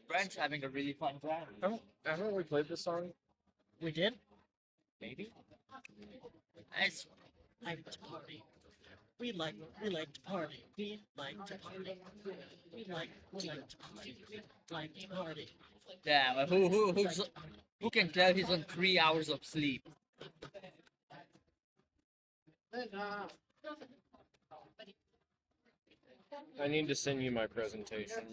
Friends having a really fun time. Haven't we played this song? We did? Maybe. It's I like to party. We like to party. We like to party. We like to party. We like to party. yeah. But who can tell he's on 3 hours of sleep? I need to send you my presentation.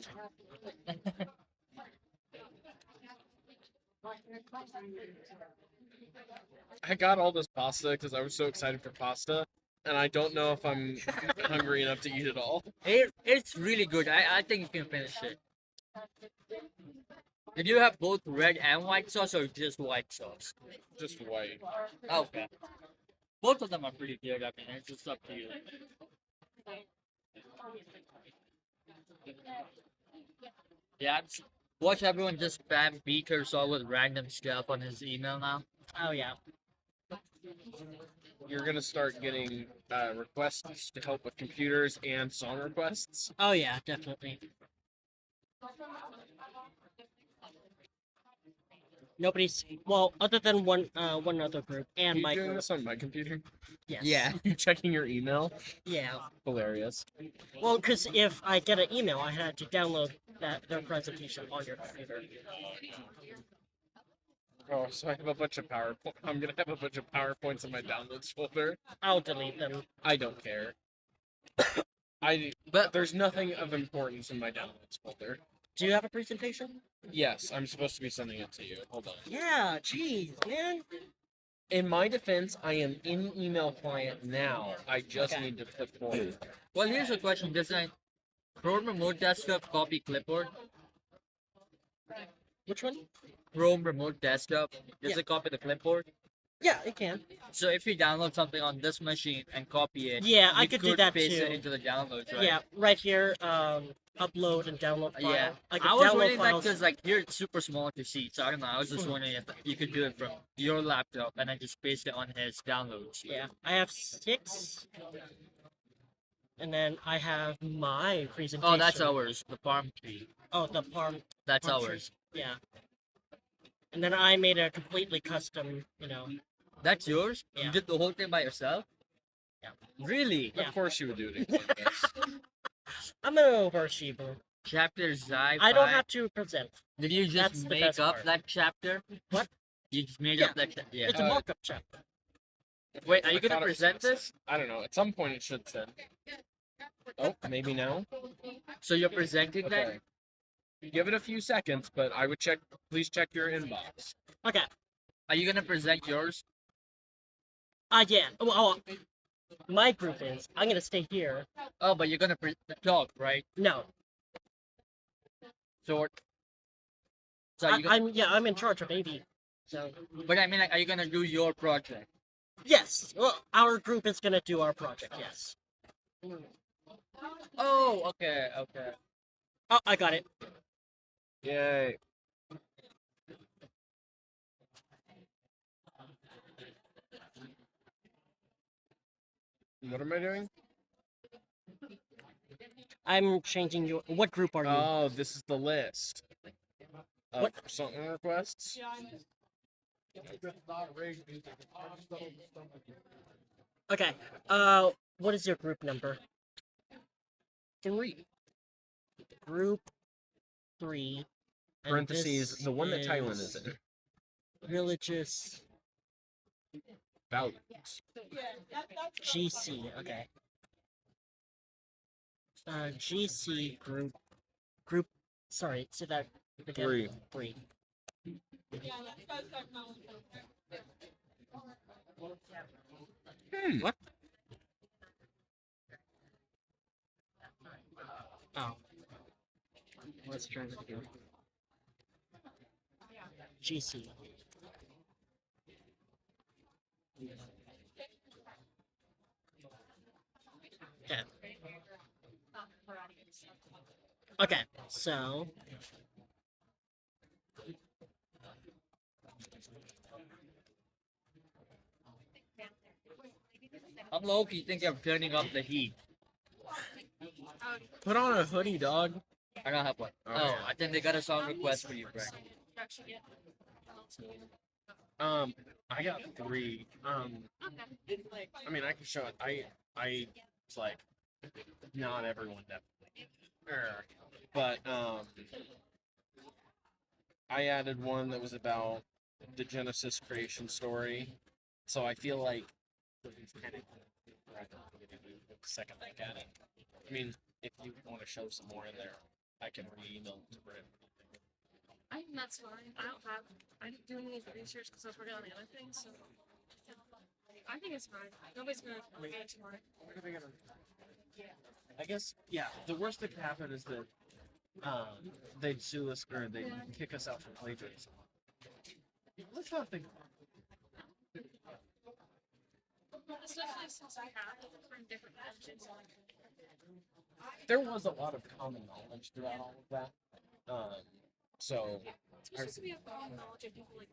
I got all this pasta because I was so excited for pasta, and I don't know if I'm hungry enough to eat it all. It's really good. I think you can finish it. Did you have both red and white sauce or just white sauce? Just white. Okay. Both of them are pretty good. I mean, it's just up to you. Yeah, watch everyone just spam beakers all with random stuff on his email now. Oh yeah. You're gonna start getting requests to help with computers and song requests. Oh yeah, definitely. Nobody's well, other than one other group Are and you my doing group. this on my computer? Yes. Yeah. You checking your email? Yeah. Hilarious. Well, because if I get an email, I had to download their presentation on your computer. Oh, so I have a bunch of PowerPoint. I'm gonna have a bunch of PowerPoints in my downloads folder. I'll delete them. I don't care. But There's nothing of importance in my downloads folder. Do you have a presentation? Yes, I'm supposed to be sending it to you. Hold on. Yeah. Jeez, man. In my defense, I am in email client now. I just Okay. need to click forward. well, here's a question: does a Chrome Remote Desktop copy clipboard? Which one? Chrome Remote Desktop does Yeah. it copy the clipboard? Yeah, it can. So if you download something on this machine and copy it, Yeah, I you could do that paste too. it into the downloads, right? Yeah, right here. Upload and download file. Yeah. I could I was download wondering that files. because like here it's super small to see, so I don't know. I was just wondering if you could do it from your laptop and then just paste it on his downloads. Yeah, I have 6. And then I have my presentation. Oh, that's ours. The farm tree. Oh, the farm. That's farm tree. ours. Yeah. And then I made a completely custom, That's yours? Yeah. You did the whole thing by yourself? Yeah. Really? Yeah. Of course you would do it like this. I'm an overachiever. Chapter Xi. I don't have to present. Did you That's just the make best up part. that chapter? What? You just made Yeah. up that chapter? Yeah. It's a mock-up chapter. Wait, are you I gonna thought it was present gonna this? I don't know. At some point it should send. Oh, maybe now. So you're presenting that? Okay. Give it a few seconds, but I would check. Please check your inbox. Okay. Are you gonna present yours? Yeah. Well, my group is. I'm gonna stay here. Oh, but you're gonna talk, right? No. So, so are you gonna, I'm in charge of AV. So. but I mean, like, are you gonna do your project? Yes. Well, our group is gonna do our project. Yes. Oh, okay, okay. Oh, I got it. Yay. What am I doing? I'm changing your. What group are you? Oh, this is the list. Of What? song requests? Okay. What is your group number? 3. Group 3. and Parentheses, this the one that Thailand is in. Religious Values. GC. Okay. GC group. Sorry, say that again. 3. 3. What? Oh. Let's try that again. GC. Okay. Okay, so I'm low-key thinking of turning up the heat. Put on a hoodie, dog. I don't have one. Oh, Oh, yeah. I think they got a song request for you, Greg. I got 3. I mean, I can show it. I was like, not everyone definitely. But I added one that was about the Genesis creation story. So I feel like kind of second look at it. I mean, if you want to show some more in there, I can re-email it to Britt. I think that's fine. I didn't do any research because I was working on the other things, so I think it's fine. Nobody's gonna look at it tomorrow. I guess, yeah, the worst that could happen is that they'd sue us or they'd kick us out for plagiarism. Let's not think. Especially since we have from different languages. There was a lot of common knowledge throughout all of that. So, Especially since we have common knowledge of people like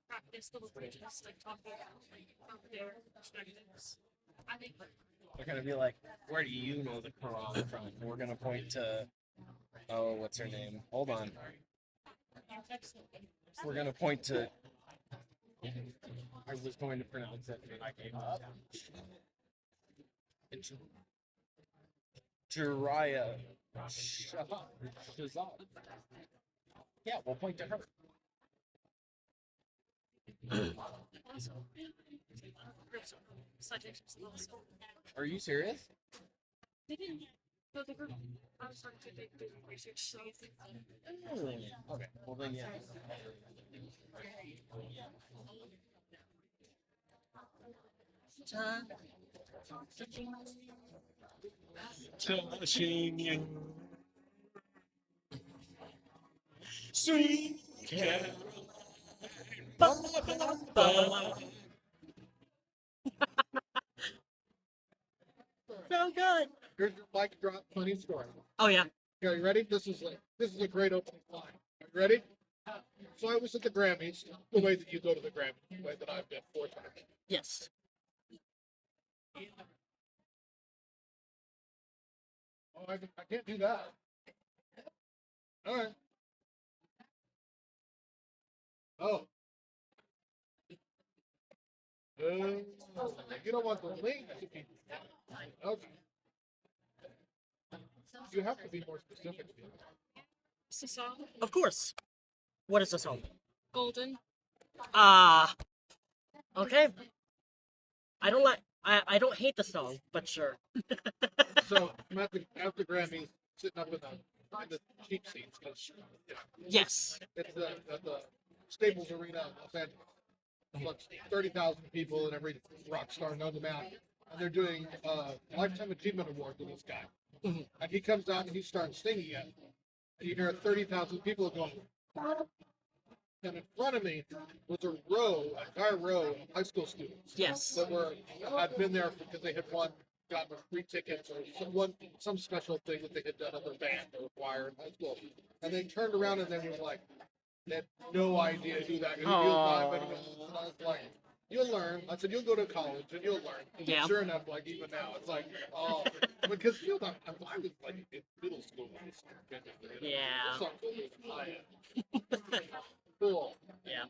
practice the languages, like talking about like from their perspectives. I think they're going to be like, where do you know the Quran from? We're going to point to, oh, what's her name? Hold on. We're going to point to, I was going to pronounce it, and I gave up. It's Jariah Shazad. Yeah, we'll point to her. Are you serious? they didn't. No, the group I was talking to, they did research, so I think Okay, well then, yeah. Touching you, sweet Caroline. So good. Here's your mic drop funny story. Oh yeah. Okay, you ready? This is a great opening line. Are you ready? So I was at the Grammys, the way that you go to the Grammys, the way that I've been 4 times. Yes. Oh, I can't do that. All right. Oh. You don't want the link to be. Okay. You have to be more specific. it's a song. Of course. What is the song? Golden. Okay. I don't like. I don't hate the song, but sure. So I'm at the Grammys, sitting up in the cheap seats because Yes. it's at the Staples Arena in Los Angeles. Looks 30,000 people and every rock star known them out, and they're doing a Lifetime Achievement Award to this guy. Mhm. And he comes out and he starts singing it, and you hear 30,000 people going. And in front of me was an entire row of high school students Yes. that had been there because they had gotten free tickets or some special thing that they had done at their band or choir in high school. And they turned around and they were like, they had no idea who that who Aw. and I was like, you'll learn. I said, you'll go to college and you'll learn. Yeah. Sure enough, like even now, it's like, oh, because I was like in middle school. Yeah. So cool. Yeah.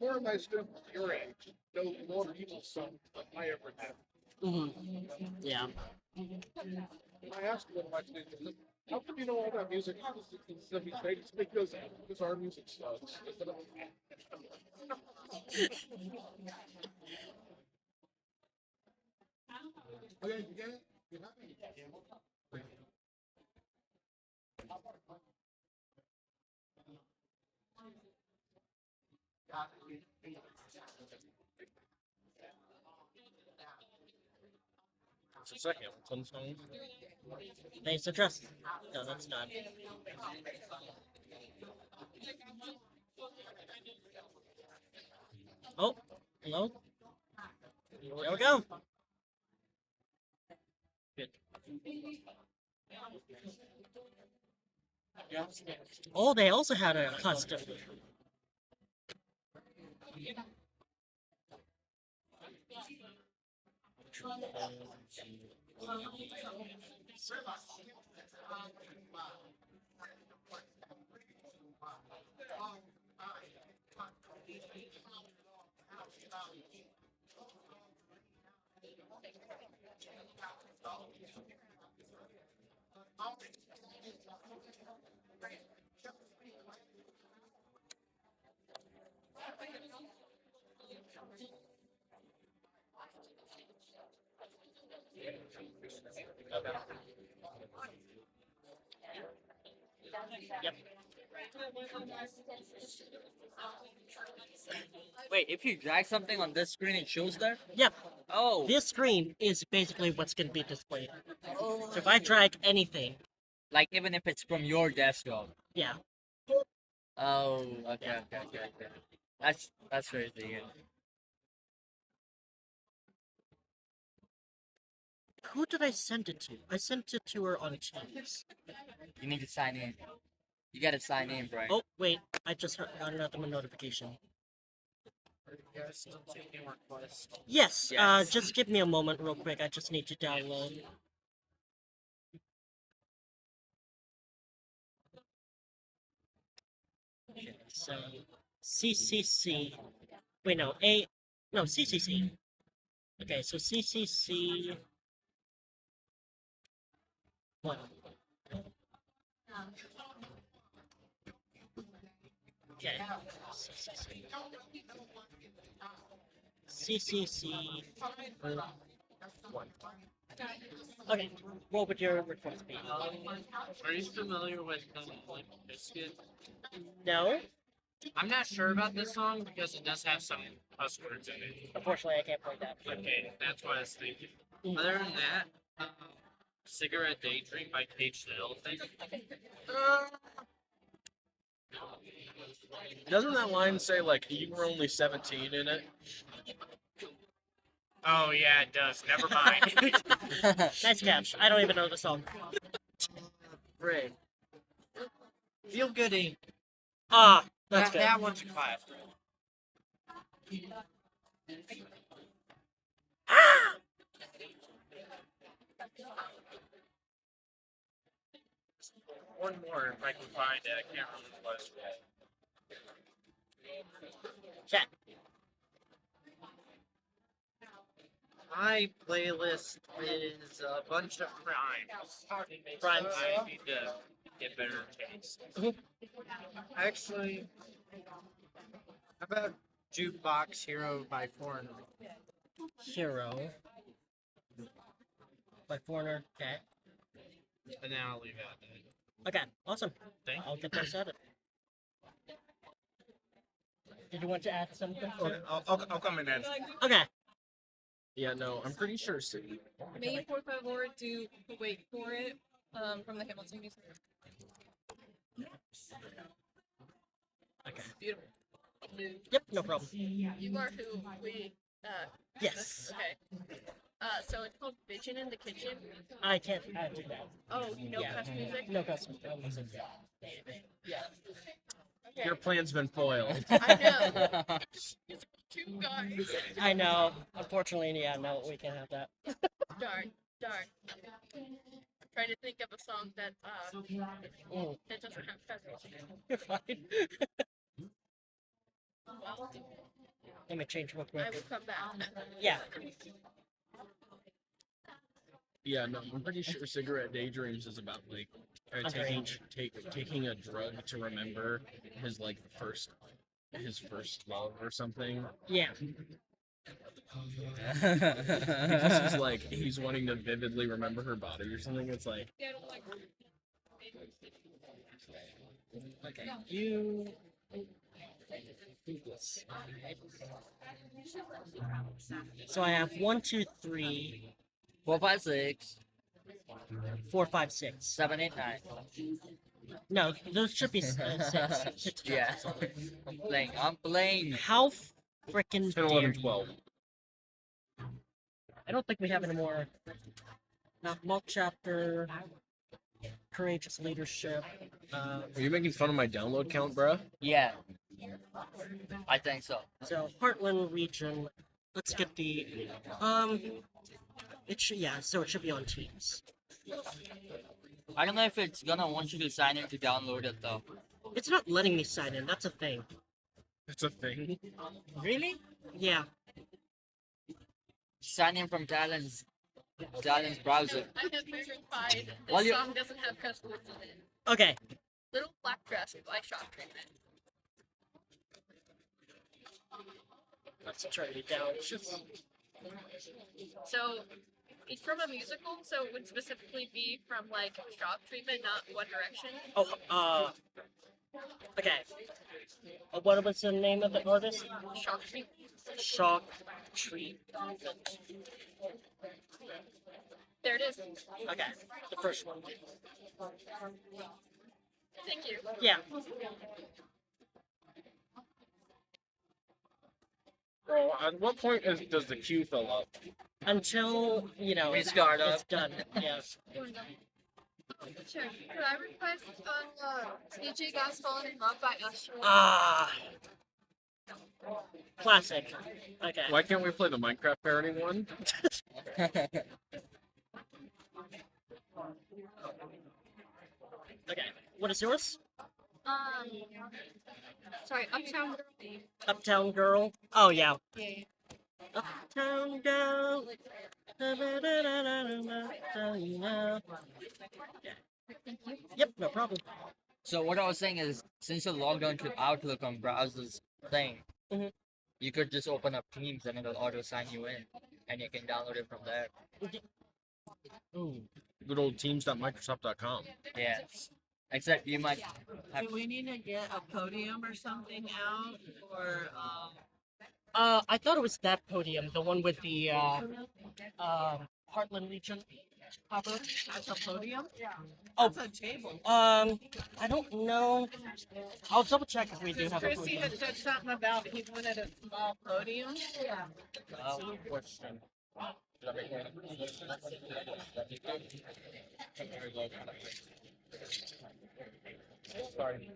More of my students your age know more people's songs than I ever have. Yeah. I asked one of my students, I said, how come you know all that music? Because our music sucks. I said, okay, you get it? You have it? It's a second. One song. Thanks for trusting. No, that's not. Oh, hello. There we go. Good. Oh, they also had a custom. Yep. Wait, if you drag something on this screen, it shows there? Yep. Oh. This screen is basically what's going to be displayed. Oh. So if I drag anything, Like, even if it's from your desktop. yeah. Oh, okay, Yeah. okay. That's crazy. Yeah. Who did I send it to? I sent it to her on Teams. You need to sign in. You gotta sign in, Brian. Oh, wait. I just got another notification. Yes, Yes. just give me a moment real quick. I just need to download. Okay, so CCC. Wait, no, CCC. Okay, so CCC. What? Okay. CCC. One. Okay, what would your request be? Are you familiar with Limp Bizkit? No? I'm not sure about this song because it does have some cuss words in it. Unfortunately, I can't play that. Okay, that's what I was thinking. Other than that, Cigarette Daydream by Cage the Elephant. Doesn't that line say, like, you were only 17 in it? Oh yeah, it does. Never mind. Nice catch. I don't even know the song. Ray. Feel Goody. Ah, that's good. That one's a class. One more if I can find it. I can't remember what it was. Chat. My playlist is a bunch of crimes. Crimes. I need to get better taste. Actually, how about Jukebox Hero by Foreigner? Hero. By Foreigner. Okay. And then I'll leave it at that. Okay, awesome. Thank I'll get those added. Did you want to add something? I'll come in and. Okay. Yeah, no, I'm pretty sure City. May por favor do wait for it from the Hamilton Museum. Okay. Beautiful. Yep, no problem. You are who we Yes. Okay. So it's called Vision in the Kitchen. I can't do that. Oh, no Yeah. custom music? No custom music. Yeah. Okay. Your plan's been foiled. I know. Two guys. I know. Unfortunately, yeah, no, we can't have that. Darn. I'm trying to think of a song that that doesn't have custom music. You're fine. Well, Let me change real I will quick. come back. Yeah. Yeah, no, I'm pretty sure Cigarette Daydreams is about, like, taking a drug to remember his, like, his first love or something. Yeah. Because he's like, he's wanting to vividly remember her body or something. It's like, Yeah, I don't like Okay. You do this. So I have 1, 2, 3, 4, 5, 6, 4, 5, 6. 7, 8, 9. No, those should be six. Yeah. I'm playing. How frickin' 10, dare 11, you? 12. I don't think we have any more. Not Monk Chapter, Courageous Leadership. Are you making fun of my download count, bruh? Yeah. I think so. So Heartland region. Let's get the it should, yeah, so it should be on Teams. I don't know if it's gonna want you to sign in to download it though. It's not letting me sign in, that's a thing. It's a thing. Really? Yeah. Sign in from Talon's browser. I have verified this Well, you- song doesn't have cuss words in it. Okay. Little black dress by shock treatment. Let's turn it down. So it's from a musical, so it would specifically be from like shock treatment, not One Direction. Oh, okay. What was the name of the artist? Shock treatment. Shock Tree. There it is. Okay, the first one. Thank you. Yeah. Well, at what point does the queue fill up? Until, you know, We start it's up. done. Yeah. Sure. Could I request on DJ Gas Fallen in Love by Usher? Ah. Classic. Okay. Why can't we play the Minecraft parody one? Okay. What is yours? Sorry, Uptown Girl. Uptown Girl. Oh, yeah. Yeah. Uptown Girl. Yep, no problem. So what I was saying is, since you're logged on to Outlook on browser's thing, Mhm. you could just open up Teams and it'll auto sign you in, and you can download it from there. Ooh, good old teams.microsoft.com. Yeah. Except you might have. Do we need to get a podium or something out, or I thought it was that podium, the one with the Heartland Legion cover. that's a podium? Oh, That's a table. I don't know. I'll double check if we do have a Chrissy podium. had said something about he wanted a small podium. Question. Sorry.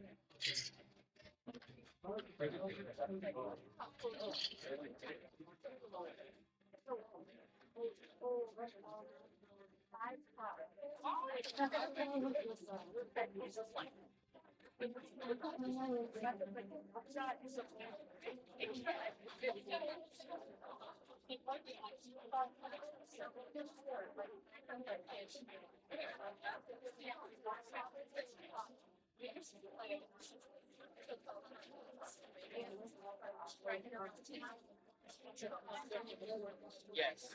Yes.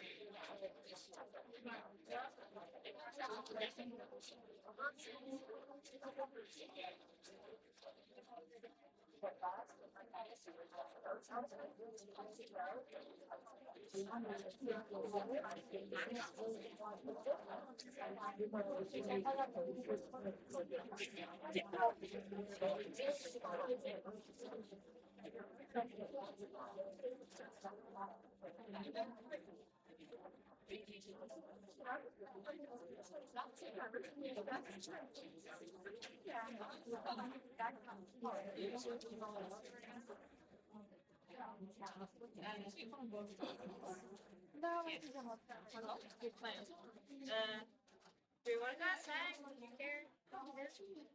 Do you want that tag? Here.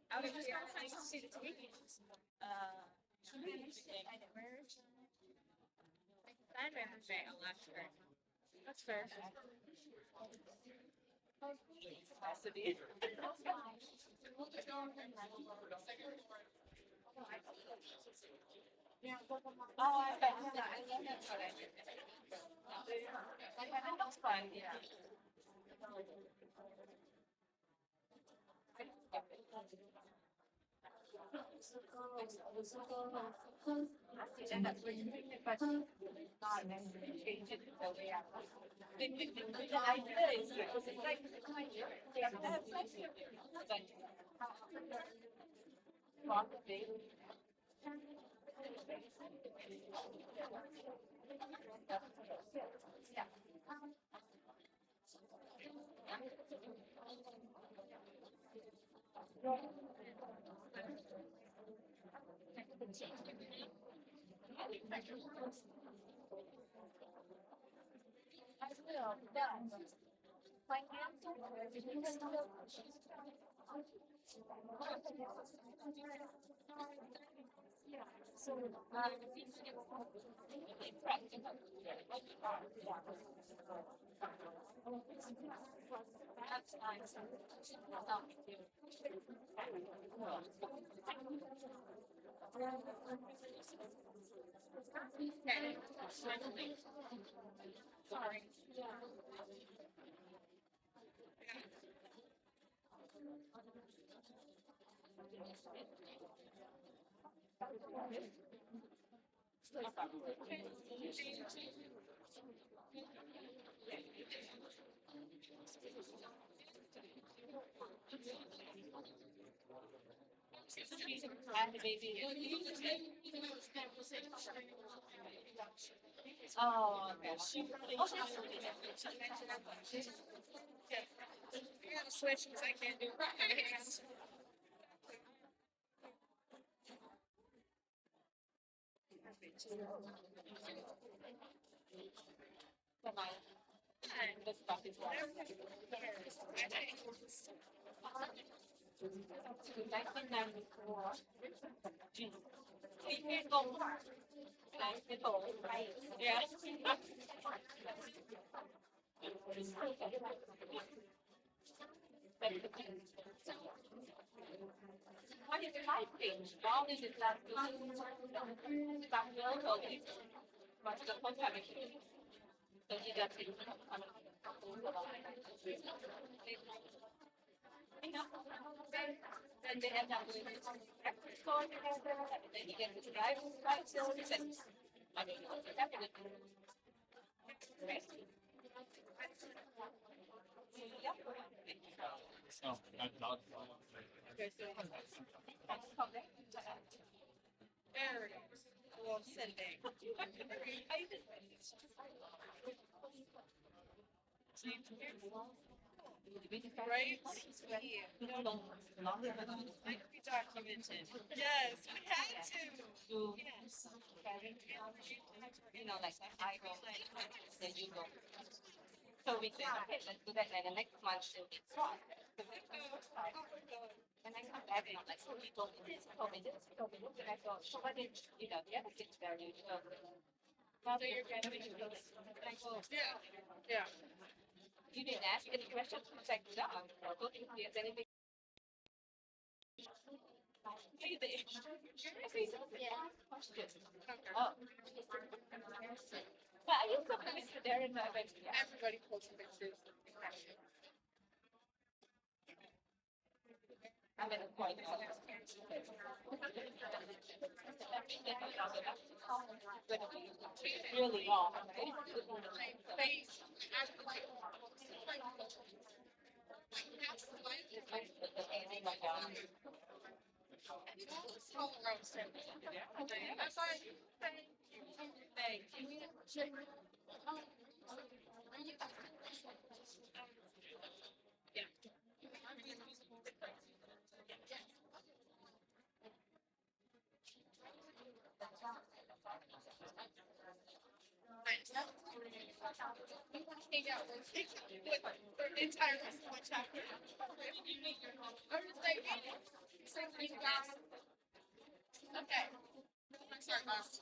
I was just trying to see the tickets. I'd rather say a last year. That's fair. Oh, I bet. Yeah, I love that photo. That's fun, yeah. Oh, okay. Switch because I can't do it. And they end up doing this record store together, and then you get the driver's license, and I mean, definitely. Oh, I'm not. Okay, so very well sending. Right? Like we documented. Yes, we had to. Yes. You know, like I go, then you go. So we said, okay, let's do that. And the next month she'll get swap. And I come back and I'm like, so he told me this, he told me this, he told me this. And I go, so what did, you know, the other kids there, you go. So you're getting those. I go, Yeah. Yeah. you didn't ask any questions? It's like, no, I don't think there's anything. Anything. Questions. Oh. But I used to come into there and I went, yeah. Everybody pulls pictures. I'm at a point. Really long. Face. Entire chapter. I'm just like, okay. Sorry, boss.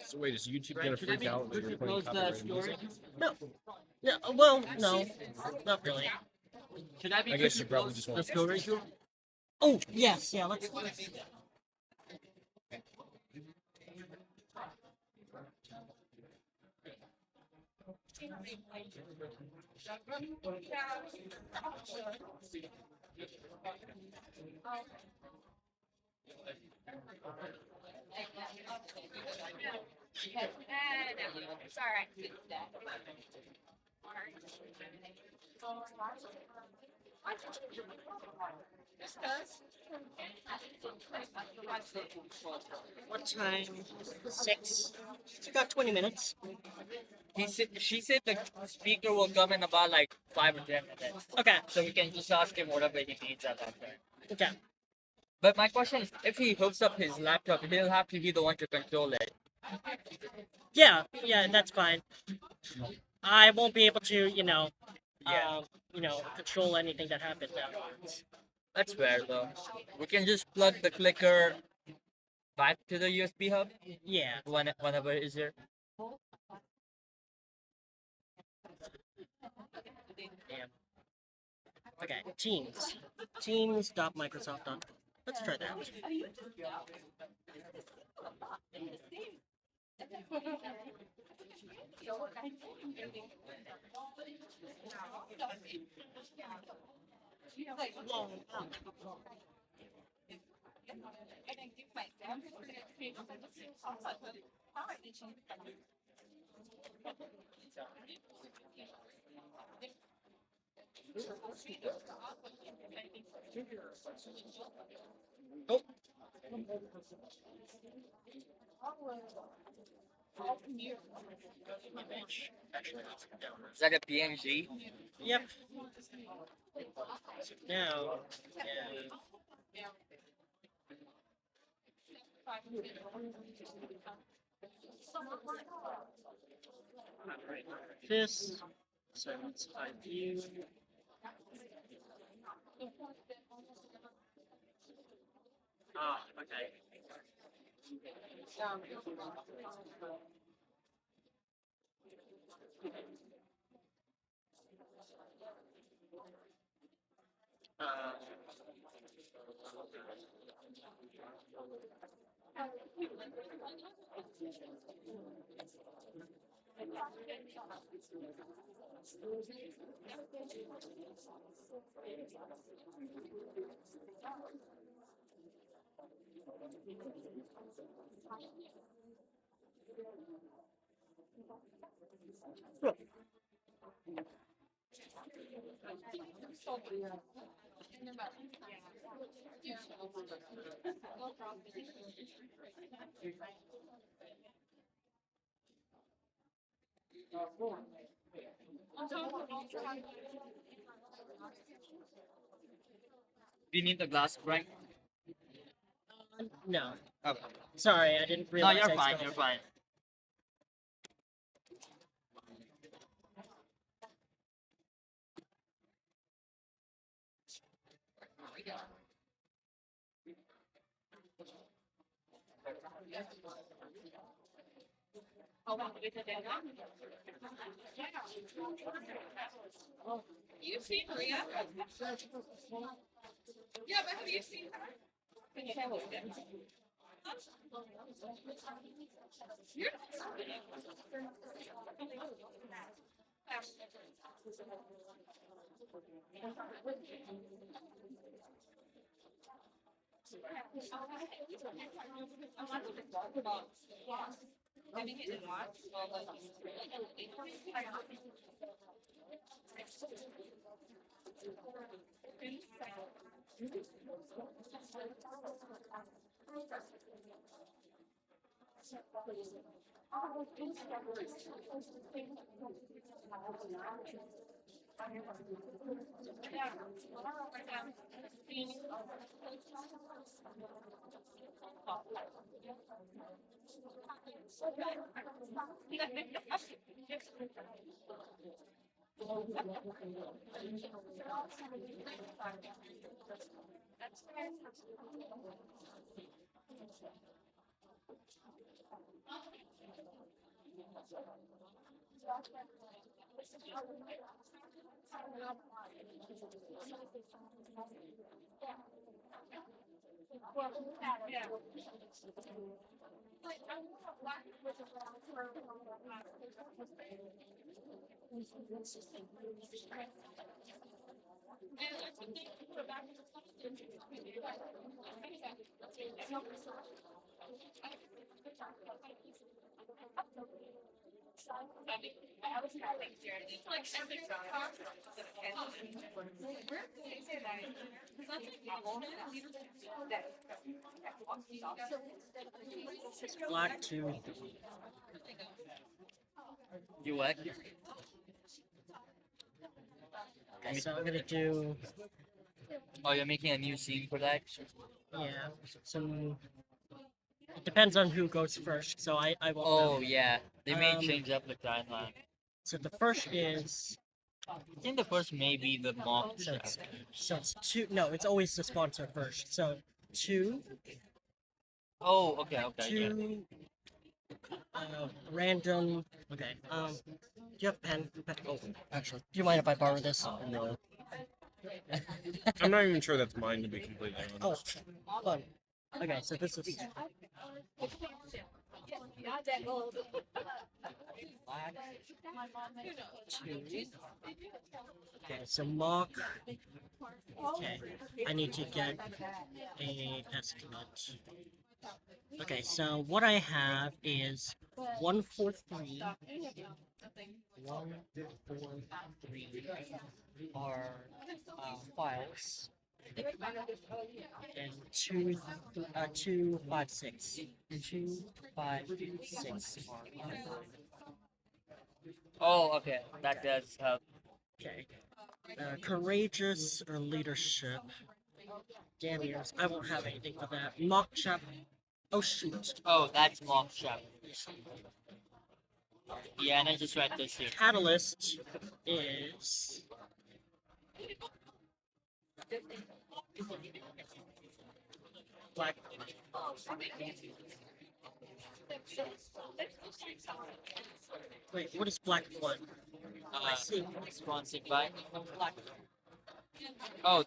So wait, is YouTube gonna freak out when you're playing copyrighted music? No. No, well, no, not really. Should I be I guess you probably just want. Let's go, Rachel. Oh, yes, yeah, let's do that. It's alright. What time? 6. It's got 20 minutes. She said the speaker will come in about like 5 or 10 minutes, Okay. so we can just ask him whatever he needs at that time. Okay. But my question is, if he hooks up his laptop, he'll have to be the one to control it. Yeah, that's fine. I won't be able to, Yeah. control anything that happens afterwards. That's fair though. We can just plug the clicker back to the USB hub Yeah. whenever it is here. Damn. Okay, Teams. Teams.microsoft.com. Let's try that. Oh. Image. Actually, let's go down. Is that a PNG? Yep. So now, yeah. This. So let's hide view. Ah, okay. Uh, Do you need the glass break? no. Okay. Sorry, I didn't No, realize. you're I fine. still- You're fine. You've seen Maria? Yeah, but have you seen her? Can you tell her? You're living it in March. Black two. You what? Okay, so I'm gonna do Oh, you're making a new scene for that? yeah. Some. It depends on who goes first, so I won't Oh know. yeah, they may Um, change up the timeline. So the first is I think the first may be the mock so shop. it's two. No, it's always the sponsor first. So two, Oh, okay, okay, yeah. two, random. Okay. Do you have a pen? Oh, actually, do you mind if I borrow this? No. I'm not even sure that's mine, to be completely honest. Oh, fun. Okay, so this is black. Two. Okay, so mock. Okay, I need to get a estimate. Okay, so what I have is 143. 143 are files, and 256. 256 are Oh, okay, that does help. okay. Courageous or leadership. Damn ears, I won't have anything for that. Mock chap. Oh shoot. Oh, that's mock shop. Yeah, and I just read this here. Catalyst is black. Wait, what is black one? I see. Sponsored by. Black. Oh,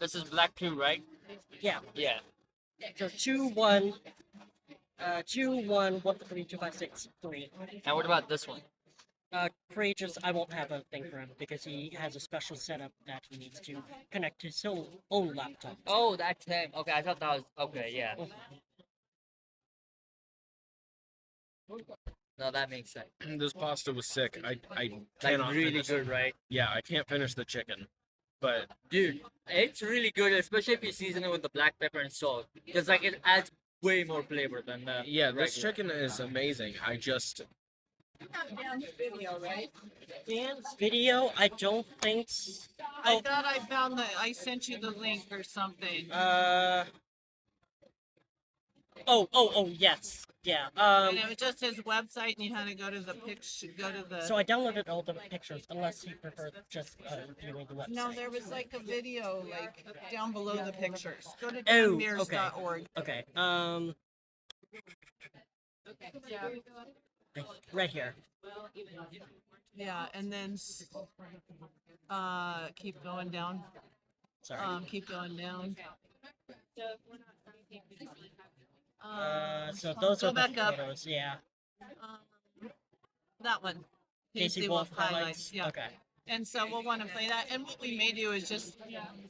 this is Black 2, right? Yeah. Yeah. So 2-1. 2-1. 1-3. 2-5-6. 3. And what about this one? Courageous. I won't have a thing for him because he has a special setup that he needs to connect his own laptop. To. Oh, that's him. Okay, I thought that was okay. Yeah. No, that makes sense. This pasta was sick. I Like cannot really finish good, it. right? Yeah, I can't finish the chicken. But Dude, it's really good, especially if you season it with the black pepper and salt. Because like it adds way more flavor than the yeah, this regular. chicken is amazing. I just Dan's video, I don't think. I thought I found I sent you the link or something. Oh, yes. Yeah. And it was just his website, and you had to go to the So I downloaded all the pictures, unless you prefer just viewing the website. No, there was like a video, like down below the pictures. Go to Oh, danmears.org. Okay. Right here. Yeah, and then keep going down. Sorry. Keep going down. So those go are the back up. photos. Yeah. That one. Casey Wolf highlights. Yeah. Okay. And so we'll want to play that. And what we may do is just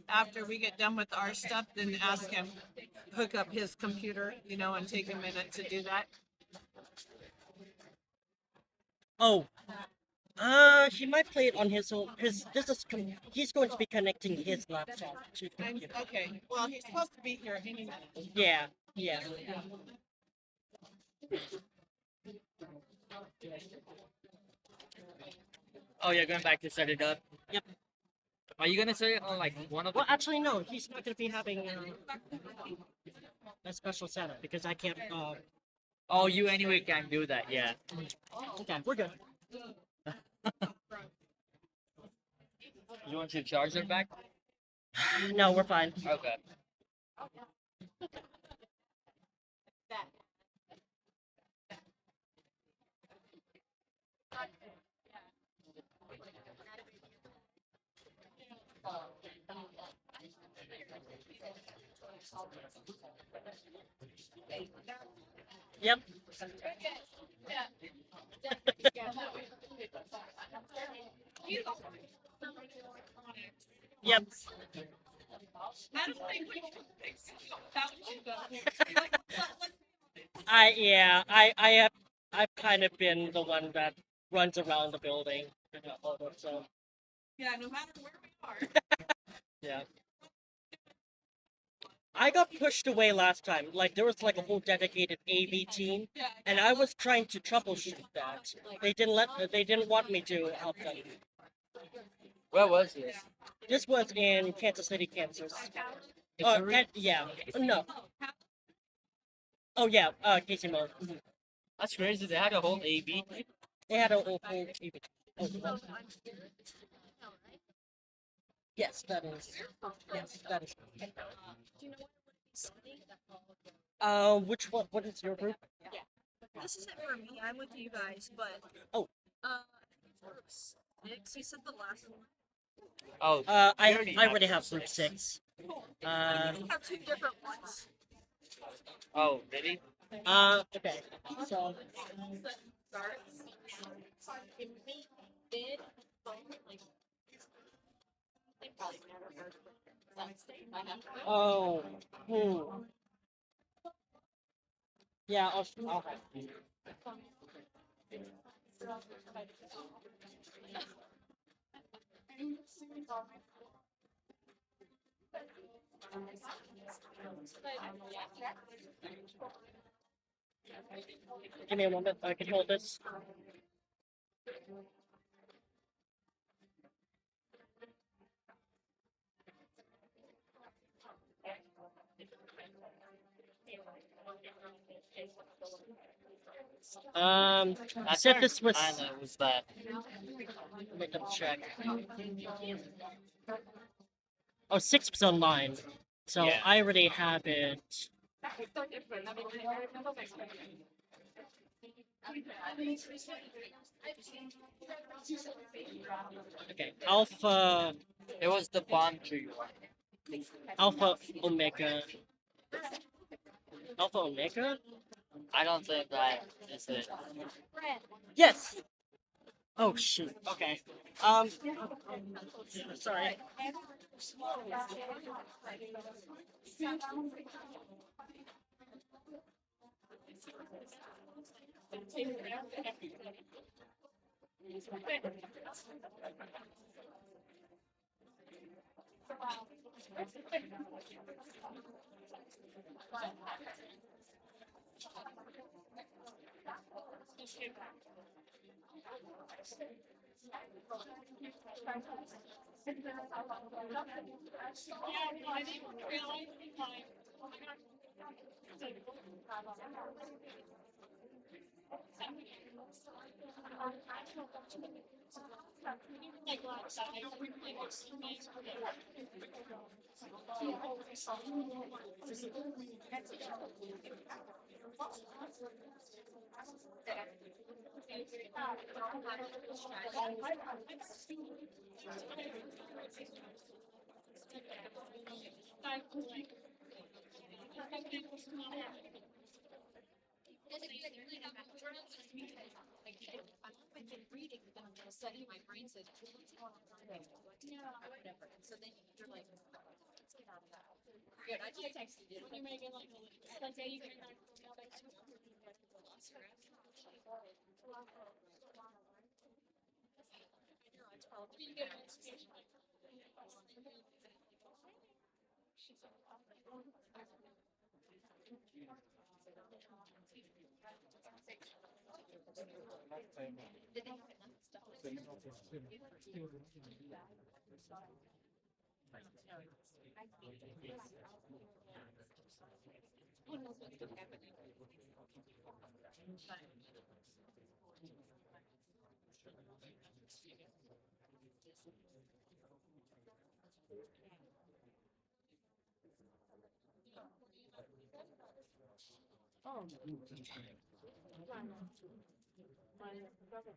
after we get done with our stuff, then ask him hook up his computer, and take a minute to do that. Oh. He might play it on his own. He's going to be connecting his laptop to the computer. Okay. Well, he's supposed to be here any minute. Yeah. Yeah. Oh, you're going back to set it up? Yep. Are you gonna set it on like one of the? Well, actually, no. He's not going to be having a special setup because I can't. Oh, you anyway can do that. Yeah. Okay, we're good. You want your charger back? No, we're fine. Okay. Yep. Yep. I've kind of been the one that runs around the building. So Yeah, no matter where we are. yeah. I got pushed away last time. Like there was like a whole dedicated AV team, and I was trying to troubleshoot that. They didn't want me to help them. Where was this? This was in Kansas City, Kansas. Yeah. No. Oh yeah, Casey Mo. That's crazy. They had a whole AV. They had a whole AV. Oh, well. Yes, that is. Yes, that is. Which one? What is your group? This isn't for me. I'm with you guys, but Oh. Six. You said the last one. Oh, I already have group 6. I have 2 different ones. oh, really? Okay. So. Oh. Yeah, I'll have. Give me a moment. I can hold this. I said this was. Was that? Let me double check. Oh, 6 was online. So Yeah. I already have it. Okay, Alpha. It was the bomb tree one. Alpha Omega. Alpha Omega? I don't think that is it. Yes! Oh shoot, okay. Sorry.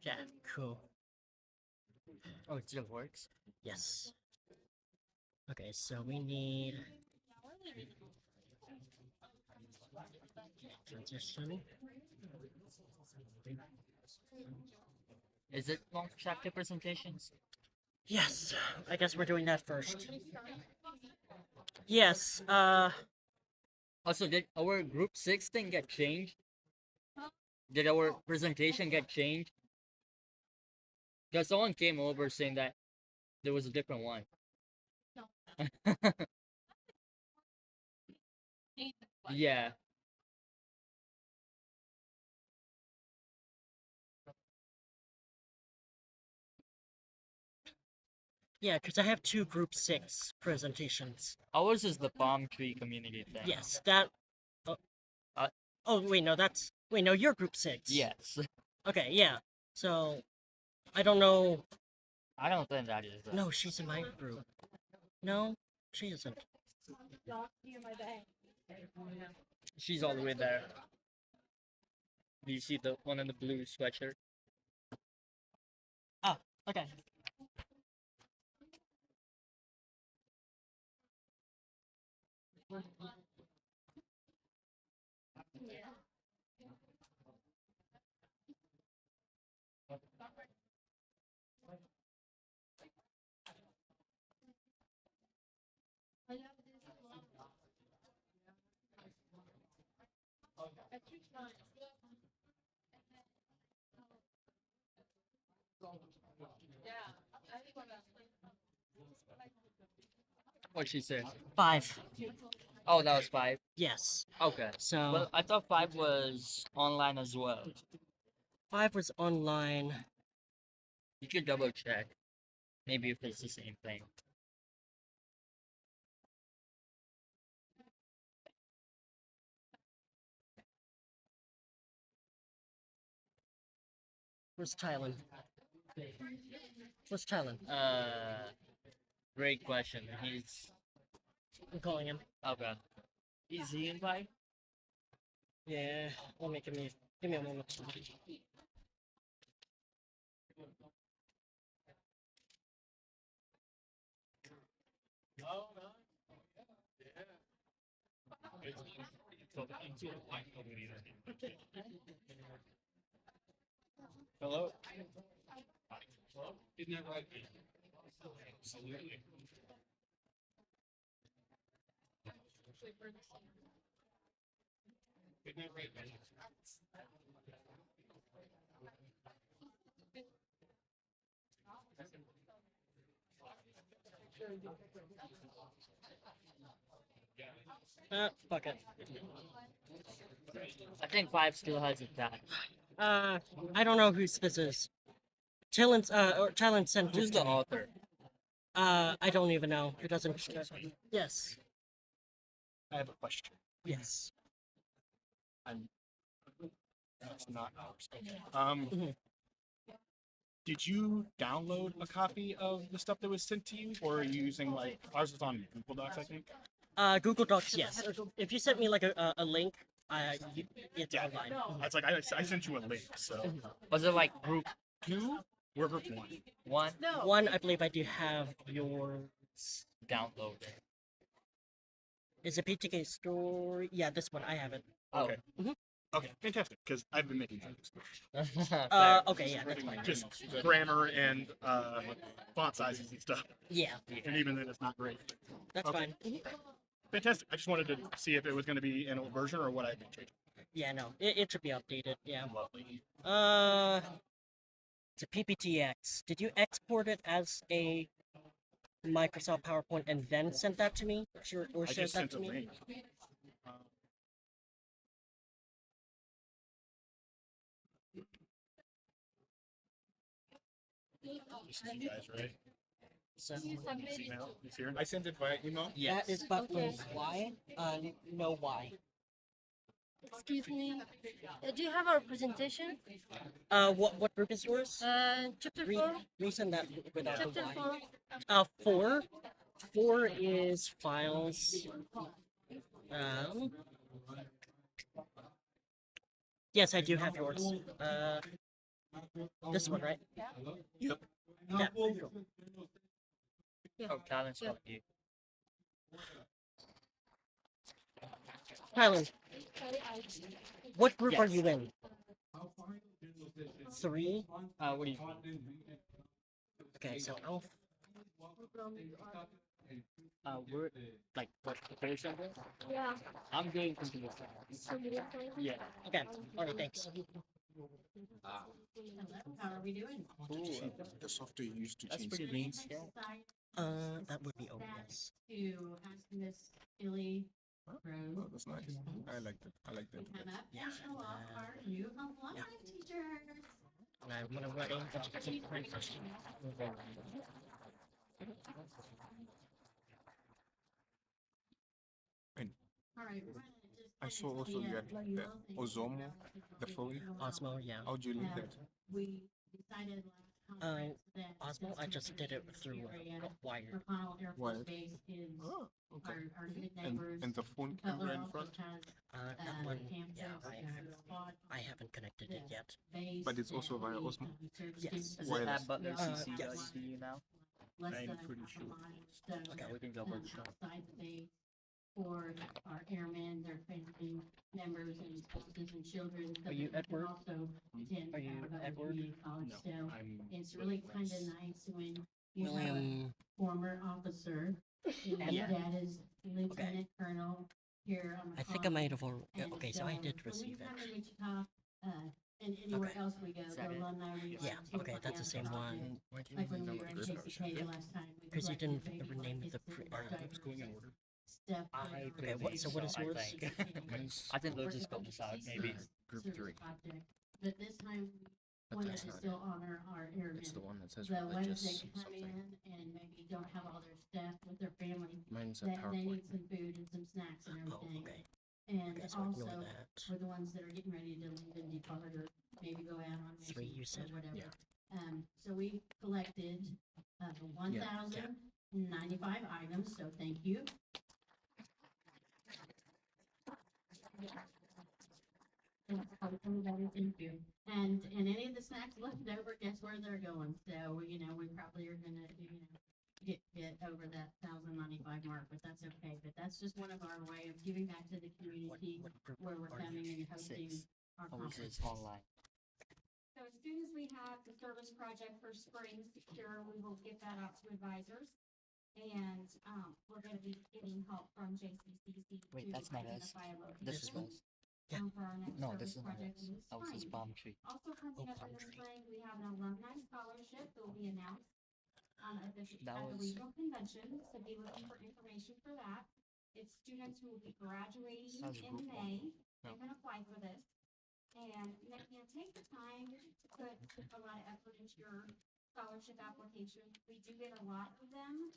Yeah, cool. Oh, it still works? Yes. Okay, so we need transition. Is it long-perspective presentations? Yes, I guess we're doing that first. Yes, Also, did our group 6 thing get changed? Did our presentation get changed? Because someone came over saying that there was a different one. Yeah. yeah, because I have two group 6 presentations. Ours is the palm tree community thing. Yes, that. Uh, Oh, wait, no, that's. Wait, no, you're group 6. Yes. Okay, yeah. So, I don't know. I don't think that is. No, she's in my group. No, she isn't. She's all the way there. Do you see the one in the blue sweatshirt? Ah, okay. What she said? 5. Oh, that was 5. Yes. Okay. So, Well, I thought 5 was online as well. 5 was online. You could double check. Maybe if it's the same thing. Where's Thailand? Where's Thailand? Great question. He's I'm calling him. okay. Is he invited? Yeah, let me give me a moment. Hello? Isn't that right? Absolutely. Isn't that right? Fuck it. I think 5 still has it tag. I don't know whose this is. Thailand sent it Who's to the me. author? I don't even know. It doesn't. Yes. I have a question. Yes. That's not ours. Mhm. Did you download a copy of the stuff that was sent to you, or are you using like ours was on Google Docs, I think? Google Docs, yes. If you sent me like a link, it's Yeah. online. It's like I sent you a link, so Was it like group 2? we're group 1. 1? One, I believe I do have yours. Downloaded. Is it PTK story? Yeah, this one I have it. Oh. Okay. Okay, fantastic. Because I've been making jokes. Fair. Okay, yeah, that's fine. Just grammar and font sizes and stuff. Yeah, And even then, it's not great. that's Okay. fine. Fantastic. I just wanted to see if it was going to be an old version or what I've been changing. Yeah, no, it should be updated. Yeah. Lovely. It's a PPTX. Did you export it as a Microsoft PowerPoint and then send that to me, or I shared just that sent to a me? link. Just you guys, right? So This email is here. I sent it via email. Yes. that is button Y. No Y. Excuse me. Do you have our presentation? What group is yours? Chapter Re 4? resend that without the Chapter Y. 4. 4. 4 is files. Yes, I do have yours. This one, right? Yep. Yeah. Oh, talent's got you. Thailand. What group are Yes. you in? 3. What do you? Okay, so I'll We're like what prepared something? Yeah. I'm doing computer science. Computer science? Yeah. okay. Alright, thanks. How are we doing? Cool. The software you used to That's change. pretty neat. Yeah. That would be OBS. To ask Miss Billy Rose Oh, that's nice. I like that. I like that. to come up Yeah, and show off our new alumni teachers. And I'm gonna write in All right, we're gonna just I saw also you had like the Ozomo, the phone. Osmo, yeah. How do you link that? We decided last conference that Osmo, I just did it through Wired. McConnell Air Force Wired. Base is Oh, okay. our good neighbors. And the phone Cutler camera in also front, has That one, campus yeah, and squad I haven't connected it yet. base but it's also that via we, Osmo. serve Yes. students Is Wireless. it at Butler Yes. CC.edu now? less I'm than pretty a sure. mile, so, Okay, We can double check. outside the base for our airmen, their family members and spouses and children. so Are you that they can Edward? Also attend Are you Alabama Edward? Community College, so I'm it's really kind of nice when you have a William, former officer. You know, Yeah. dad is lieutenant colonel here on the I think I might have college. already, And okay, so I did when we receive come to it. Wichita, and anywhere Okay. else we go, Is the that it? alumni we Yeah, take okay, part that's the in same projects. one. Why do you Like when think we that were in was KCK last time. we Because you collected didn't baby rename the blankets and pre- diapers going in and order? stuff I for our Okay, what, so what is I yours? think. Mine's I think they'll just go this out, maybe. group service 3. project. But this time, But we wanted that's to not still honor our airmen. It's the one that says The ones religious that come something. in and maybe don't have all their stuff with their family, Mine's a that they need PowerPoint. some food and some snacks and Oh, everything. okay. And Okay, so ignore also, that. for the ones that are getting ready to leave and depart or maybe go out on 3 mission you or said? whatever. Yeah. So we collected 1,095 items, so thank you. Thank you. And any of the snacks left over, guess where they're going? So, you know, we probably are gonna, get over that 1,095 mark, but that's okay. But that's just one of our way of giving back to the community What group where we're are you? coming and hosting Six. our Oh, conference. it's online. So as soon as we have the service project for spring secure, we will get that out to advisors. And, we're gonna be getting help from JCCC Wait, to that's not us. identify a This is location, us. Yeah. for our next No, service this is not project us. in the That was his spring. palm tree. Also coming up palm in the tree. spring, we have an alumni scholarship that will be announced at the That was- regional convention, so be looking for information for that. It's students who will be graduating Sounds in cool. May, Yeah. they can apply for this. And, take the time to put a lot of effort into your scholarship application. We do get a lot of them.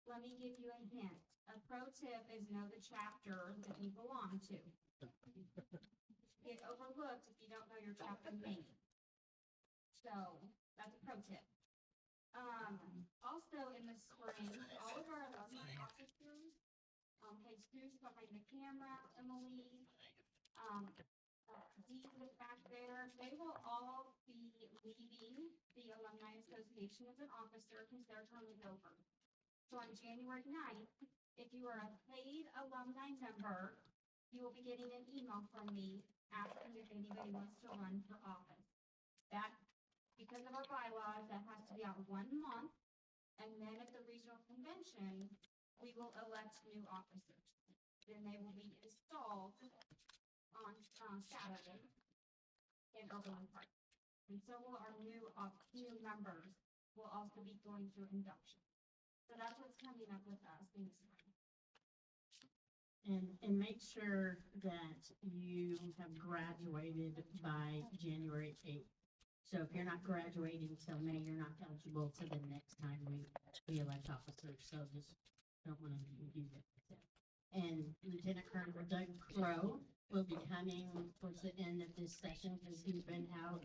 Let me give you a hint. A pro tip is know the chapter that you belong to. Get overlooked if you don't know your chapter name. So, that's a pro tip. Also in the spring, all of our alumni officers, Jesus behind the camera, Emily, Dee is back there, they will all be leaving the Alumni Association as an officer because their term is over. So on January 9th, if you are a paid alumni member, you will be getting an email from me asking if anybody wants to run for office. That, because of our bylaws, that has to be out 1 month. And then at the regional convention, we will elect new officers. Then they will be installed on Saturday in Overland Park. And so will our new members will also be going through induction. So that's what's coming up with us in the spring. And make sure that you have graduated by January 8th. So if you're not graduating till May, you're not eligible to the next time we elect officers, so just don't want to confuse it. And Lieutenant Colonel Doug Crow will be coming towards the end of this session because he's been out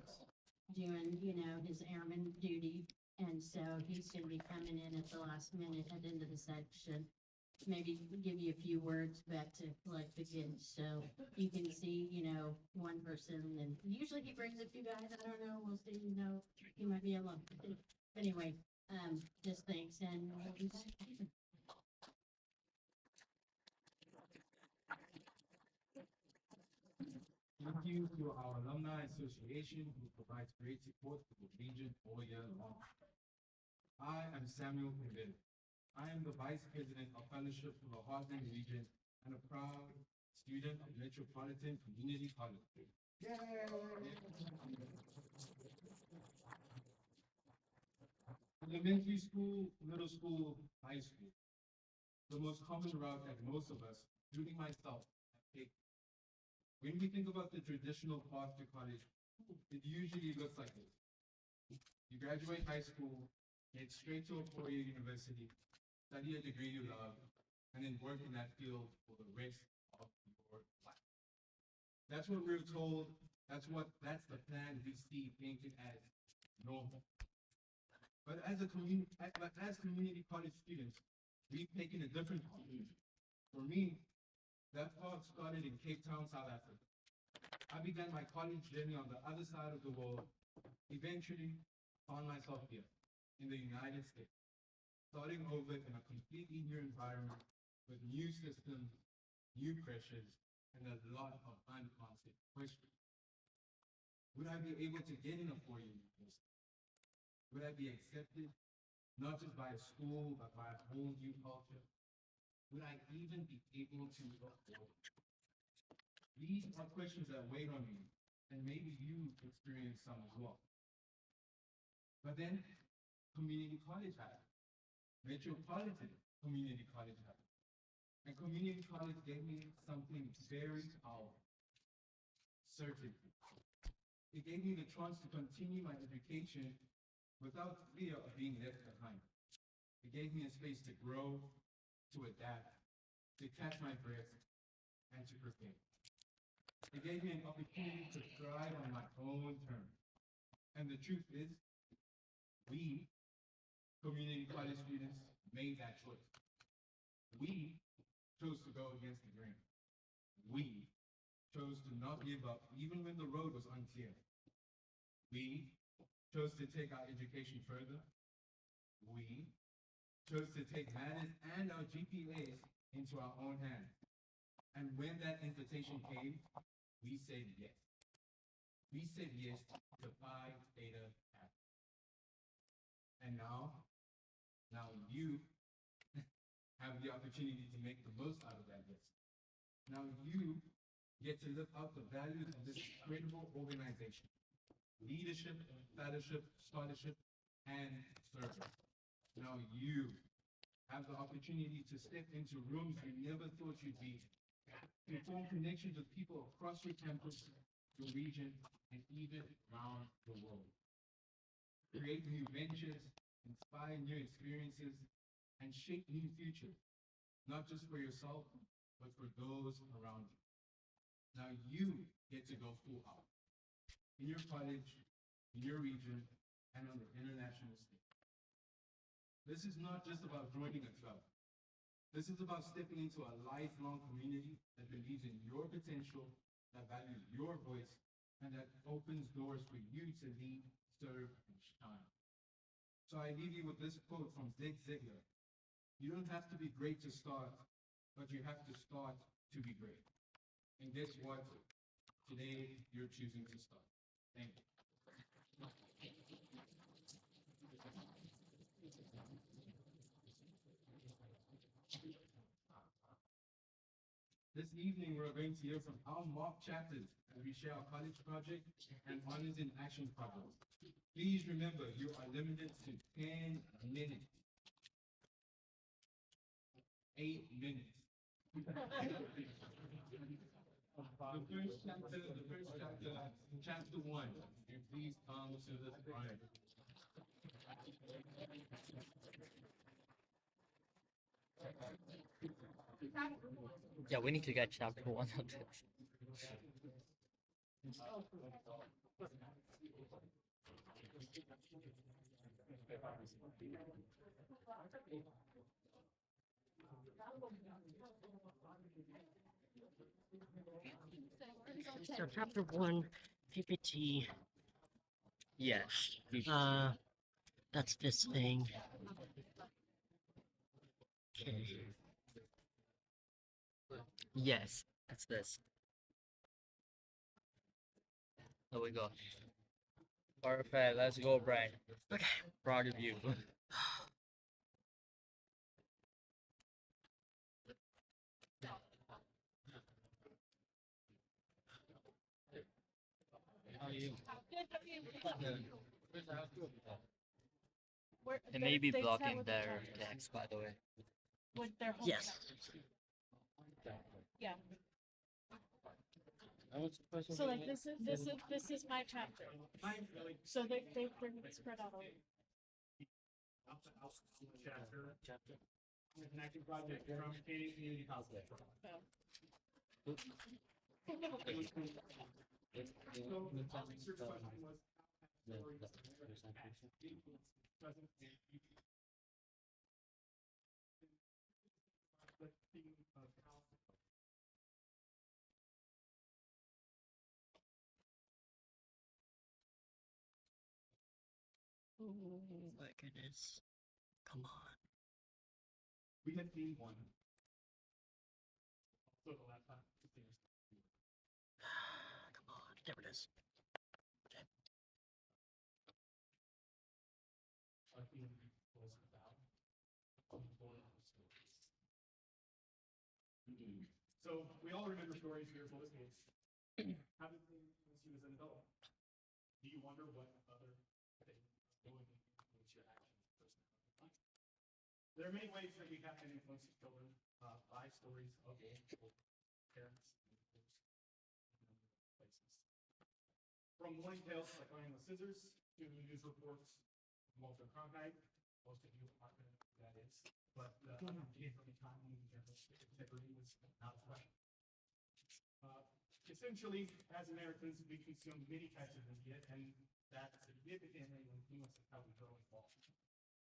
doing, his airman duty. And so he's gonna be coming in at the last minute at the end of the section. Maybe give you a few words back to like begin, so you can see, one person, and usually he brings a few guys, I don't know, we'll see, he might be alone. But anyway, just thanks, and we'll be back. Thank you to our Alumni Association who provides great support for the region all year long. I am Samuel Pimbil. I am the Vice President of Fellowship for the Heartland region and a proud student of Metropolitan Community College. Yay! Elementary school, middle school, high school. The most common route that most of us, including myself, have taken. When we think about the traditional path to college, it usually looks like this. You graduate high school, head straight to a four-year university, study a degree you love, and then work in that field for the rest of your life. That's what we're told. That's the plan we see painted as normal. But as community college students, we've taken a different path. For me, that path started in Cape Town, South Africa. I began my college journey on the other side of the world. Eventually, found myself here in the United States, starting over in a completely new environment with new systems, new pressures, and a lot of unanswered questions. Would I be able to get in a four-year university? Would I be accepted, not just by a school, but by a whole new culture? Would I even be able to afford it? These are questions that weigh on me, and maybe you experience some as well. But then, community college happened. Metropolitan community college happened. And community college gave me something very powerful: certainty. It gave me the chance to continue my education without fear of being left behind. It gave me a space to grow, to adapt, to catch my breath, and to prepare. It gave me an opportunity to thrive on my own terms. And the truth is, we, community college students, made that choice. We chose to go against the grain. We chose to not give up even when the road was unclear. We chose to take our education further. We chose to take matters and our GPAs into our own hands. And when that invitation came, we said yes. We said yes to Phi Theta Kappa. And now you have the opportunity to make the most out of that yes. Now you get to live out the values of this incredible organization: leadership, fellowship, scholarship, and service. Now you have the opportunity to step into rooms you never thought you'd be, to form connections with people across your campus, your region, and even around the world. Create new ventures, inspire new experiences, and shape new futures, not just for yourself, but for those around you. Now you get to go full out in your college, in your region, and on the international stage. This is not just about joining a club. This is about stepping into a lifelong community that believes in your potential, that values your voice, and that opens doors for you to lead, serve, and shine. So I leave you with this quote from Zig Ziglar: "You don't have to be great to start, but you have to start to be great." And guess what? Today, you're choosing to start. Thank you. This evening, we're going to hear from our mock chapters as we share our college project and honors in action projects. Please remember, you are limited to 10 minutes. 8 minutes. Chapter 1. You please come to the front. Yeah, we need to get chapter 1 of this. So chapter 1, PPT. Yes. That's this thing. Okay. Yes, that's this. There we go. Perfect. Let's go, Brian. Okay. Proud of you. How are you? It may be blocking their text, by the way. With their home Yes. Yeah. So like this is my chapter. So they're spread out over. Chapter. An active project from Canadian Community College. Oh my goodness. Come on. We had theme one. So the laptop. Come on. There it is. Okay. Our theme was about So we all remember stories here for kids. How did they influence you as an adult? Do you wonder what other things going to influence your actions, personality? There are many ways that we have been influenced children by stories of parents and places. From morning tales like Lion with Scissors to news reports from Walter Cronkite. Most of you aren't going to know who that is, but came from a time when integrity was not right. Essentially, as Americans, we consume many types of media, and that significantly influences how we grow and evolve.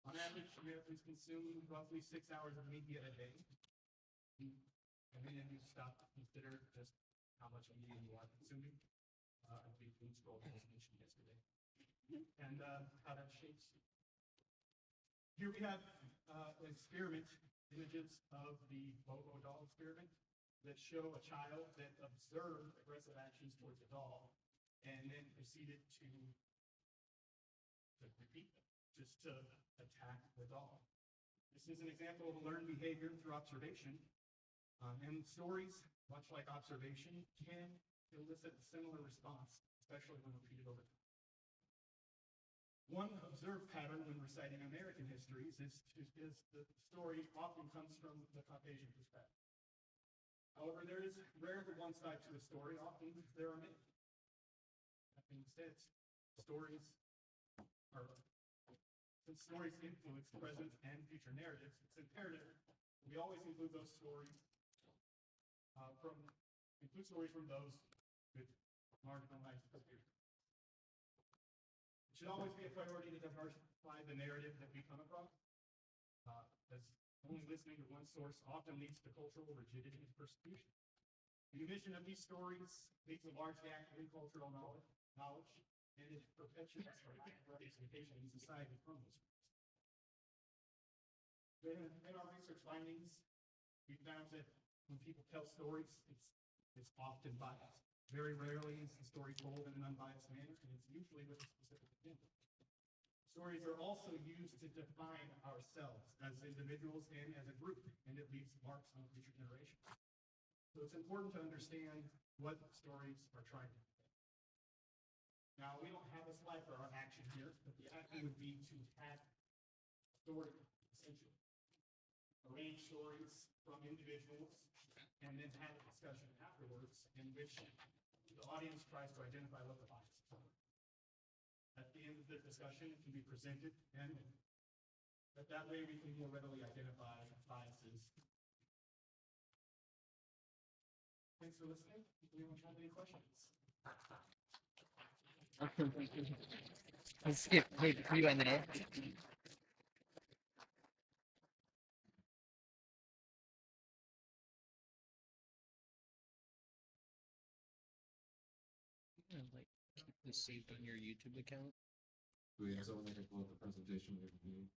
On average, Americans consume roughly 6 hours of media a day. And then you stop to consider just how much media you are consuming. As we scrolled, as mentioned yesterday, and how that shapes you. Here we have experiment images of the Bobo doll experiment that show a child that observed aggressive actions towards a doll and then proceeded to repeat them, just to attack the doll. This is an example of a learned behavior through observation. And stories, much like observation, can elicit a similar response, especially when repeated over time. One observed pattern when reciting American histories is the story often comes from the Caucasian perspective. However, there is rarely one side to a story. Often there are many. That being said, since stories influence present and future narratives, it's imperative we always include those stories from those with marginalized experience. It should always be a priority to diversify the narrative that we come across, as only listening to one source often leads to cultural rigidity and persecution. The omission of these stories leads to large gap in cultural knowledge, and it perpetuates our lack of representation in society from those stories. In our research findings, we found that when people tell stories, it's often biased. Very rarely is the story told in an unbiased manner, and it's usually with a specific intent. Stories are also used to define ourselves as individuals and as a group, and it leaves marks on future generations. So it's important to understand what stories are trying to do. Now, we don't have a slide for our action here, but the action would be to have story, essentially. Arrange stories from individuals and then have a discussion afterwards in which the audience tries to identify what the biases are. At the end of the discussion, it can be presented, and that way we can more readily identify biases. Thanks for listening. If anyone have any questions? Let's skip Q&A. Like keep this saved on your YouTube account. Do we have someone that can pull up the presentation we reviewed?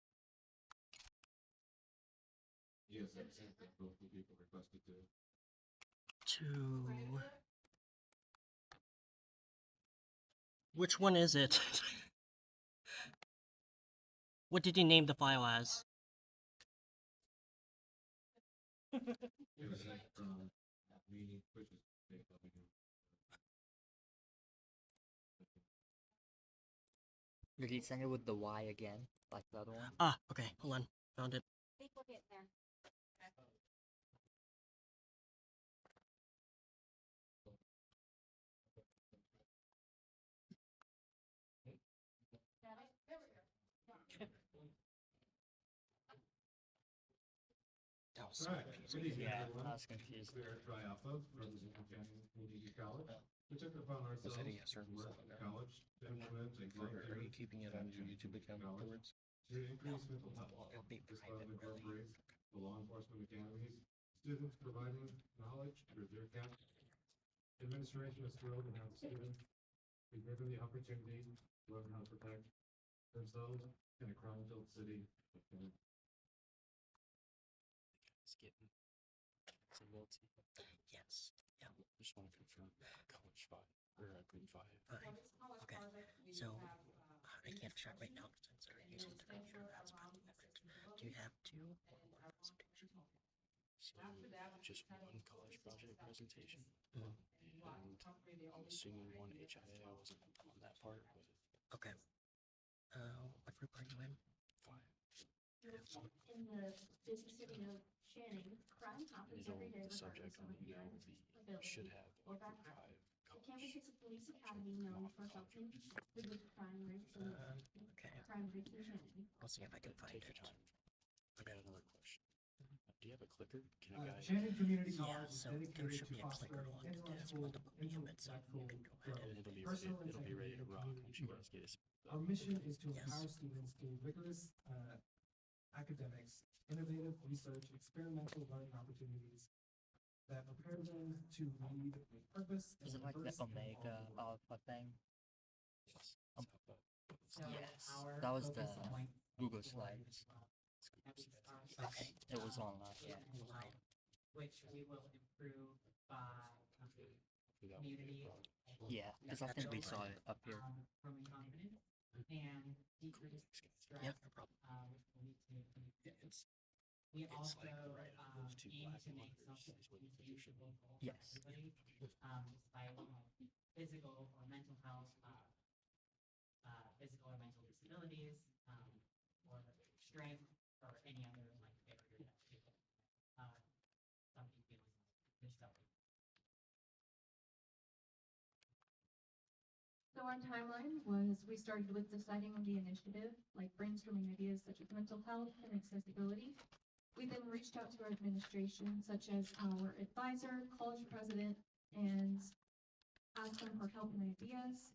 Yes, I sent that both the people requested to. Which one is it? What did you name the file as? Did he send it with the Y again, like the other one? Ah, okay, hold on. Found it. I think we'll get there. Got it? There we go. That was so Alright, confusing. good evening, Yeah, everyone. I was confused. We are Tri Alpha, representing Canyon Community College. We took it upon ourselves hitting a to certain work level with now. college to implement a Are you keeping it on your YouTube account afterwards? to increase mental health. It'll be This private, fund really. incorporates the law enforcement academies, students providing knowledge through their camp. Administration is thrilled to have students be given the opportunity to learn how to protect themselves in a crime-filled city. It's getting loyalty. Yes. Yeah. Just want to confirm college 5 or group 5. Fine. Okay. So I can't check right now since I'm using the computer as part of it. Do you have two presentation? So just one college project presentation. Mhm. And I'm assuming one HIA. I wasn't on that part, but Okay. What group are you in? 5. In the busy city of Channing, crime happens every day The subject regardless of on the appearance, ability should have or group background. 5 The campus is a police academy known for helping reduce crime rates and Okay. crime rates in Channing. I'll see if I can find Take it. your time. I got another question. Do you have a clicker? Can a guy? Channing Community Yeah, College is so there dedicated should to be a clicker fostering on it that has intellectual, multiple units, so you intellectual can go ahead growth, and It'll be personal it'll be ready integrity, to and rock community once you growth. guys get it. Our mission is to Yes. empower students through rigorous academics, innovative research, experimental learning opportunities that prepare them to lead with purpose and Is it like the diverse and Omega evolving world. Alpha thing? So Yes, our that was the focus on Google slides. Okay. It was online. Yeah. Online. which we will improve by community Yeah, because I think we saw it up here. growing confidence and decrease stress. Yeah, no problem. Which will lead to It's we it's also like right above aim two to black make markers something is what you easy should for local Yes. everybody, despite physical or mental health, physical or mental disabilities, or strength or any other like barrier that people something feels like there's something. So our timeline was, we started with deciding on the initiative, like brainstorming ideas such as mental health and accessibility. We then reached out to our administration, such as our advisor, college president, and asked them for help and ideas.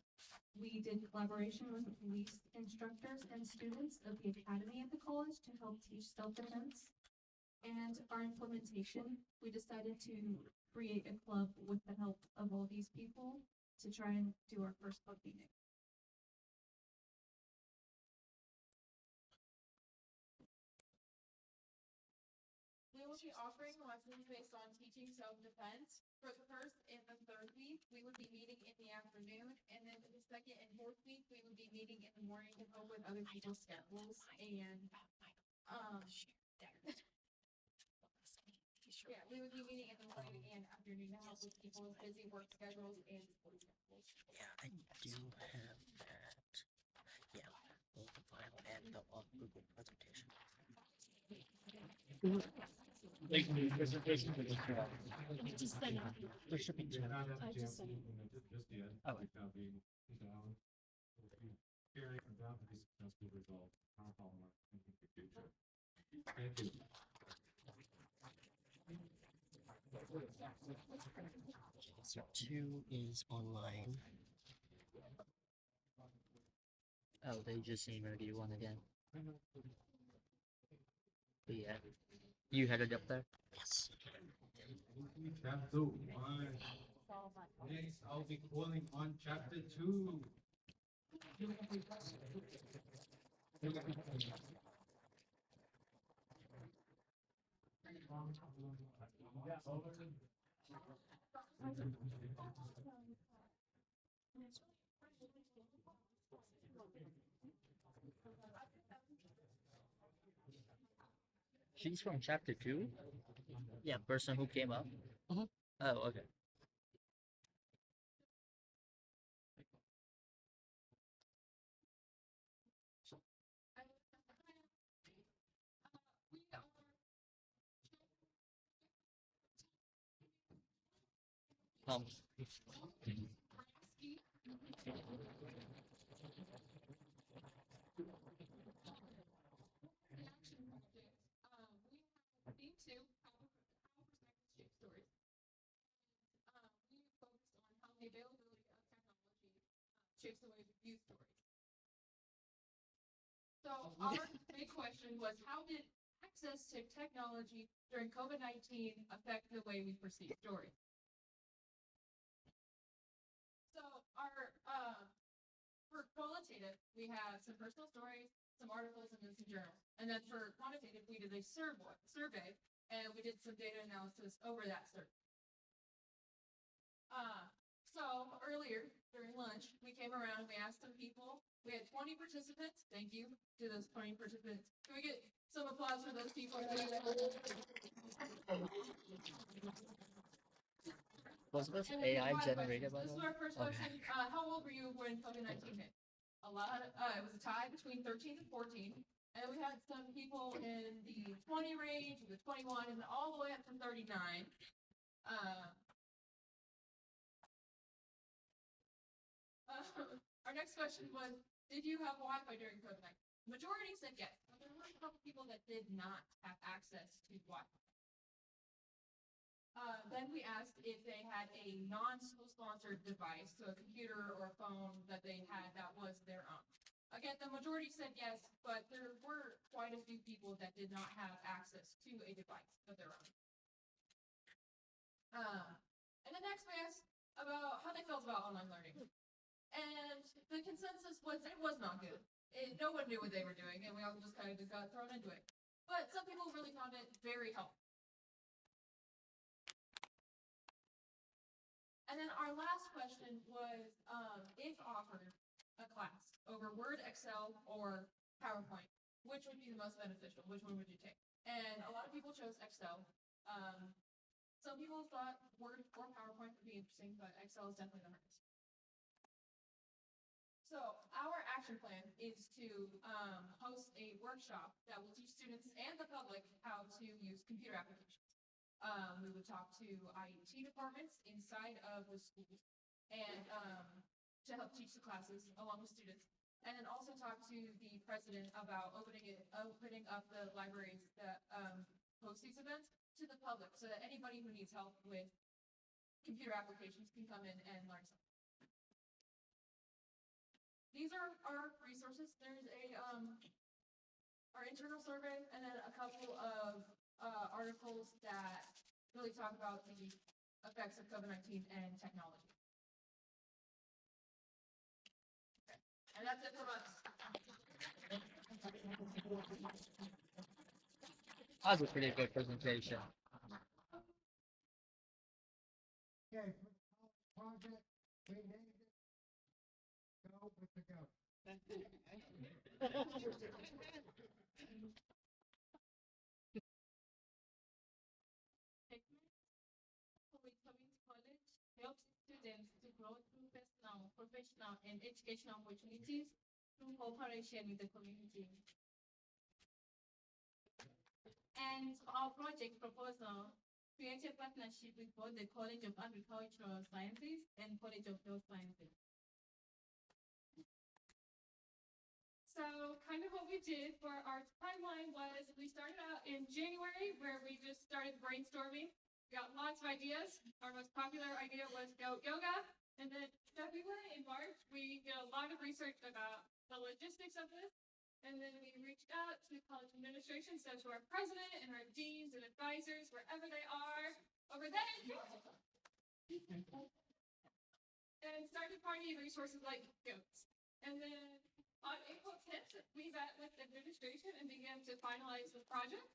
We did collaboration with the police instructors and students of the academy at the college to help teach self-defense. And our implementation, we decided to create a club with the help of all these people to try and do our first club meeting. We will be offering lessons based on teaching self-defense. For the first and the third week, we would be meeting in the afternoon, and then the second and fourth week, we would be meeting in the morning to help with other people's schedules and, yeah, we would be meeting in the morning and afternoon to help with people's busy work schedules and school schedules. Yeah, I do have that. Yeah, both the file and the Google presentation. Thank you. Presentation. Just send it. There should be two. They're not at I the just jam said- implemented just yet. Oh. Right now being down. If you carry from down to be successful result, our hallmark in the future. Thank you. So 2 is online. Oh, they just emailed you one again. But yeah. You headed up there? Yes. Chapter 1. Next, I'll be calling on chapter 2. She's from chapter 2? Yeah, person who came up? Mhm. Oh, okay. Um, Theme two, how perspectives shape stories. We focused on how the availability of technology shapes the way we view stories. So our big question was, how did access to technology during COVID-19 affect the way we perceive stories? So our for qualitative, we have some personal stories, some articles, and then some journals. And then for quantitative, we did a survey, and we did some data analysis over that survey. So earlier during lunch, we came around, we asked some people. We had 20 participants. Thank you to those 20 participants. Can we get some applause for those people? was this And AI then generated by this the is way? our first Okay. question. How old were you when COVID-19 hit? A lot. It was a tie between 13 and 14. And we had some people in the 20 range, the 21, and all the way up to 39. Our next question was, did you have Wi-Fi during COVID-19? Majority said yes, but there were a couple people that did not have access to Wi-Fi. Then we asked if they had a non-school sponsored device, so a computer or a phone that they had that was their own. Again, the majority said yes, but there were quite a few people that did not have access to a device of their own. And then next we asked about how they felt about online learning. And the consensus was it was not good. No one knew what they were doing, and we all just kind of got thrown into it. But some people really found it very helpful. And then our last question was, if offered a class over Word, Excel, or PowerPoint, which would be the most beneficial? Which one would you take? And a lot of people chose Excel. Some people thought Word or PowerPoint would be interesting, but Excel is definitely the hardest. So our action plan is to host a workshop that will teach students and the public how to use computer applications. We would talk to IT departments inside of the schools and to help teach the classes along with students. And then also talk to the president about opening up the libraries that host these events to the public so that anybody who needs help with computer applications can come in and learn something. These are our resources. There's our internal survey and then a couple of articles that really talk about the effects of COVID-19 and technology. Okay. And that's it from us. That was a pretty good presentation. Okay, project, we named it. Go with the go. Coming to college helps students to grow through personal, professional, and educational opportunities through cooperation with the community. And our project proposal created partnership with both the College of Agricultural Sciences and College of Health Sciences. So kind of what we did for our timeline was we started out in January where we just started brainstorming. We got lots of ideas. Our most popular idea was goat yoga. And then February and March, we did a lot of research about the logistics of this. And then we reached out to college administration, so to our president and our deans and advisors, wherever they are, over there. And started finding resources like goats. And then on April 10th, we met with administration and began to finalize the project.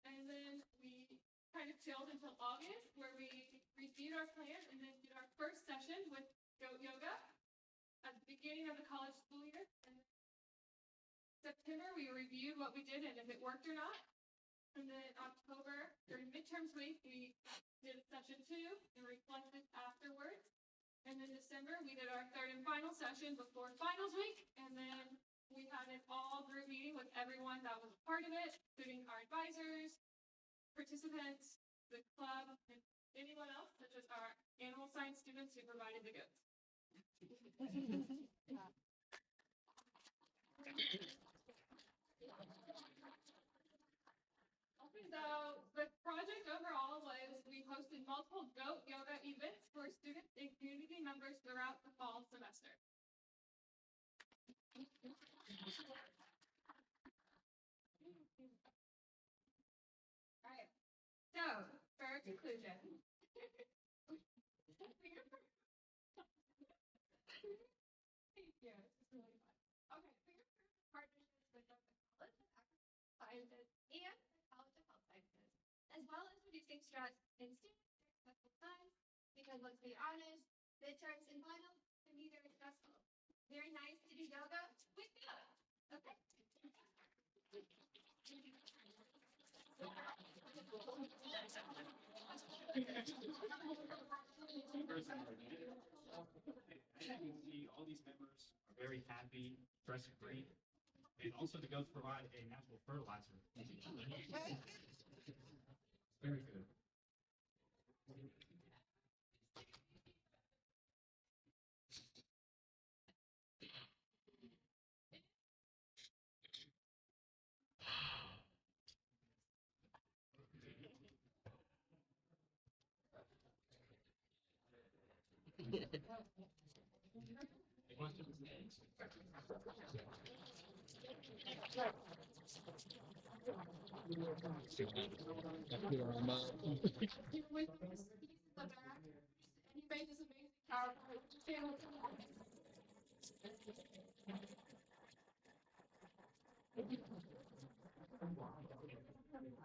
And then we kind of chilled until August, where we reviewed our plan and then did our first session with goat yoga at the beginning of the college school year. And September, we reviewed what we did and if it worked or not. And then October, during midterms week, we did session 2 and reflected afterwards. And then December, we did our third and final session before finals week. And then we had an all group meeting with everyone that was a part of it, including our advisors, participants, the club, and anyone else, such as our animal science students who provided the goods. So the project overall was we hosted multiple goat yoga events for students and community members throughout the fall semester. All right. So for our conclusion. Thank you. This is really fun. Okay, so your partnerships with both the College of Agricultural Sciences and the College of Health Sciences, as well as reducing stress in students during stressful times, because let's be honest, midterms and finals can be very stressful. Very nice to do yoga with yoga. Okay. As you can see, all these members are very happy, stress-free, and also the goats provide a natural fertilizer. Very good.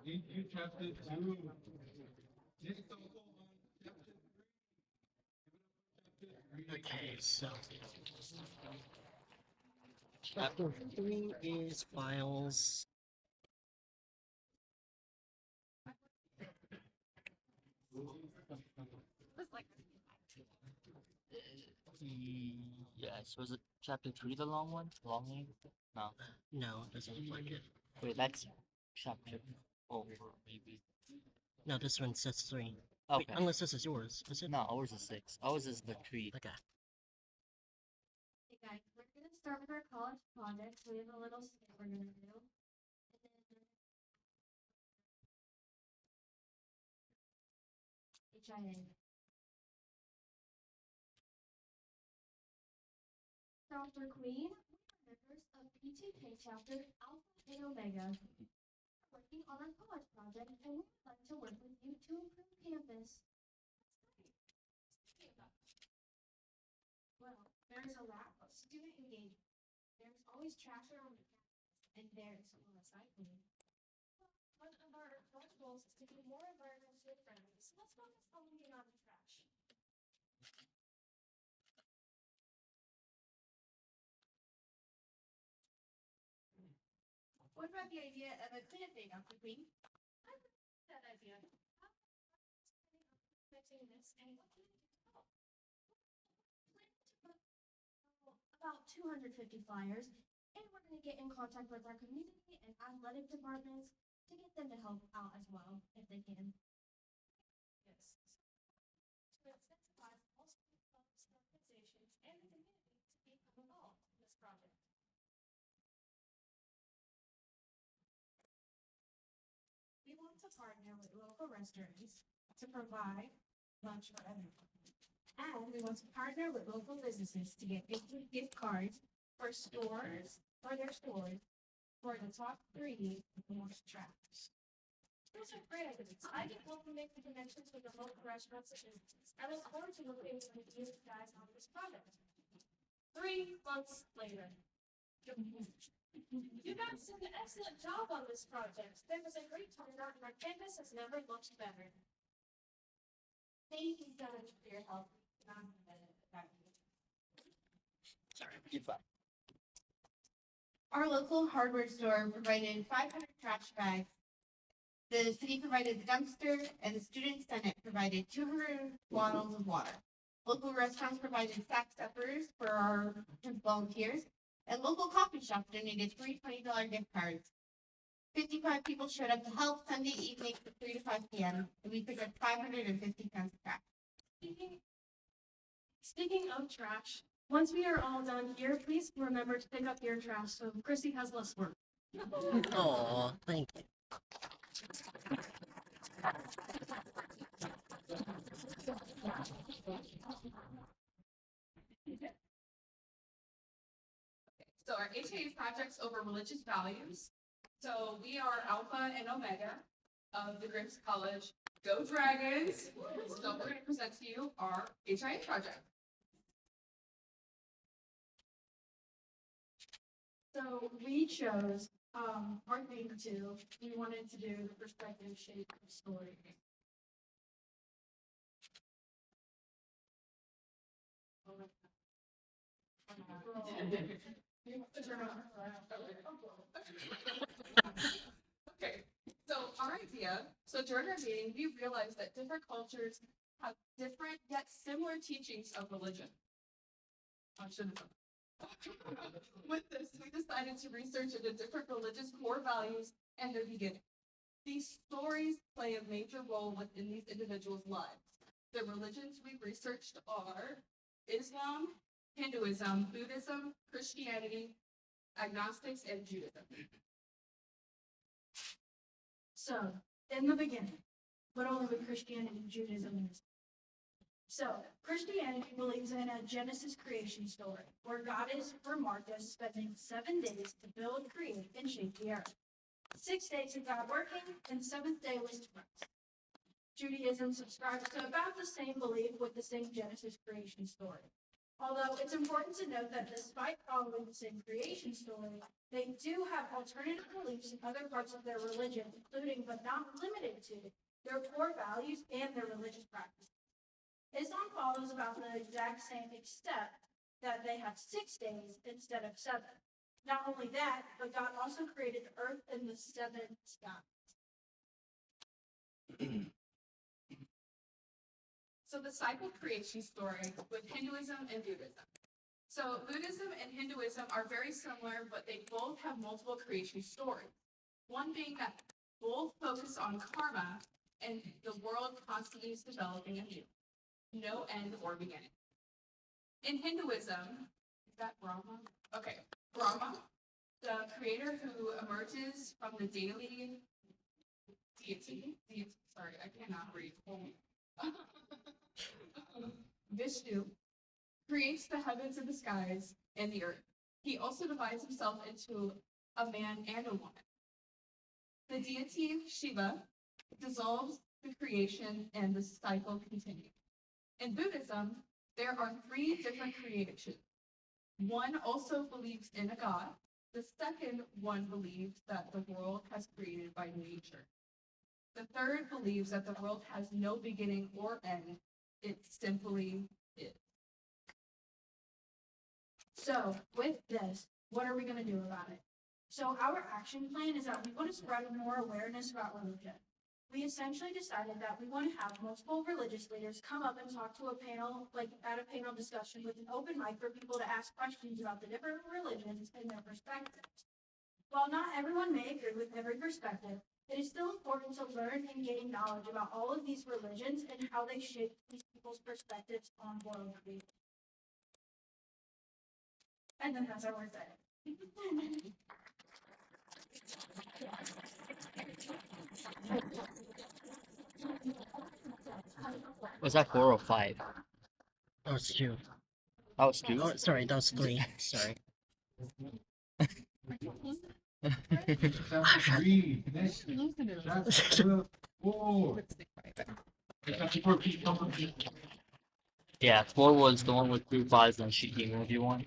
You chapter 2. Take the whole on chapter 3. Okay, so chapter 3 is files. Yes, was it chapter 3 the long one? Long name? No. No, it doesn't look like it. Wait, that's chapter 4, maybe. No, this one says 3. Okay. Wait, unless this is yours, is it? No, ours is 6. Ours is the 3. Okay. Hey guys, we're gonna start with our college project. We have a little skit we're gonna do. HIA. Dr. Queen, we are members of PTK chapter Alpha and Omega. We're working on our college project and we would like to work with you to improve campus. Well, there's a lack of student engagement. There's always trash around the campus, and there's no recycling. One of our college goals is to be more environmentally friendly, so let's focus on looking out the trash. What about the idea of a cleanup day, Dr. Queen? I like that idea. How fixing this and what can I do to help? About 250 flyers, and we're going to get in contact with our community and athletic departments to get them to help out as well, if they can. Yes. To incentivize all school clubs, organizations, and the community to become involved in this project. We want to partner with local restaurants to provide lunch for everyone. And we want to partner with local businesses to get gift cards for stores, for their stores, for the top 3 most tracks. Those are great ideas. I can help you make the connections with the local restaurants and businesses. I look forward to working with you guys on this project. 3 months later. You guys did an excellent job on this project. There was a great turnout and our campus has never looked better. Thank you so much for your help. Sorry, you're fine. Our local hardware store provided 500 trash bags The city provided the dumpster, and the student senate provided 200 bottles of water. Local restaurants provided sack suppers for our volunteers, and local coffee shops donated three $20 gift cards. 55 people showed up to help Sunday evening from 3 to 5 p.m., and we picked up 550 pounds of trash. Speaking of trash, once we are all done here, please remember to pick up your trash so Chrissy has less work. Aw, thank you. So our HA projects over religious values. So we are Alpha and Omega of the Griff's College. Go Dragons! So we're going to present to you our HIA project. So we chose our theme two. We wanted to do the perspective shape of story. Okay, so our idea, so during our meeting, we realized that different cultures have different yet similar teachings of religion. I shouldn't have. With this, we decided to research into different religious core values and their beginning. These stories play a major role within these individuals' lives. The religions we researched are Islam, Hinduism, Buddhism, Christianity, agnostics, and Judaism. So, in the beginning, but only with Christianity and Judaism. So, Christianity believes in a Genesis creation story, where God is for Marcus spending 7 days to build, create, and shape the earth. 6 days of God working, and 7th day was to rest. Judaism subscribes to about the same belief with the same Genesis creation story. Although it's important to note that despite following the same creation story, they do have alternative beliefs in other parts of their religion, including but not limited to their core values and their religious practices. Islam follows about the exact same except that they have 6 days instead of 7. Not only that, but God also created the earth and the 7 skies. So the cycle creation story with Hinduism and Buddhism. So Buddhism and Hinduism are very similar, but they both have multiple creation stories. One being that both focus on karma and the world constantly is developing anew. No end or beginning. In Hinduism, is that Brahma? Okay, Brahma, the creator who emerges from the deity, sorry, I cannot read. Vishnu creates the heavens and the skies and the earth. He also divides himself into a man and a woman. The deity Shiva dissolves the creation and the cycle continues. In Buddhism, there are 3 different creations. One also believes in a god. The second one believes that the world has created by nature. The third believes that the world has no beginning or end. It simply is. So, with this, what are we going to do about it? So, our action plan is that we want to spread more awareness about religion. We essentially decided that we want to have multiple religious leaders come up and talk to a panel, like at a panel discussion with an open mic for people to ask questions about the different religions and their perspectives. While not everyone may agree with every perspective, it is still important to learn and gain knowledge about all of these religions and how they shape these people's perspectives on world religion. And then that's our word day. Was that 4 or 5? That was 2. That was 2? Oh, sorry, that was 3. Sorry. Yeah, 4 was the one with 2 5s and she emailed you one.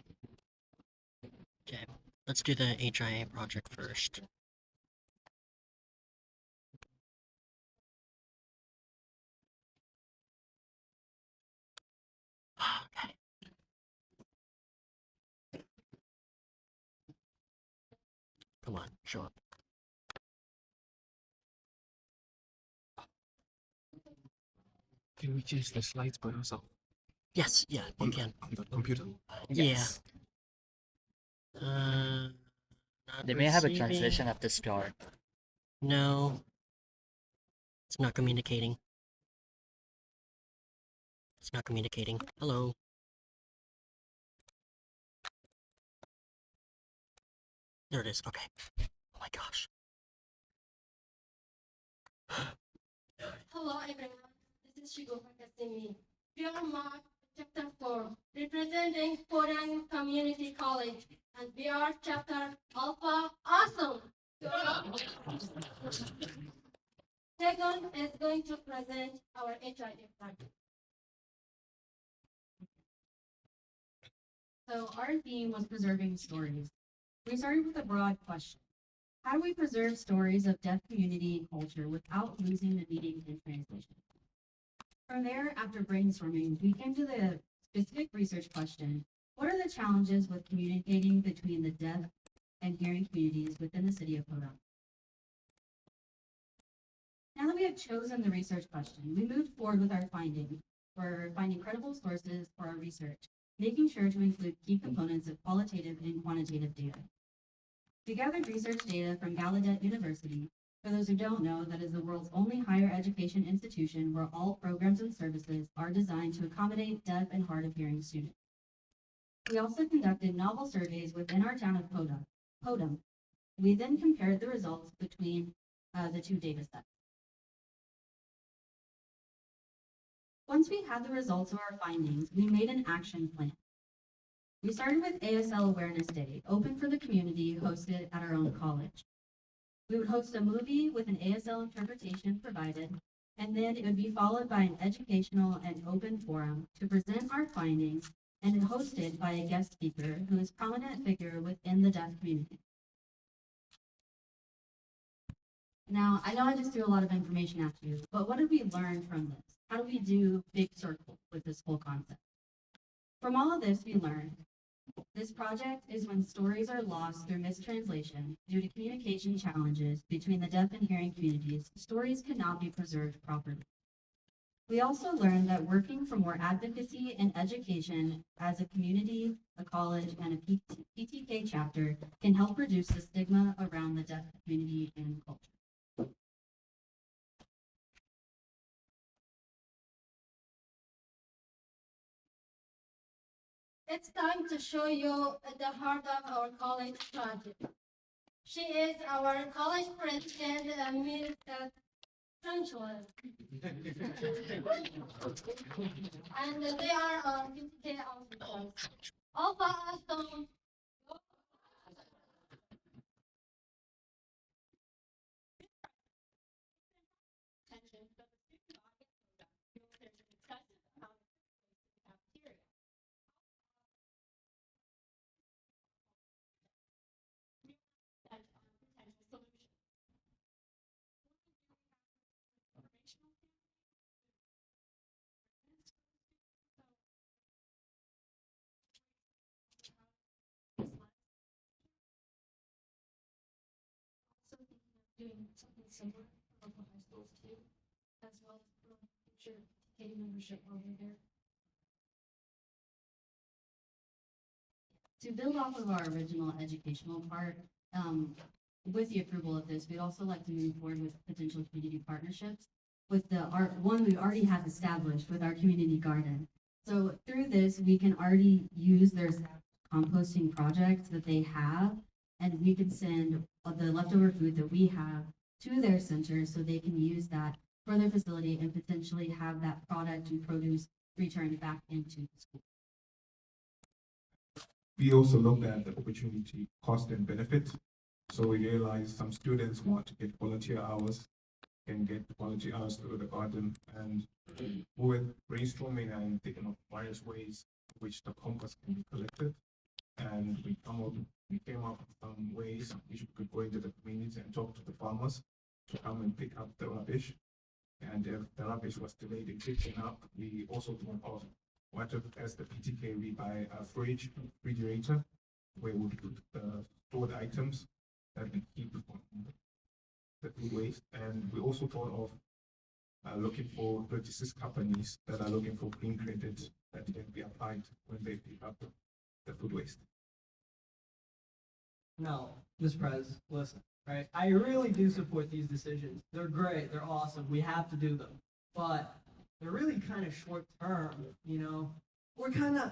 Okay, let's do the HIA project first. Okay. Come on, show up. Can we change the slides by ourselves? Yes, yeah, you can. On the computer? Yes. Yeah. Not They may have a receiving. transition at the start. No. It's not communicating. It's not communicating. Hello. There it is. Okay. Oh my gosh. Hello everyone, this is Shigo Fakasimi. We are Mark Chapter 4, representing Foreign Community College, and we are Chapter Alpha Awesome! Second is going to present our HIF project. So our theme was preserving stories. We started with a broad question. How do we preserve stories of deaf community and culture without losing the meaning in translation? From there, after brainstorming, we came to the specific research question: what are the challenges with communicating between the deaf and hearing communities within the city of Podunk? Now that we have chosen the research question, we moved forward with our findings. We're finding credible sources for our research, making sure to include key components of qualitative and quantitative data. We gathered research data from Gallaudet University. For those who don't know, that is the world's only higher education institution where all programs and services are designed to accommodate deaf and hard of hearing students. We also conducted novel surveys within our town of Podunk. We then compared the results between the two data sets. Once we had the results of our findings, we made an action plan. We started with ASL Awareness Day, open for the community, hosted at our own college. We would host a movie with an ASL interpretation provided, and then it would be followed by an educational and open forum to present our findings, and hosted by a guest speaker who is a prominent figure within the deaf community. Now, I know I just threw a lot of information at you, but what did we learn from this? How do we do big circle with this whole concept? From all of this, we learned this project is when stories are lost through mistranslation due to communication challenges between the deaf and hearing communities, stories cannot be preserved properly. We also learned that working for more advocacy and education as a community, a college, and a PTK chapter can help reduce the stigma around the deaf community and culture. It's time to show you the heart of our college project. She is our college president, Ms. Trunchwell. And they are our PTK officers. Alpha Awesome. Doing something similar for local high schools too, as well as future PTK membership while we're there. To build off of our original educational part, with the approval of this, we'd also like to move forward with potential community partnerships with one we already have established with our community garden. So through this, we can already use their composting projects that they have, and we can send the leftover food that we have to their center so they can use that for their facility and potentially have that product and produce returned back into the school. We also looked at the opportunity cost and benefit. So we realized some students want to get volunteer hours, can get volunteer hours through the garden, and with brainstorming and thinking of various ways in which the compost can be collected. And we came up with some ways in which we could go into the community and talk to the farmers to come and pick up the rubbish. And if the rubbish was delayed in picking up, we also thought of what if, as the PTK, we buy a refrigerator where we put stored items that we keep from the food waste. And we also thought of looking for 36 companies that are looking for green credit that can be applied when they pick up the food waste. No, Ms. Prez, listen, right? I really do support these decisions. They're great, they're awesome, we have to do them. But they're really kind of short term, you know? We're kind of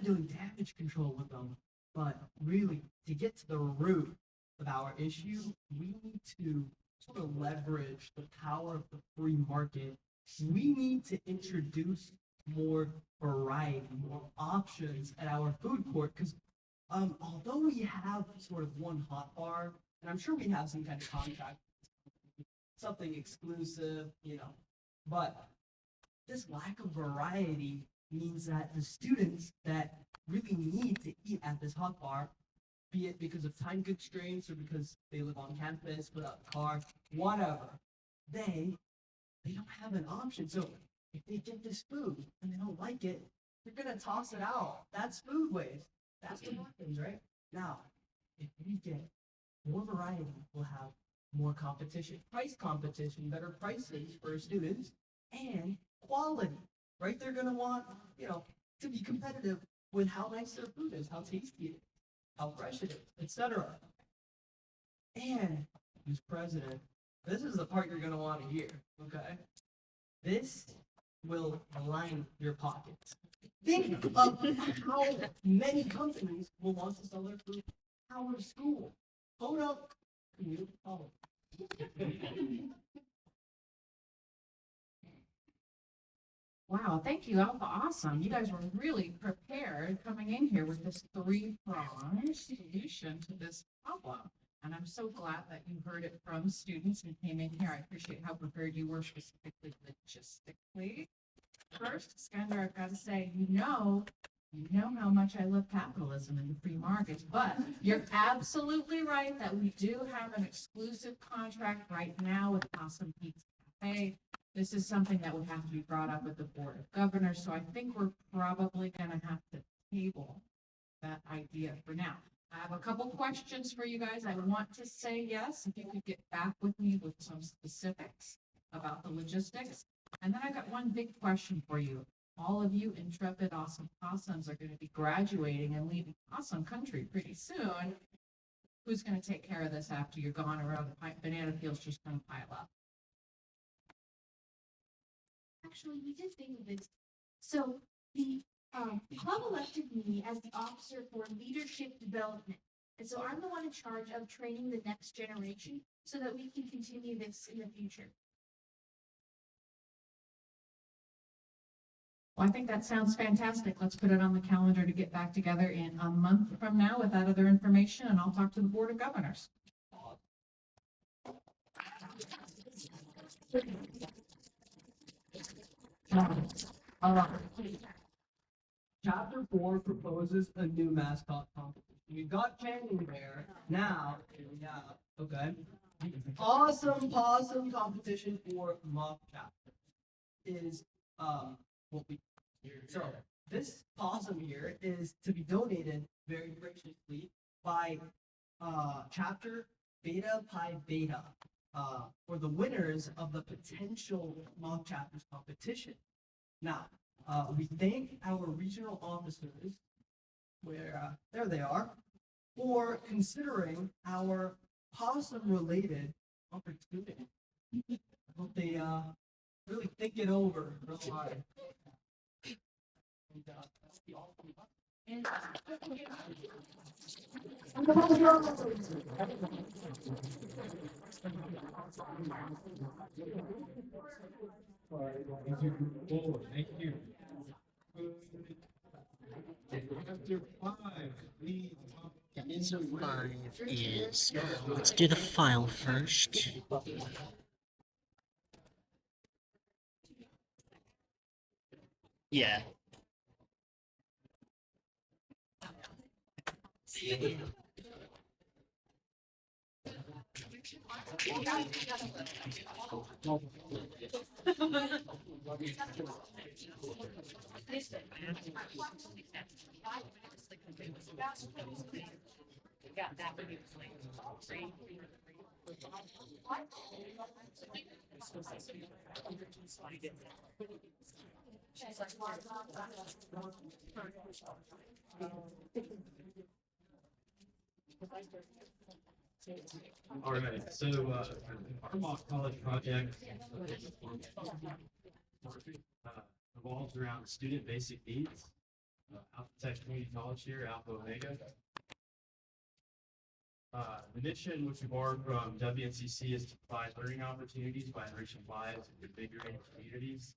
doing damage control with them. But really, to get to the root of our issue, we need to sort of leverage the power of the free market. We need to introduce more variety, more options at our food court, because although we have sort of one hot bar, and I'm sure we have some kind of contract, something exclusive, you know, but this lack of variety means that the students that really need to eat at this hot bar, be it because of time constraints or because they live on campus without a car, whatever, they don't have an option. So if they get this food and they don't like it, they're gonna toss it out. That's food waste. That's what happens, right? Now, if we get more variety, we'll have more competition, price competition, better prices for students, and quality, right? They're gonna want, you know, to be competitive with how nice their food is, how tasty it is, how fresh it is, etc. And, Mr. President, this is the part you're gonna want to hear, okay? This will line your pockets. Think of how many companies will want to sell their food out of school. Hold up. Wow, thank you. That was awesome. You guys were really prepared coming in here with this three-pronged solution to this problem. And I'm so glad that you heard it from students and came in here. I appreciate how prepared you were specifically logistically. First, Skender, I've got to say, you know how much I love capitalism and the free markets, but you're absolutely right that we do have an exclusive contract right now with Awesome Pizza Cafe. This is something that would have to be brought up with the Board of Governors, so I think we're probably going to have to table that idea for now. I have a couple questions for you guys. I want to say yes, if you could get back with me with some specifics about the logistics. And then I got one big question for you. All of you intrepid awesome possums are going to be graduating and leaving awesome country pretty soon. Who's going to take care of this after you're gone, or are the banana peels just going to pile up? Actually, we did think of this. So the club elected me as the officer for leadership development. And so I'm the one in charge of training the next generation so that we can continue this in the future. Well, I think that sounds fantastic. Let's put it on the calendar to get back together in a month from now with that other information, and I'll talk to the Board of Governors. Chapter 4 proposes a new mascot competition. We've got Channing there. Now, okay. Awesome possum competition for mock chapter is what we so this possum here is to be donated very graciously by chapter Beta Pi Beta for the winners of the potential mock chapters competition. Now, we thank our regional officers, where there they are, for considering our possum-related opportunity. I hope they really think it over real hard. And, that's the all from us. And Thank you. Chapter 5, please. Chapter 5 is, let's do the file first. Yeah. All right, so our mock college project revolves around student basic needs. Alpha Tech Community College here, Alpha Omega. The mission, which we borrowed from WNCC, is to provide learning opportunities by enriching lives and invigorating communities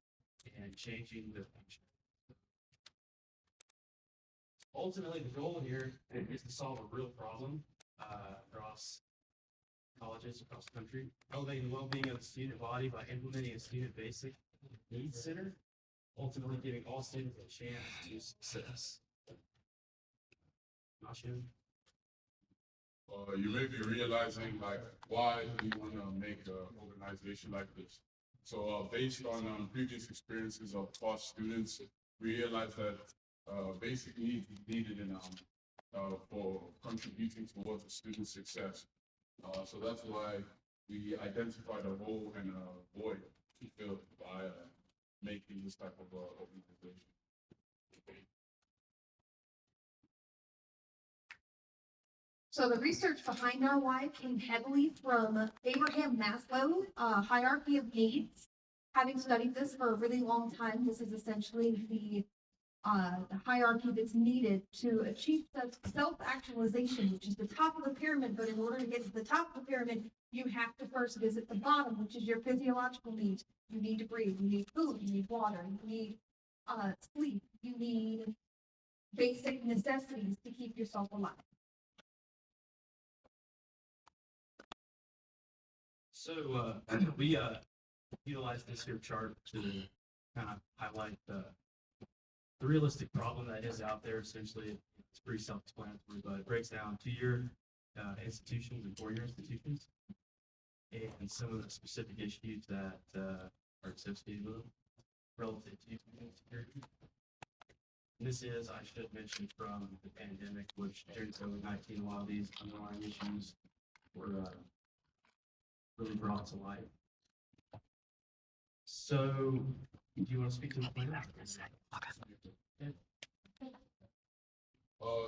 and changing the future. Ultimately, the goal here is to solve a real problem across colleges across the country, elevating the well-being of the student body by implementing a student basic needs center, ultimately giving all students a chance to success. Nashin? You may be realizing like why do we want to make an organization like this. So based on previous experiences of past students, we realized that basic needs is needed in for contributing towards the student's success. So that's why we identified a hole and a void to fill by making this type of organization. So the research behind our why came heavily from Abraham Maslow, hierarchy of needs. Having studied this for a really long time, this is essentially the hierarchy that's needed to achieve self-actualization, which is the top of the pyramid. But in order to get to the top of the pyramid, you have to first visit the bottom, which is your physiological needs. You need to breathe, you need food, you need water, you need sleep, you need basic necessities to keep yourself alive. So we utilize this here chart to kind of highlight the realistic problem that is out there. Essentially, it's pretty self-explanatory, but it breaks down 2-year institutions and 4-year institutions, and some of the specific issues that are associated with them relative to security. And this is, I should mention, from the pandemic, which during COVID-19, a lot of these underlying issues were really brought to light. So, do you want to speak to the plan?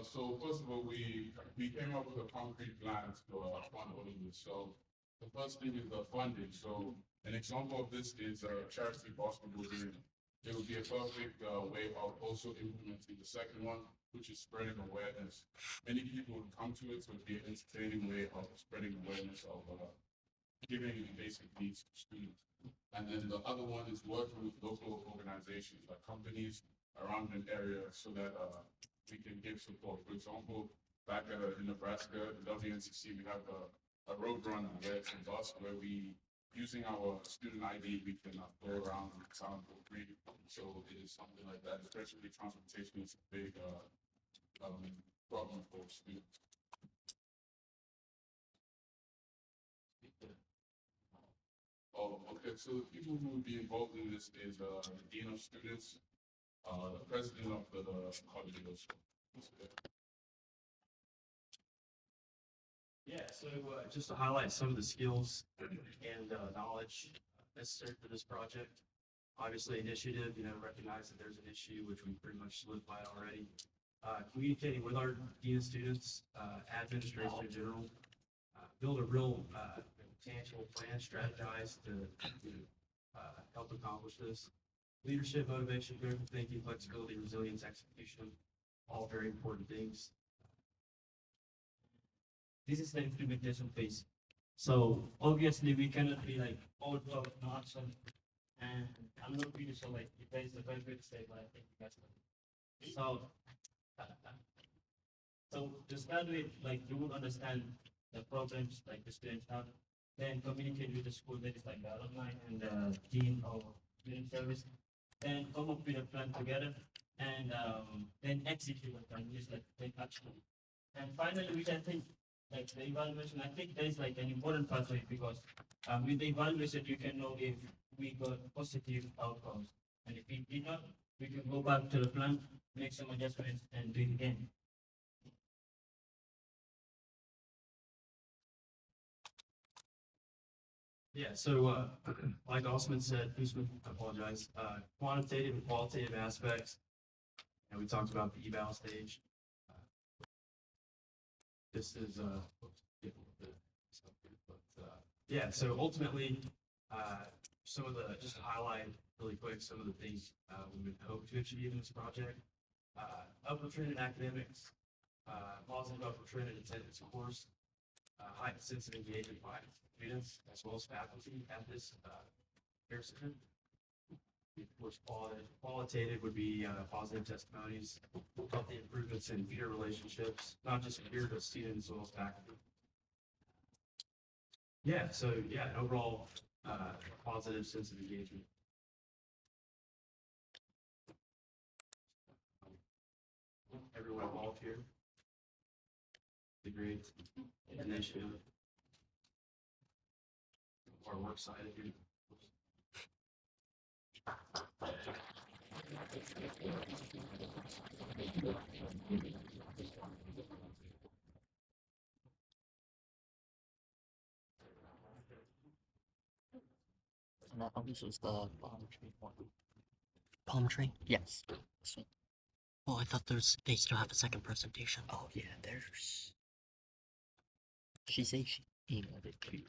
So first of all, we came up with a concrete plan to fund all of this. So the first thing is the funding. So an example of this is charity basketball game. It would be a perfect way of also implementing the second one, which is spreading awareness. Many people would come to it, so it would be an entertaining way of spreading awareness of giving basic needs to students. And then the other one is working with local organizations like companies around an area so that we can give support. For example, back in Nebraska, the WNCC, we have a road run where it's a bus where we, using our student ID, we can go around town for free. So it is something like that, especially transportation is a big problem for students. Oh, okay. So the people who would be involved in this is the dean of students, the president of the college also. Yeah, so just to highlight some of the skills and knowledge necessary for this project. Obviously, initiative, recognize that there's an issue, which we pretty much solidified already. Communicating with our dean of students, administration in general, build a real tangible plan, strategize to help accomplish this. Leadership, motivation, critical thinking, flexibility, resilience, execution, all very important things. This is the implementation phase. So obviously we cannot be like all top notch and I'm not pretty sure like if there is a very good say, but I think that's good. So to start with, like you will understand the problems like the students have, then communicate with the school that is like the alumni and the dean of student service, then come up with a plan together and then execute the plan, just like take action. And finally we can think like the evaluation. I think there is like an important part of it because with the evaluation you can know if we got positive outcomes, and if we did not, we can go back to the plan, make some adjustments, and do it again. Yeah, so like Osman said, Usman, I apologize. Quantitative and qualitative aspects, and we talked about the eval stage. This is get a little bit stuff here, but yeah. So ultimately, some of the just to highlight really quick some of the things we would hope to achieve in this project. Upward trend in academics, positive upward trend in attendance, of course, heightened sense of engagement by students as well as faculty at this care center. Of course, qualitative would be positive testimonies, healthy improvements in peer relationships, not just peer but students as well as faculty. Yeah, so yeah, overall positive sense of engagement. Everyone involved here. The great initiative. Our work side of here. No, this was the palm tree one. Palm tree? Yes. This one. Oh, I thought they still have a second presentation. Oh yeah, there's. She says she emailed it to you.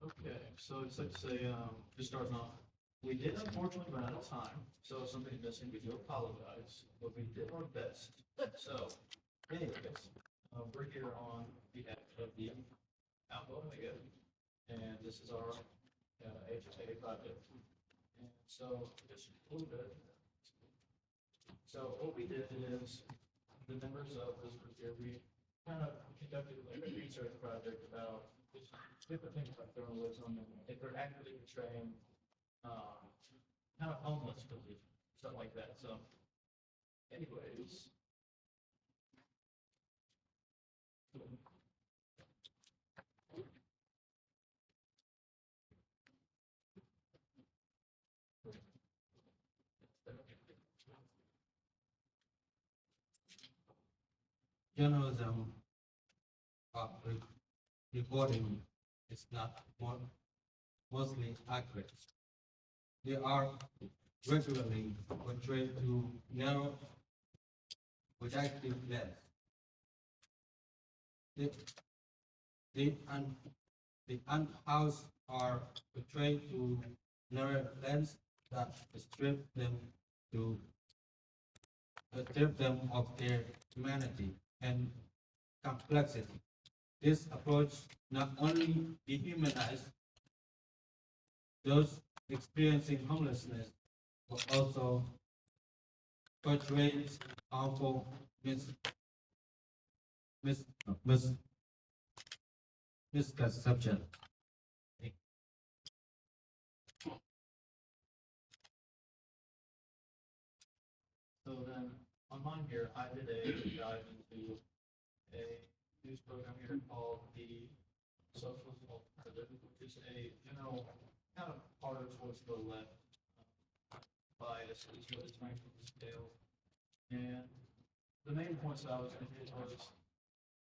Okay, so it's like to say, just starting off, we did unfortunately run out of time, so if something missing, we do apologize, but we did our best. So, anyways, we're here on behalf of the Alpha Omega, and this is our HSA project. And so, just a little bit. So what we did is, the members of this group here, we kind of conducted like a research project about just different things like journalism and if they're actively portraying kind of homeless position, stuff like that. So, anyways. Journalism reporting is not mostly accurate. They are regularly portrayed through narrow projective lens. The unhoused are portrayed through narrow lens that strip them of their humanity and complexity. This approach not only dehumanizes those experiencing homelessness, but also portrays harmful misconception. So then, on mine here, I did a dive into a news program here called the Social Alternative, which is a general kind of harder towards the left bias is what it's ranked on the scale. And the main points that I was going to hit was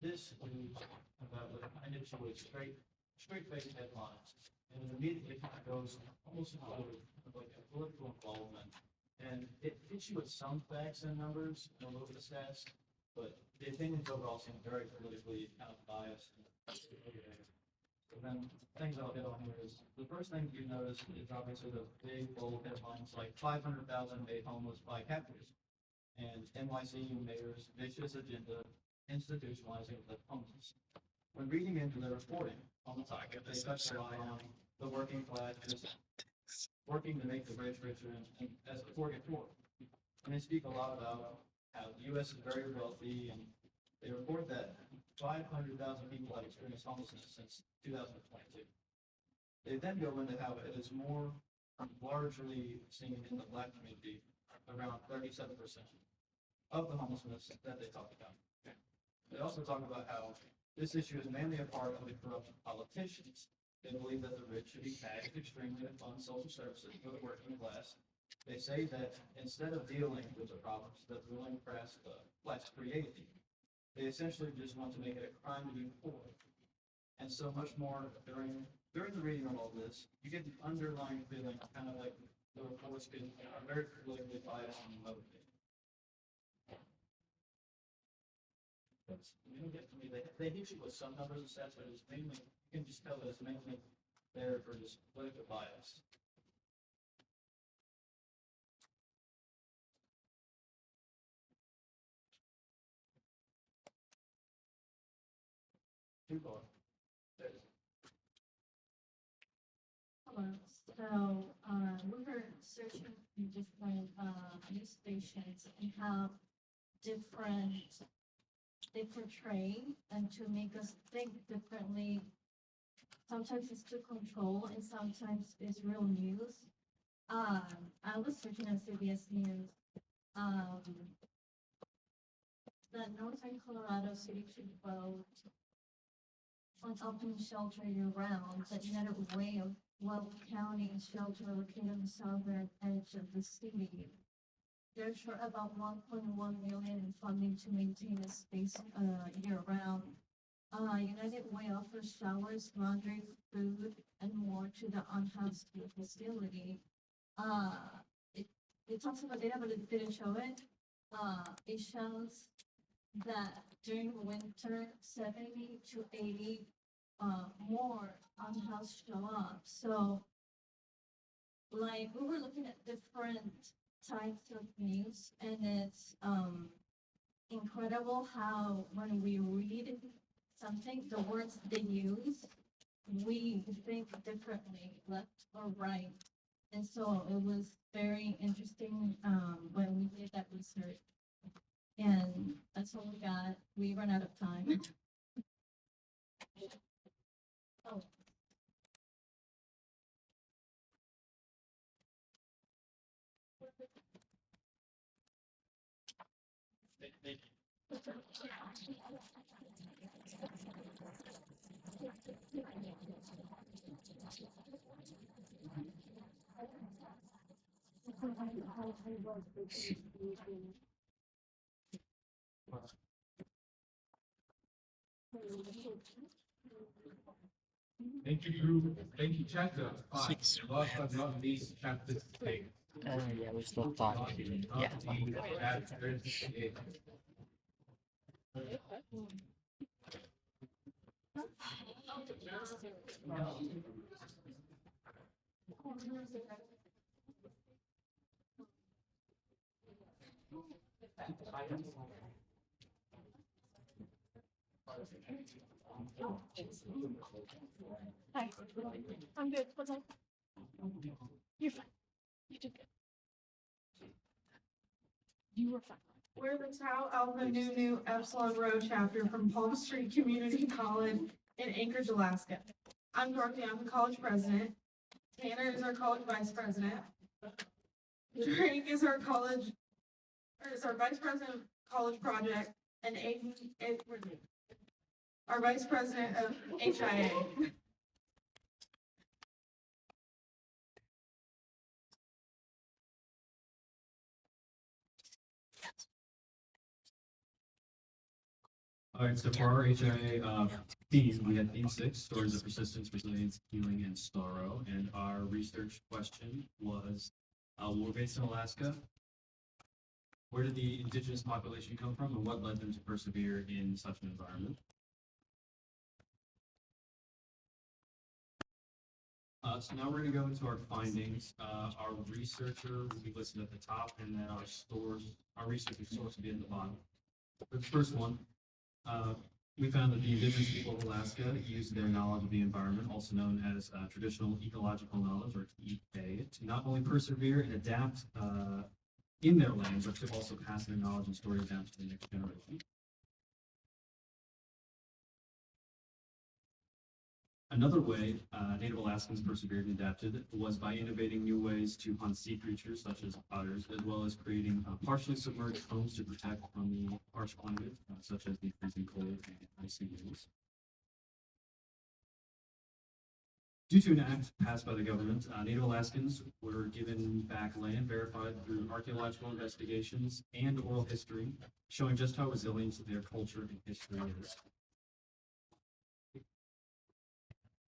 this news about what kind of hits you with straight-faced headlines, and it immediately kind of goes almost into like a political involvement. And it hits you with some facts and numbers and a little bit of stats, but the opinions overall seem very politically kind of biased. And then things I'll hit on here is the first thing you notice is obviously the big bold headlines like 500,000 made homeless by capitalism and NYCU mayor's vicious agenda institutionalizing the homeless. When reading into their reporting on the topic, they touch a lot on the working class just working to make the rich richer and as the poor get poor. And they speak a lot about how the U.S. is very wealthy, and they report that 500,000 people have experienced homelessness since 2022. They then go into how it is more largely seen in the Black community, around 37%. of the homelessness that they talk about. They also talk about how this issue is mainly a part of the corrupt politicians. They believe that the rich should be taxed extremely to fund social services for the working class. They say that instead of dealing with the problems that the ruling class created, they essentially just want to make it a crime to be poor. And so much more during the reading of all this, you get the underlying feeling, kind of like the reports are very politically biased and motivated. They hit you with some numbers and stats, but it's mainly, you can just tell that it's mainly there for just political bias. Too far. Hello. So we were searching in different news stations and how different they portray and to make us think differently. Sometimes it's to control and sometimes it's real news. I was searching on CBS News that Northern Colorado City should vote on open shelter year-round, that United Way of Weld County shelter located on the southern edge of the city. There's for about 1.1 million in funding to maintain a space year-round. United Way offers showers, laundry, food, and more to the unhoused facility. It talks about data, but it didn't show it. It shows that during winter, 70 to 80 more unhoused show up. So, like, we were looking at different types of news, and it's incredible how when we read something, the words they use, we think differently, left or right. And so it was very interesting when we did that research. And that's all we got. We ran out of time. Oh. Thank Thank you, group. Thank you, chapter 5. Last but not least, chapter 6. Yeah, we're still talking. Yeah. Chapter 8. Hi. I'm good. What's up? You're fine. You did good. You were fine. We're the Tau Alpha Nu Nu Epsilon Rho chapter from Palm Street Community College in Anchorage, Alaska. I'm Dorothy. I'm the college president. Tanner is our college vice president. Drake is our vice president of college project, and Aiden is our vice president of HIA. All right, so for our HIA theme, we had theme 6, stories of persistence, resilience, healing, and sorrow. And our research question was, we're based in Alaska. Where did the indigenous population come from, and what led them to persevere in such an environment? So now we're going to go into our findings. Our researcher will be listed at the top, and then our researcher source will be at the bottom. For the first one, we found that the indigenous people of Alaska used their knowledge of the environment, also known as traditional ecological knowledge, or TEK, to not only persevere and adapt in their land, but to also pass their knowledge and stories down to the next generation. Another way Native Alaskans persevered and adapted was by innovating new ways to hunt sea creatures such as otters, as well as creating partially submerged homes to protect from the harsh climate, such as the freezing cold and icy winds. Due to an act passed by the government, Native Alaskans were given back land verified through archaeological investigations and oral history, showing just how resilient their culture and history is.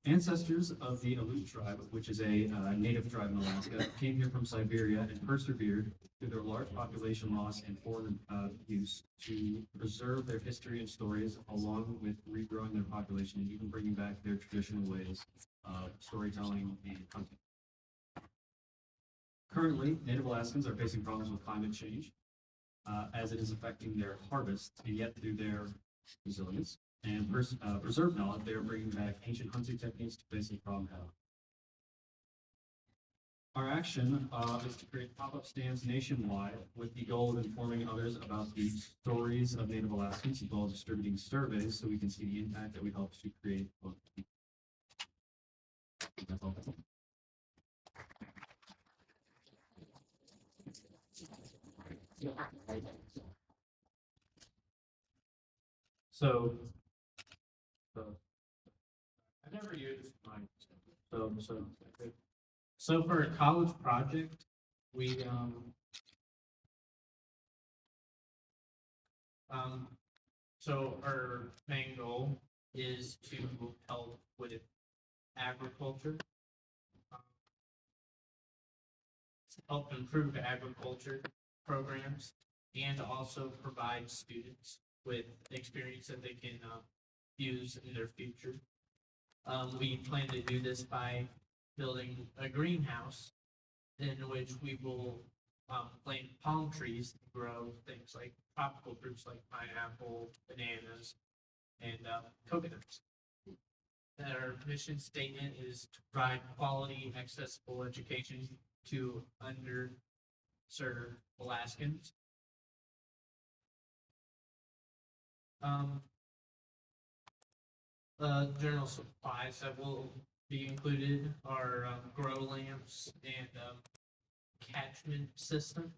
Ancestors of the Aleut tribe, which is a native tribe in Alaska, came here from Siberia and persevered through their large population loss and foreign use to preserve their history and stories, along with regrowing their population and even bringing back their traditional ways of storytelling and hunting. Currently, Native Alaskans are facing problems with climate change, as it is affecting their harvest, and yet through their resilience and preserved knowledge, they are bringing back ancient hunting techniques to face the problem head on. Our action is to create pop-up stands nationwide with the goal of informing others about the stories of Native Alaskans, as well as distributing surveys so we can see the impact that we help to create. That's all. So I never used mine. So for a college project, we so our main goal is to help with agriculture, to help improve agriculture programs, and also provide students with experience that they can use in their future. We plan to do this by building a greenhouse in which we will plant palm trees to grow things like tropical fruits like pineapple, bananas, and coconuts. Our mission statement is to provide quality, accessible education to underserved Alaskans. General supplies that will be included are grow lamps and catchment system.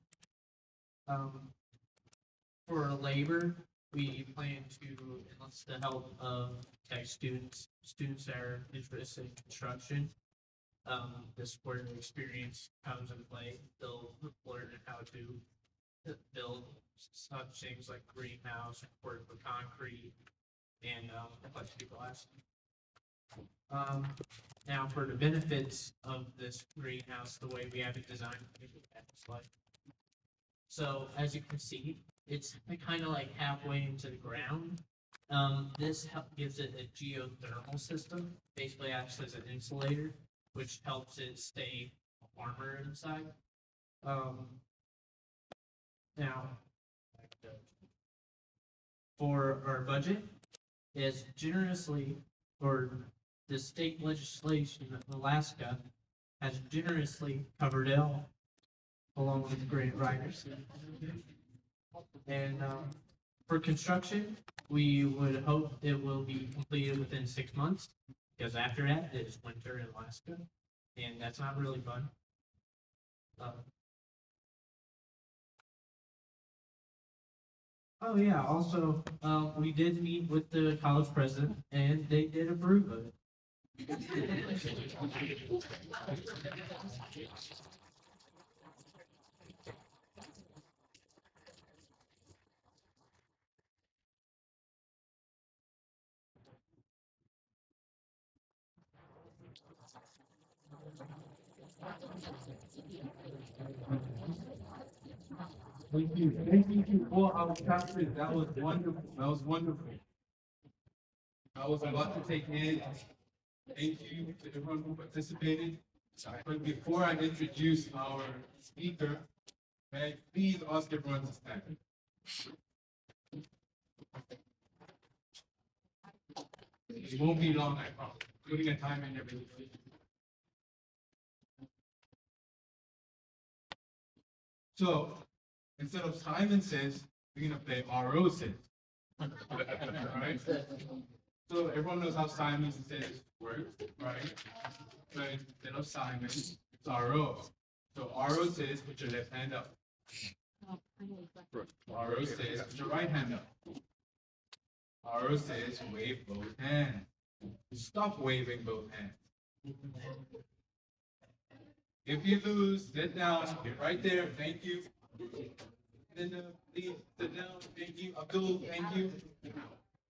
For labor, we plan to enlist the help of tech students that are interested in construction. This is where experience comes into play. They'll learn how to build such things like greenhouse, work with concrete, and plexiglass. Now, for the benefits of this greenhouse, the way we have it designed, so as you can see, it's kind of like halfway into the ground. This gives it a geothermal system, basically acts as an insulator, which helps it stay warmer inside. Now, for our budget, is generously, or the state legislation of Alaska has generously covered it all, along with the grant writers. And for construction, we would hope it will be completed within 6 months, because after that it's winter in Alaska, and that's not really fun. Oh yeah, also, we did meet with the college president, and they did approve of it. Thank you. Thank you for our captain. That was wonderful. That was wonderful. I was about to take in. Thank you to everyone who participated. But before I introduce our speaker, may I please ask everyone to stand? It won't be long, I promise. Putting a time in everything. So, instead of Simon Says, we're gonna play RO Says. Alright? So everyone knows how Simon says works, right? So instead of Simon, it's RO. So RO says put your left hand up. RO says put your right hand up. RO says wave both hands. Stop waving both hands. If you lose, sit down. Get right there. Thank you. Linda, please sit down. Thank you. Abdul, thank you.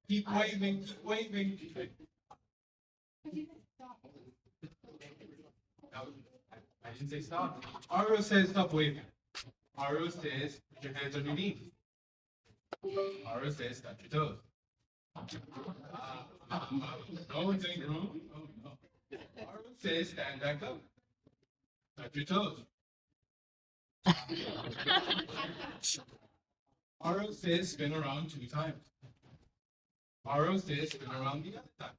Keep waving. Keep waving. I didn't say stop. Aro says stop waving. Aro says put your hands on your knees. Aro says touch your toes. No one's saying wrong. Oh no. Aro says stand back up. Touch your toes. Aro says spin around 2 times. Aro says spin around the other time.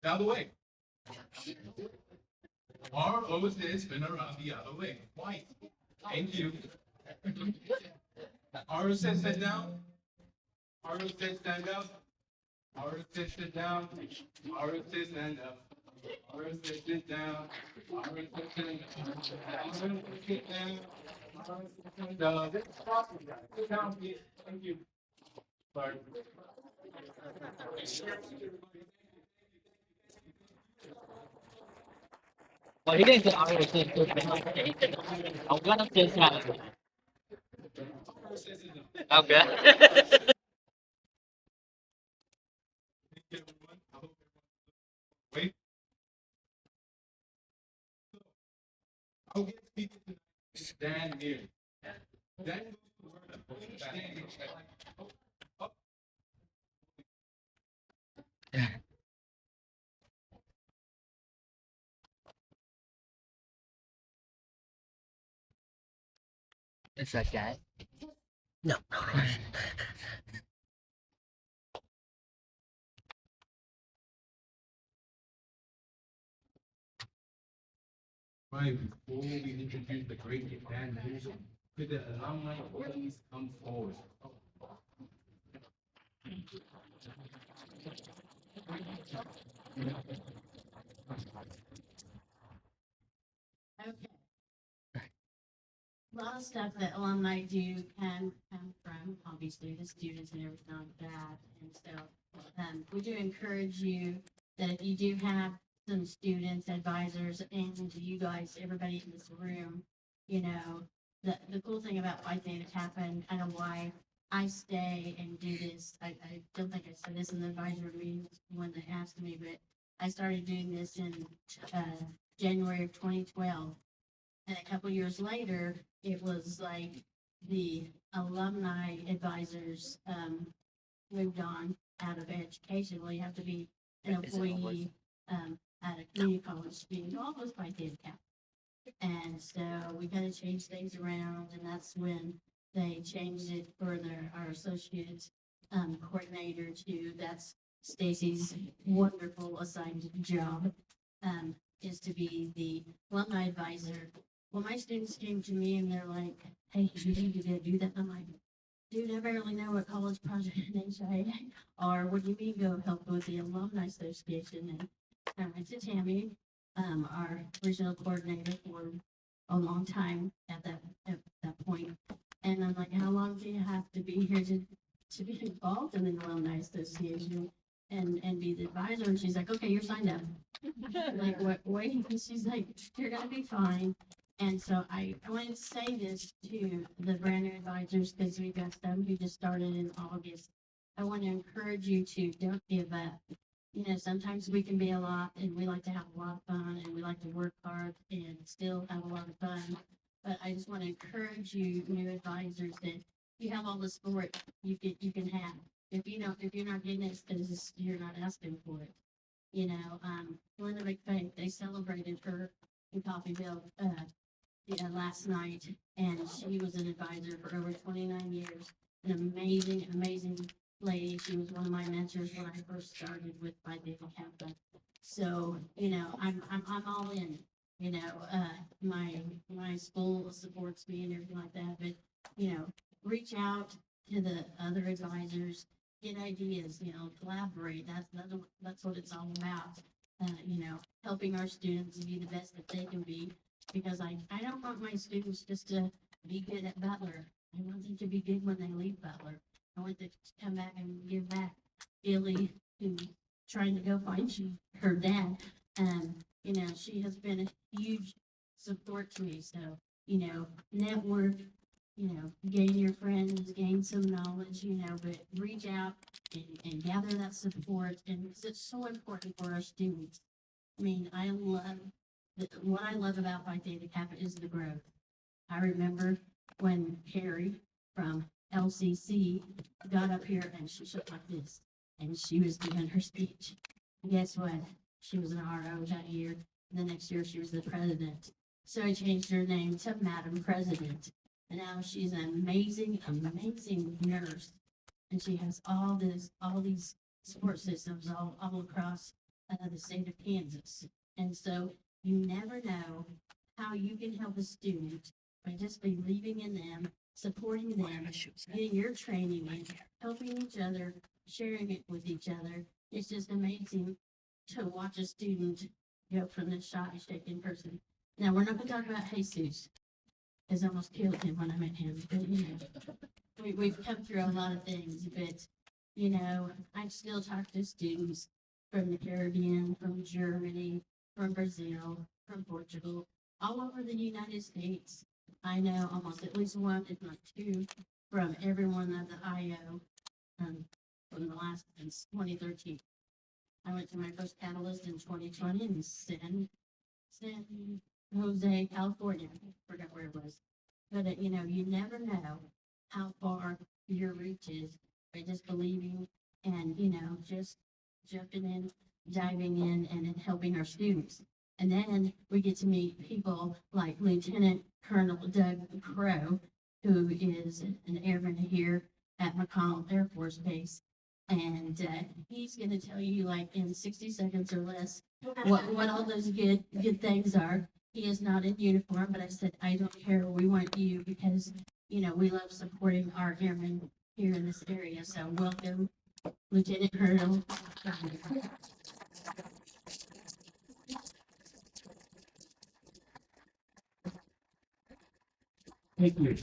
The other way. Ro says spin around the other way. Twice. Thank you. Ro says sit down. Ro says stand up. Ro says sit down. Ro says stand up. Ro says sit down. Ro says stand up. Ro says sit down. Sit down, please. Thank you. Sorry. But he didn't say RSS. I'm gonna say that. Okay. Wait. I'll get people to stand here. Then stand. Is that guy? No. Right, before we introduce the great Japan nation, could the alumni please come forward? Okay. A lot of stuff that alumni do can come from obviously the students and everything like that. And so we do encourage you that if you do have some students, advisors, and you guys, everybody in this room, you know, the cool thing about Phi Theta Kappa and kind of why I stay and do this, I don't think I said this in the advisory meeting when they asked me, but I started doing this in January of 2012. And a couple years later, it was like the alumni advisors moved on out of education. Well, you have to be an employee at a community college to be involved with Phi Theta Kappa. And so we kind of changed things around, and that's when they changed it for our associate coordinator to that's Stacy's wonderful assigned job is to be the alumni advisor. Well, my students came to me and they're like, "Hey, you need to go do that." I'm like, "Dude, I barely know what college project HIA are. What do you mean go help with the alumni association?" And I went to Tammy, our regional coordinator for a long time at that point, and I'm like, "How long do you have to be here to be involved in the alumni association and be the advisor?" And she's like, "Okay, you're signed up." I'm like, "What? Wait." And she's like, "You're gonna be fine." And so I wanted to say this to the brand new advisors because we've got some who just started in August. I want to encourage you to don't give up. You know, sometimes we can be a lot and we like to have a lot of fun and we like to work hard and still have a lot of fun. But I just want to encourage you, new advisors, that you have all the support you can have. If you're not getting it, because you're not asking for it. You know, Linda McFay, they celebrated her in Coffeyville last night, and she was an advisor for over 29 years. An amazing, amazing lady. She was one of my mentors when I first started with Phi Theta Kappa. So, you know, I'm all in. You know, my school supports me and everything like that. But, you know, reach out to the other advisors. get ideas, collaborate. That's what it's all about. Helping our students be the best that they can be. Because I don't want my students just to be good at Butler. I want them to be good when they leave Butler. I want them to come back and give back. Illy, who trying to go find her dad. She has been a huge support to me. So, network, gain your friends, gain some knowledge, but reach out and gather that support. And it's so important for our students. I mean, what I love about Phi Theta Kappa is the growth. I remember when Carrie from LCC got up here and she shook like this, and she was giving her speech. And guess what? She was an RO that year. The next year she was the president. So I changed her name to Madam President. And now she's an amazing, amazing nurse. And she has all these support systems all across the state of Kansas. And so you never know how you can help a student by just believing in them, supporting them, getting your training in, helping each other, sharing it with each other. It's just amazing to watch a student go from the shy, shaken person. Now, we're not going to talk about Jesus, because I almost killed him when I met him. But, we've come through a lot of things, but, I still talk to students from the Caribbean, from Germany, from Brazil, from Portugal, all over the United States. I know almost at least one, if not two, from everyone at the IO from the last, since 2013. I went to my first Catalyst in 2020 in San Jose, California. I forgot where it was. But, you never know how far your reach is by just believing and, just jumping in, diving in, and then helping our students. And then we get to meet people like Lieutenant Colonel Doug Crow, who is an airman here at McConnell Air Force Base. And he's going to tell you, like, in 60 seconds or less, what all those good things are. He is not in uniform, but I said, I don't care. We want you because, we love supporting our airmen here in this area. So welcome, Lieutenant Colonel. Thank you.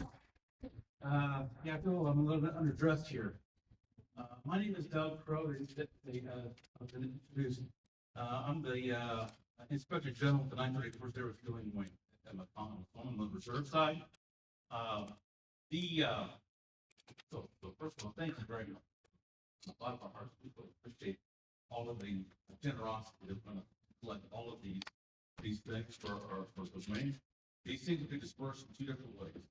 Yeah, I feel I'm a little bit underdressed here. My name is Doug Crow. I've been introduced. I'm the Inspector General of the 931st Air Refueling Wing at McConnell on the reserve side. So first of all, thank you very much. A lot of our hearts, people appreciate all of the generosity that's going to collect all of these things for the wing. These things will be dispersed in two different ways.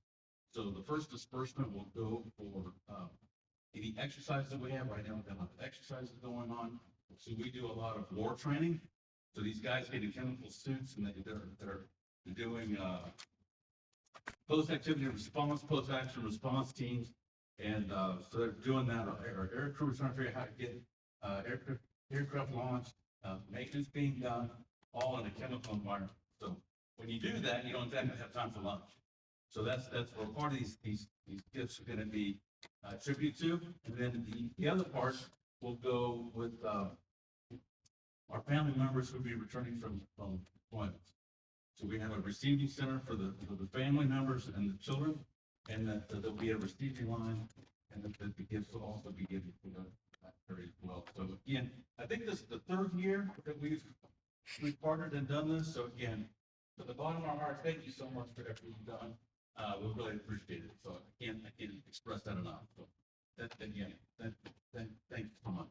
So the first disbursement will go for any exercises that we have right now. We've got a lot of exercises going on. So we do a lot of war training. So these guys get in chemical suits and they're doing post-activity response, post-action response teams. And so they're doing that. Our air crew is trying to figure out how to get aircraft launched, maintenance being done, all in a chemical environment. So when you do that, you don't exactly have time for lunch. So that's where part of these gifts are going to be tribute to. And then the other part will go with our family members who will be returning from deployments. So we have a receiving center for the family members and the children, and that there'll be a receiving line, and that the gifts will also be given for that period as well. So again, I think this is the third year that we've partnered and done this. So again, from the bottom of our hearts, thank you so much for everything you've done. We really appreciate it. So I can't express that enough. So thank you so much.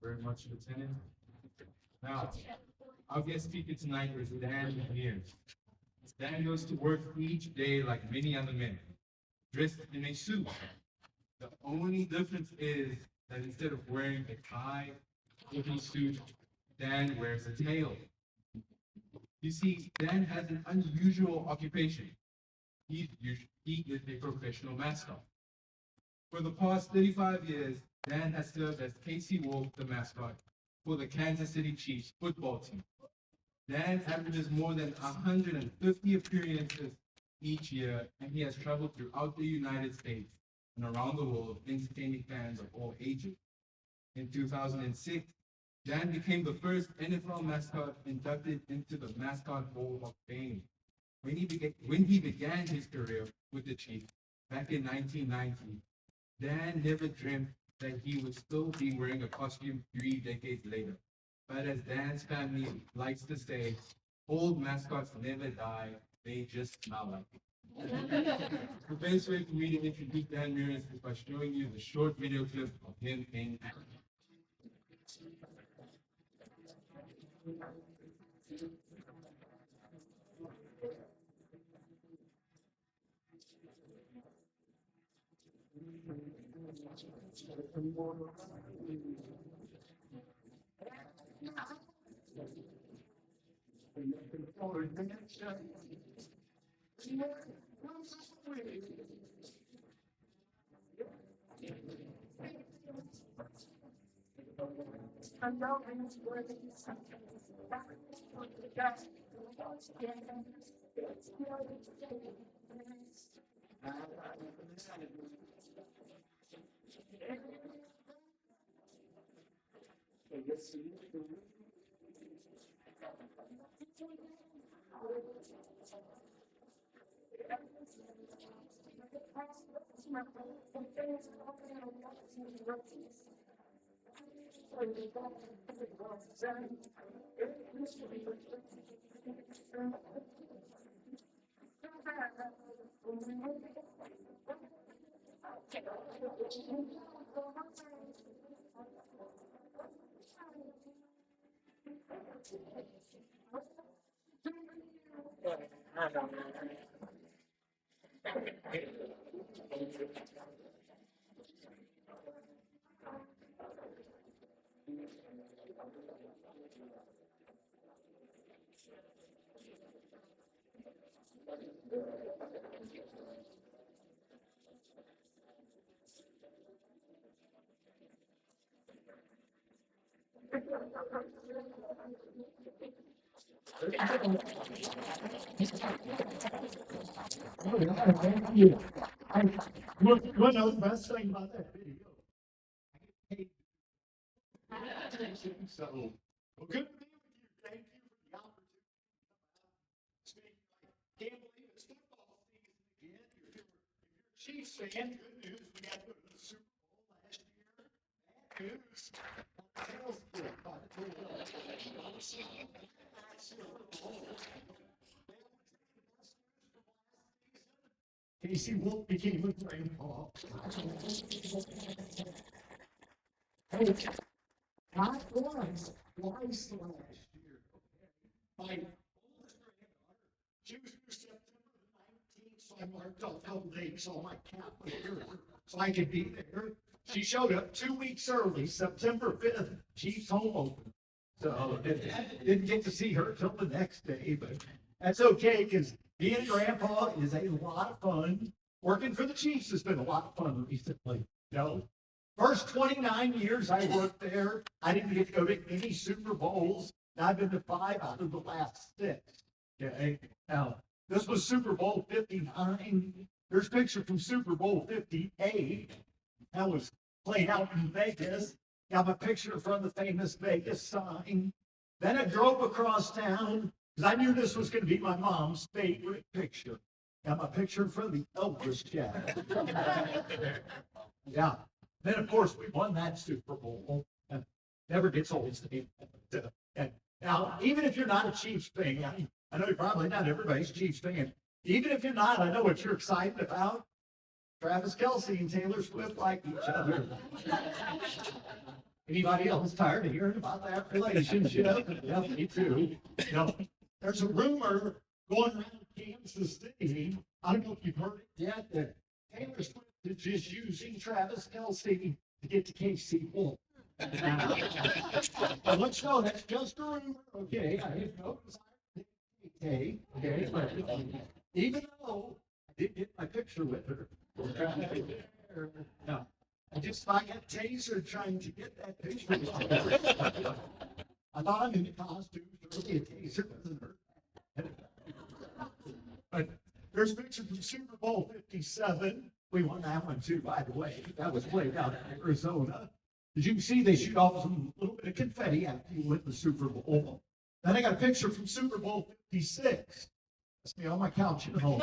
Very much, Lieutenant. Now, our guest speaker tonight is Dan here. Dan goes to work each day like many other men, dressed in a suit. The only difference is that instead of wearing a tie-looking suit, Dan wears a tail. You see, Dan has an unusual occupation. He is a professional mascot. For the past 35 years, Dan has served as Casey Wolf, the mascot, for the Kansas City Chiefs football team. Dan averages more than 150 appearances each year, and he has traveled throughout the United States and around the world, entertaining fans of all ages. In 2006, Dan became the first NFL mascot inducted into the Mascot Hall of Fame. When he began his career with the Chiefs back in 1990, Dan never dreamt that he would still be wearing a costume 3 decades later. But as Dan's family likes to say, old mascots never die, they just smell like it. The best way for me to introduce Dan Mears is by showing you the short video clip of him in action. You know the best thing about that video? So, well, good to be with you. Thank you for the opportunity to speak. I can't believe it's football season again. If you're a Chiefs fan, good news. We got to go to the Super Bowl last year. Bad news. Sales good, but Casey Wolf became a grandpa. Not once, twice last year. My oldest granddaughter, she was due September the 19th, so I marked off how dates on my calendar so I could be there. She showed up 2 weeks early, September 5th. Chiefs home open. So didn't get to see her till the next day, but that's okay because being a grandpa is a lot of fun. Working for the Chiefs has been a lot of fun recently. First 29 years I worked there, I didn't get to go to any Super Bowls. I've been to 5 out of the last 6. Okay. Now, this was Super Bowl 59. There's a picture from Super Bowl 58. That was played out in Vegas. Got my picture from the famous Vegas sign. Then I drove across town because I knew this was going to be my mom's favorite picture. Got my picture from the Elvis jacket. Yeah. Then, of course, we won that Super Bowl. Never gets old to me. And now, even if you're not a Chiefs fan, I know you're probably not everybody's a Chiefs fan. Even if you're not, I know what you're excited about. Travis Kelce and Taylor Swift like each other. Anybody else tired of hearing about that relationship? Yeah, me too. There's a rumor going around Kansas City. I don't know if you've heard it yet, that Taylor Swift is just using Travis Kelce to get to KC Wolf. But let's know that's just a rumor. Okay, I have no desire to okay, but even though I did get my picture with her. No. I got tasered trying to get that picture. I thought I'm in the costume, really a taser doesn't hurt. But there's a picture from Super Bowl 57. We won that one too, by the way. That was played out in Arizona. As you can see, they shoot off some little bit of confetti after you win the Super Bowl. Then I got a picture from Super Bowl 56. That's me on my couch at home.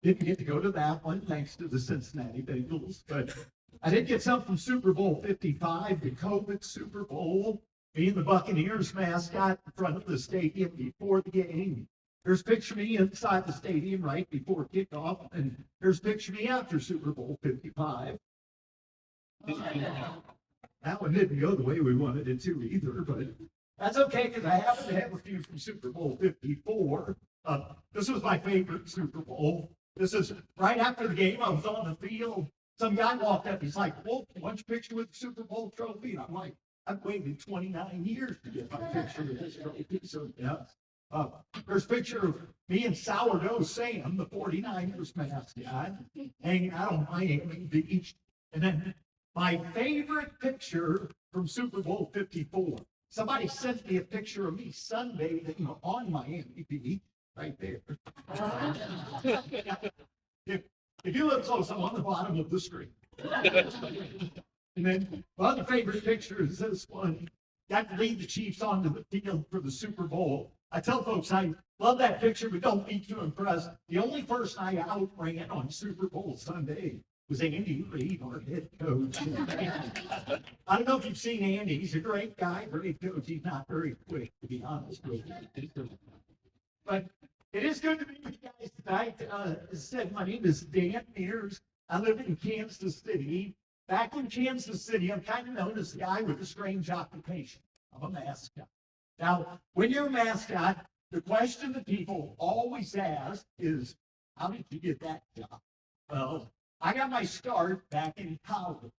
Didn't get to go to that one thanks to the Cincinnati Bengals, but I did get some from Super Bowl 55, the COVID Super Bowl. Me and the Buccaneers mascot in front of the stadium before the game. There's a picture of me inside the stadium right before kickoff, and there's a picture of me after Super Bowl 55. That one didn't go the way we wanted it to either, but that's okay because I happen to have a few from Super Bowl 54. This was my favorite Super Bowl. This is right after the game. I was on the field. Some guy walked up. He's like, "Well, want your picture with the Super Bowl trophy?" And I'm like, "I've waited 29 years to get my picture with this trophy." So, yeah. There's a picture of me and Sourdough Sam, the 49ers mascot, hanging out on Miami Beach. And then my favorite picture from Super Bowl 54. Somebody sent me a picture of me sunbathing on Miami Beach, right there. If you look close, I'm on the bottom of the screen. And then my other favorite picture is this one. Got to lead the Chiefs onto the field for the Super Bowl. I tell folks I love that picture, but don't be too impressed. The only person I outran on Super Bowl Sunday was Andy Reid, our head coach. I don't know if you've seen Andy. He's a great guy, great coach. He's not very quick, to be honest with you. But it is good to be with you guys tonight. As I said, my name is Dan Mears. I live in Kansas City. Back in Kansas City, I'm kind of known as the guy with a strange occupation. I'm a mascot. Now, when you're a mascot, the question that people always ask is, how did you get that job? Well, I got my start back in college.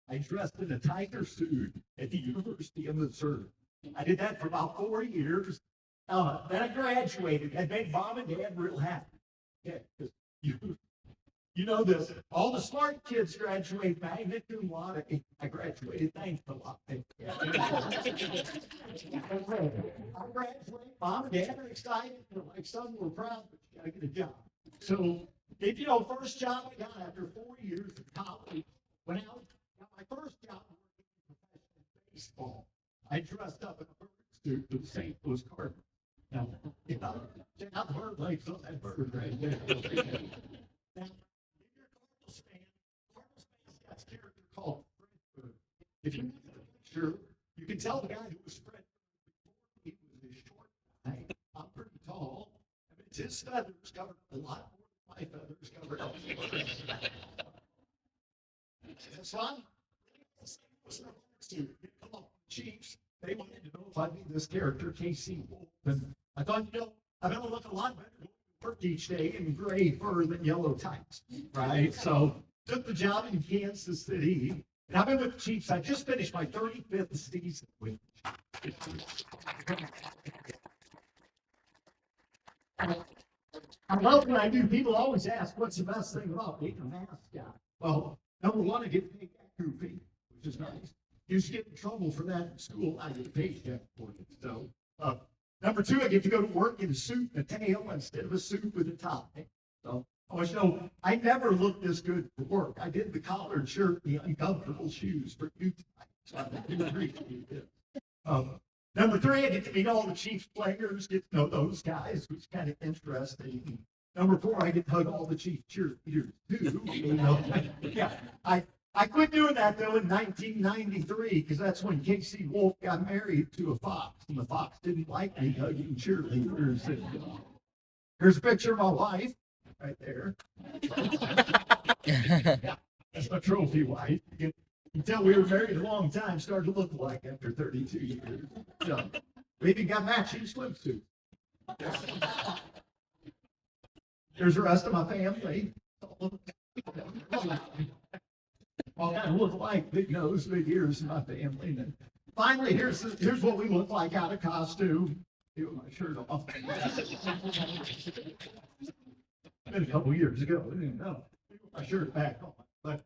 I dressed in a tiger suit at the University of Missouri. I did that for about 4 years. Then I graduated. I made mom and dad real happy. Yeah, you know this. All the smart kids graduate magna cum laude. I graduated thanks a lot. I graduated. Mom and dad are excited. My son were proud, but you gotta get a job. So, first job I got after 4 years of college, went out, got my first job working in professional baseball. I dressed up in a bird suit for the St. Louis Cardinals. Now, check out the bird legs on that bird right there. Now, Cardinals character called Fred. If you look at the picture, you can tell the guy who was Fred before he was a short guy. I'm pretty tall. I mean, his feathers covered a lot more than my feathers covered up. That's fun. Come on, Chiefs. They wanted to know if I'd be this character, KC Wolf. And I thought, I'm going to look a lot better work each day in gray fur than yellow tights, right? So took the job in Kansas City, and I've been with the Chiefs. I just finished my 35th season with the Chiefs. I love what I do. People always ask, what's the best thing about being a mascot? Well, number one, I get paid that goofy, which is nice. Used to get in trouble for that in school. I get a paycheck for it. So, number two, I get to go to work in a suit and a tail instead of a suit with a tie. So, I want you to know, I never looked this good for work. I did the collared shirt, the uncomfortable shoes for you tonight. So I do appreciate it. Number three, I get to meet all the Chiefs players, get to know those guys, which is kind of interesting. Number four, I get to hug all the Chiefs cheerleaders too. Yeah, I quit doing that, though, in 1993, because that's when KC Wolf got married to a fox, and the fox didn't like me hugging cheerleaders. And, here's a picture of my wife, right there. Yeah, that's my trophy wife. You can tell we were married a long time, started to look alike after 32 years. So, we even got matching swimsuits. Here's the rest of my family. All kind of look like big nose, big ears in my family. And then finally, here's what we look like out of costume. Get my shirt off. Been a couple years ago. I didn't know. My shirt back on. But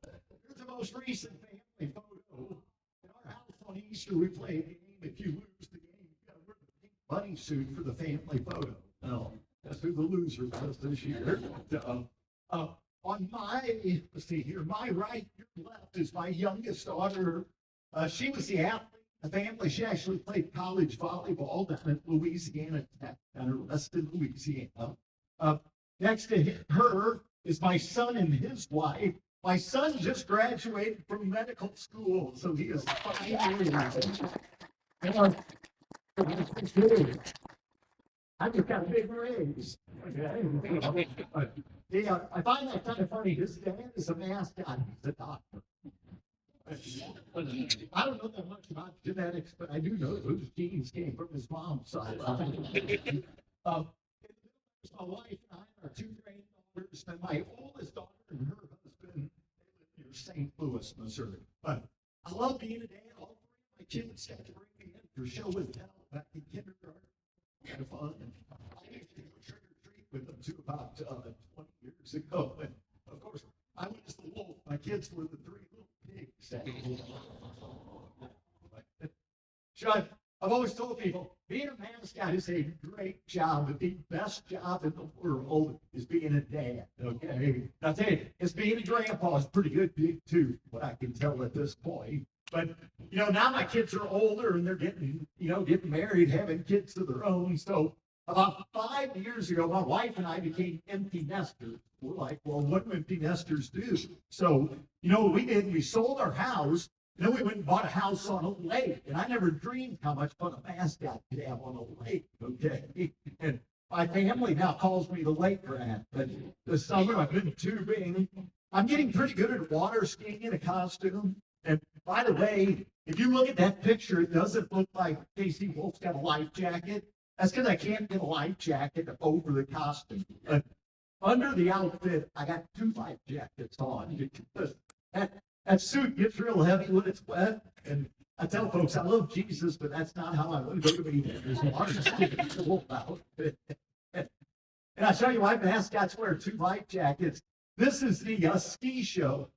here's the most most recent family photo. In our house on Easter, we play a game. If you lose the game, you got to wear the pink bunny suit for the family photo. No, that's who the loser was this year. On my, let's see here, my right, your left is my youngest daughter. She was the athlete in the family. She actually played college volleyball down at Louisiana Tech, down in Reston, Louisiana. Next to her is my son and his wife. My son just graduated from medical school, so he is 5 years. I just got a big raise. Okay. Yeah, I find that kind of funny. His dad is a mascot. He's a doctor. I don't know that much about genetics, but I do know those genes came from his mom's side. My wife and I are 2 granddaughters, and my oldest daughter and her husband, they live near St. Louis, Missouri. But I love being a dad. All 3 of my kids got to bring me in for show and tell back in kindergarten. Kind of fun. I used to go trick or treat with them too about 20 years ago. And of course, I was the wolf. My kids were the 3 little pigs. Sean, I've always told people, being a mascot is a great job, but the best job in the world is being a dad, okay? I'll tell you, it's being a grandpa is pretty good gig too, what I can tell at this point. But, now my kids are older and they're getting married, having kids of their own. So about 5 years ago, my wife and I became empty nesters. We're like, well, what do empty nesters do? So, what we did, we sold our house. We went and bought a house on a lake, and I never dreamed how much fun a mascot could have on a lake, okay? And my family now calls me the lake rat, but this summer I've been tubing. I'm getting pretty good at water skiing in a costume. And by the way, if you look at that picture, it doesn't look like Casey Wolf's got a life jacket. That's because I can't get a life jacket over the costume. But under the outfit, I got 2 life jackets on because that suit gets real heavy when it's wet. And I tell folks, I love Jesus, but that's not how I want to go to meet him. There's a large wolf out. And I show you why mascots wear 2 life jackets. This is the ski show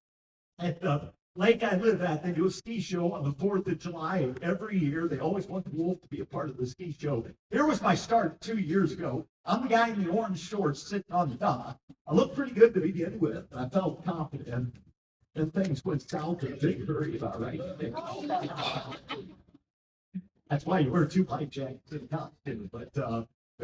at the lake I live at. They do a ski show on the 4th of July of every year. They always want the wolf to be a part of the ski show. Here was my start 2 years ago. I'm the guy in the orange shorts sitting on the dock. I looked pretty good to begin with. I felt confident. And things went south in a big hurry about right there. That's why you wear 2 life jackets in a costume. But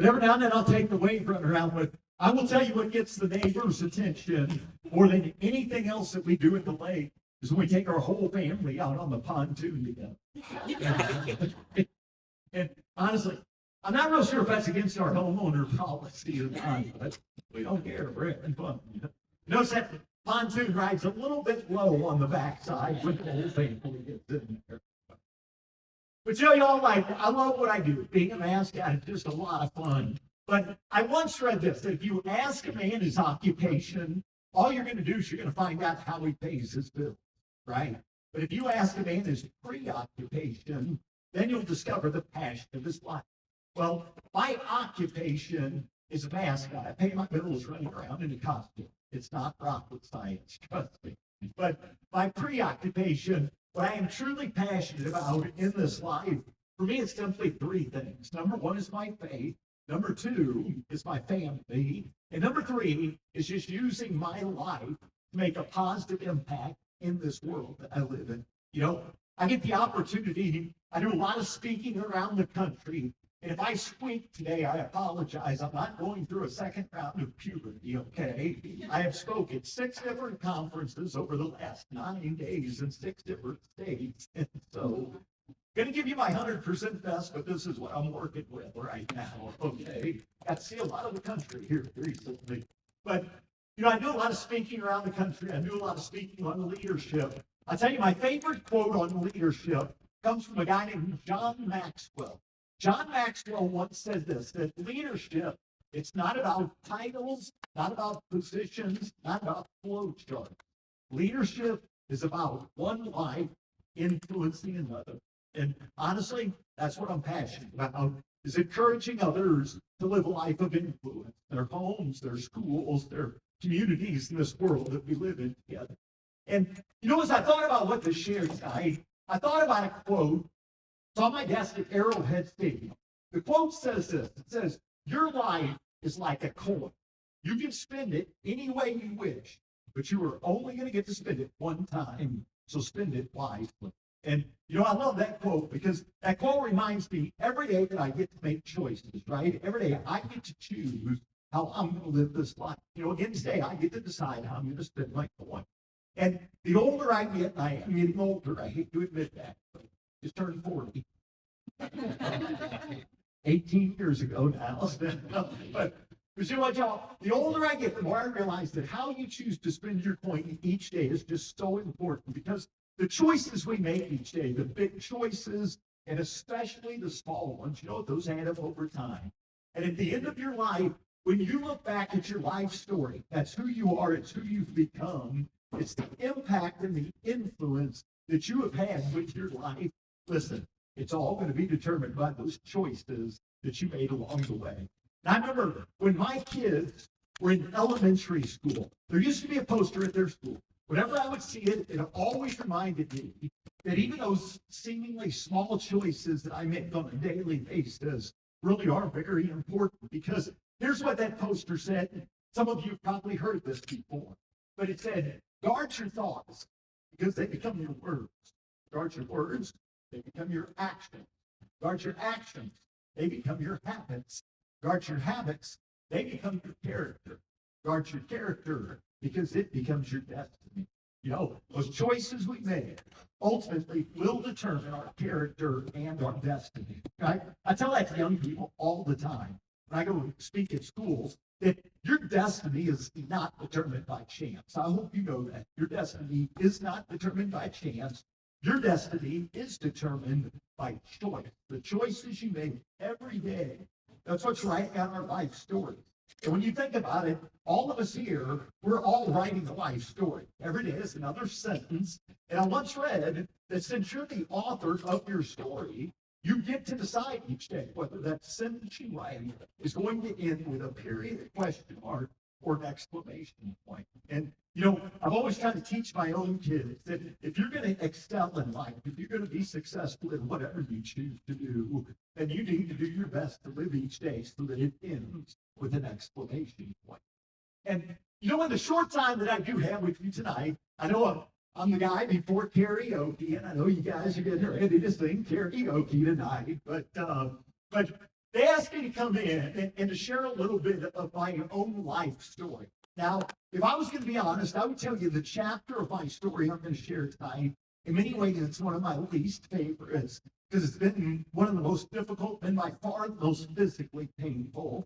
every now and then I'll take the wave running around with. I will tell you what gets the neighbors' attention more than anything else that we do at the lake is when we take our whole family out on the pontoon together. And honestly, I'm not real sure if that's against our homeowner policy or not, but we don't care. We're having fun. Notice that pontoon ride's a little bit low on the backside when the whole family gets in there. But y'all, I love what I do. Being a mascot is just a lot of fun. But I once read this, that if you ask a man his occupation, all you're going to do is you're going to find out how he pays his bills, right? But if you ask a man his preoccupation, then you'll discover the passion of his life. Well, my occupation is a mascot. I pay my bills running around in a costume. It's not rocket science, trust me. But my preoccupation, what I am truly passionate about in this life, for me, it's simply 3 things. Number 1 is my faith. Number 2 is my family. And number 3 is just using my life to make a positive impact in this world that I live in. I get the opportunity. I do a lot of speaking around the country. And if I squeak today, I apologize. I'm not going through a second round of puberty, okay? I have spoken at 6 different conferences over the last 9 days in 6 different states. And so, going to give you my 100% best, but this is what I'm working with right now, okay? Got to see a lot of the country here recently. But, I do a lot of speaking around the country. I do a lot of speaking on leadership. I'll tell you, my favorite quote on leadership comes from a guy named John Maxwell. John Maxwell once said this, that leadership, it's not about titles, not about positions, not about flow charts. Leadership is about one life influencing another. And honestly, that's what I'm passionate about, is encouraging others to live a life of influence, their homes, their schools, their communities in this world that we live in together. And as I thought about what to share tonight, I thought about a quote. It's on my desk at Arrowhead Stadium. The quote says this. It says, "Your life is like a coin. You can spend it any way you wish, but you are only going to get to spend it one time. So spend it wisely." And, I love that quote because that quote reminds me every day that I get to make choices, right? Every day I get to choose how I'm going to live this life. Again, today I get to decide how I'm going to spend my coin. And the older I get, and I am getting older, I hate to admit that, but just turned 40. 18 years ago now. But you know what, y'all? The older I get, the more I realize that how you choose to spend your coin each day is just so important because the choices we make each day, the big choices, and especially the small ones, those add up over time. And at the end of your life, when you look back at your life story, that's who you are, it's who you've become, it's the impact and the influence that you have had with your life. Listen, it's all going to be determined by those choices that you made along the way. And I remember when my kids were in elementary school, there used to be a poster at their school. Whenever I would see it, it always reminded me that even those seemingly small choices that I make on a daily basis really are very important because here's what that poster said. Some of you have probably heard this before, but it said, guard your thoughts because they become your words. Guard your words, they become your actions. Guard your actions, they become your habits. Guard your habits, they become your character. Guard your character because it becomes your destiny. Those choices we make ultimately will determine our character and our destiny. Right? I tell that to young people all the time. When I go speak at schools, that your destiny is not determined by chance. I hope you know that. Your destiny is not determined by chance. Your destiny is determined by choice. The choices you make every day. That's what's writing out our life story. And when you think about it, all of us here, we're all writing a life story. Every day is another sentence. And I once read that since you're the author of your story, you get to decide each day whether that sentence you write is going to end with a period, a question mark, or an exclamation point. And, I've always tried to teach my own kids that if you're going to excel in life, if you're going to be successful in whatever you choose to do, then you need to do your best to live each day so that it ends with an exclamation point. And, in the short time that I do have with you tonight, I know I'm the guy before karaoke, and I know you guys are getting ready to sing karaoke tonight, but they asked me to come in and to share a little bit of my own life story. Now, if I was going to be honest, I would tell you the chapter of my story I'm going to share tonight, in many ways, it's one of my least favorites because it's been one of the most difficult and by far the most physically painful.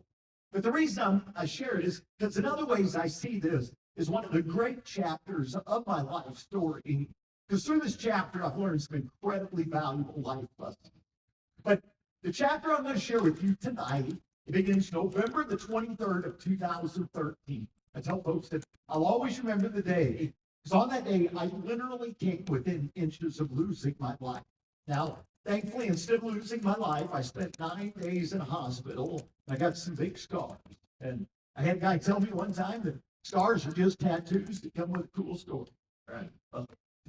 But the reason I share it is because in other ways I see this as one of the great chapters of my life story. Because through this chapter, I've learned some incredibly valuable life lessons. But the chapter I'm going to share with you tonight, it begins November the 23rd of 2013. I tell folks that I'll always remember the day, because on that day, I literally came within inches of losing my life. Now, thankfully, instead of losing my life, I spent 9 days in a hospital. I got some big scars. And I had a guy tell me one time that scars are just tattoos that come with a cool story. Right?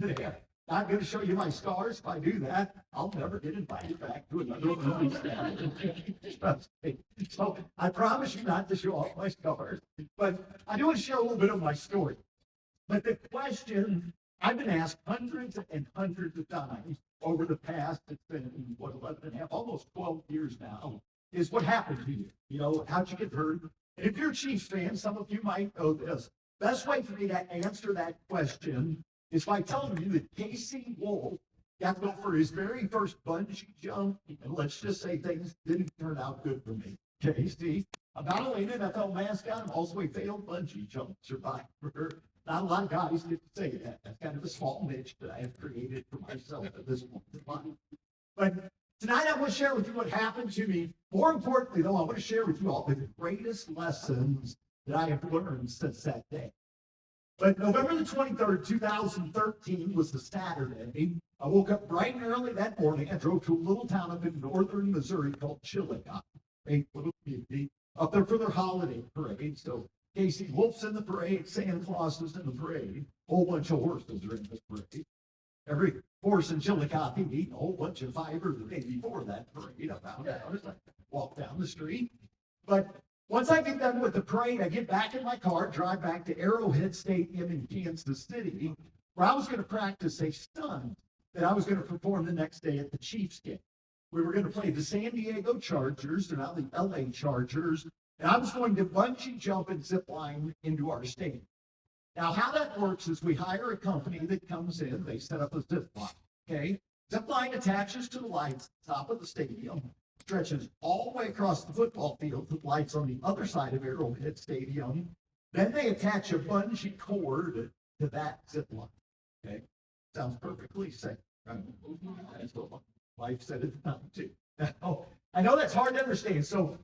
Today, I'm going to show you my scars. If I do that, I'll never get invited back to another movie. Trust me. So I promise you not to show off my scars. But I do want to share a little bit of my story. But the question I've been asked hundreds and hundreds of times over the past, it's been, 11 and a half, almost 12 years now, is what happened to you? How'd you get hurt? And if you're a Chiefs fan, some of you might know this. Best way for me to answer that question is by telling you that Casey Wolf got to go for his very first bungee jump, and let's just say things didn't turn out good for me. Casey, I'm not only an NFL mascot, I'm also a failed bungee jump survivor. Not a lot of guys get to say that. That's kind of a small niche that I have created for myself at this point in life. But tonight I want to share with you what happened to me. More importantly, though, I want to share with you all the greatest lessons that I have learned since that day. But November the 23rd, 2013 was the Saturday. I woke up bright and early that morning. I drove to a little town up in northern Missouri called Chillicothe, a little community, up there for their holiday parade. So Casey Wolf's in the parade, Santa Claus is in the parade, a whole bunch of horses are in this parade. Every horse in Chillicothe eating a whole bunch of fiber the day before that parade. I found out as I walk down the street. But once I get done with the parade, I get back in my car, drive back to Arrowhead Stadium in Kansas City, where I was going to practice a stunt that I was going to perform the next day at the Chiefs game. We were going to play the San Diego Chargers, they're now the LA Chargers, and I was going to bungee jump and zip line into our stadium. Now, how that works is we hire a company that comes in, they set up a zip line, okay? Zip line attaches to the lights at the top of the stadium, stretches all the way across the football field to the lights on the other side of Arrowhead Stadium. Then they attach a bungee cord to that zip line, okay? Sounds perfectly safe, right? That's what my wife said at the time, too. Now, I know that's hard to understand, so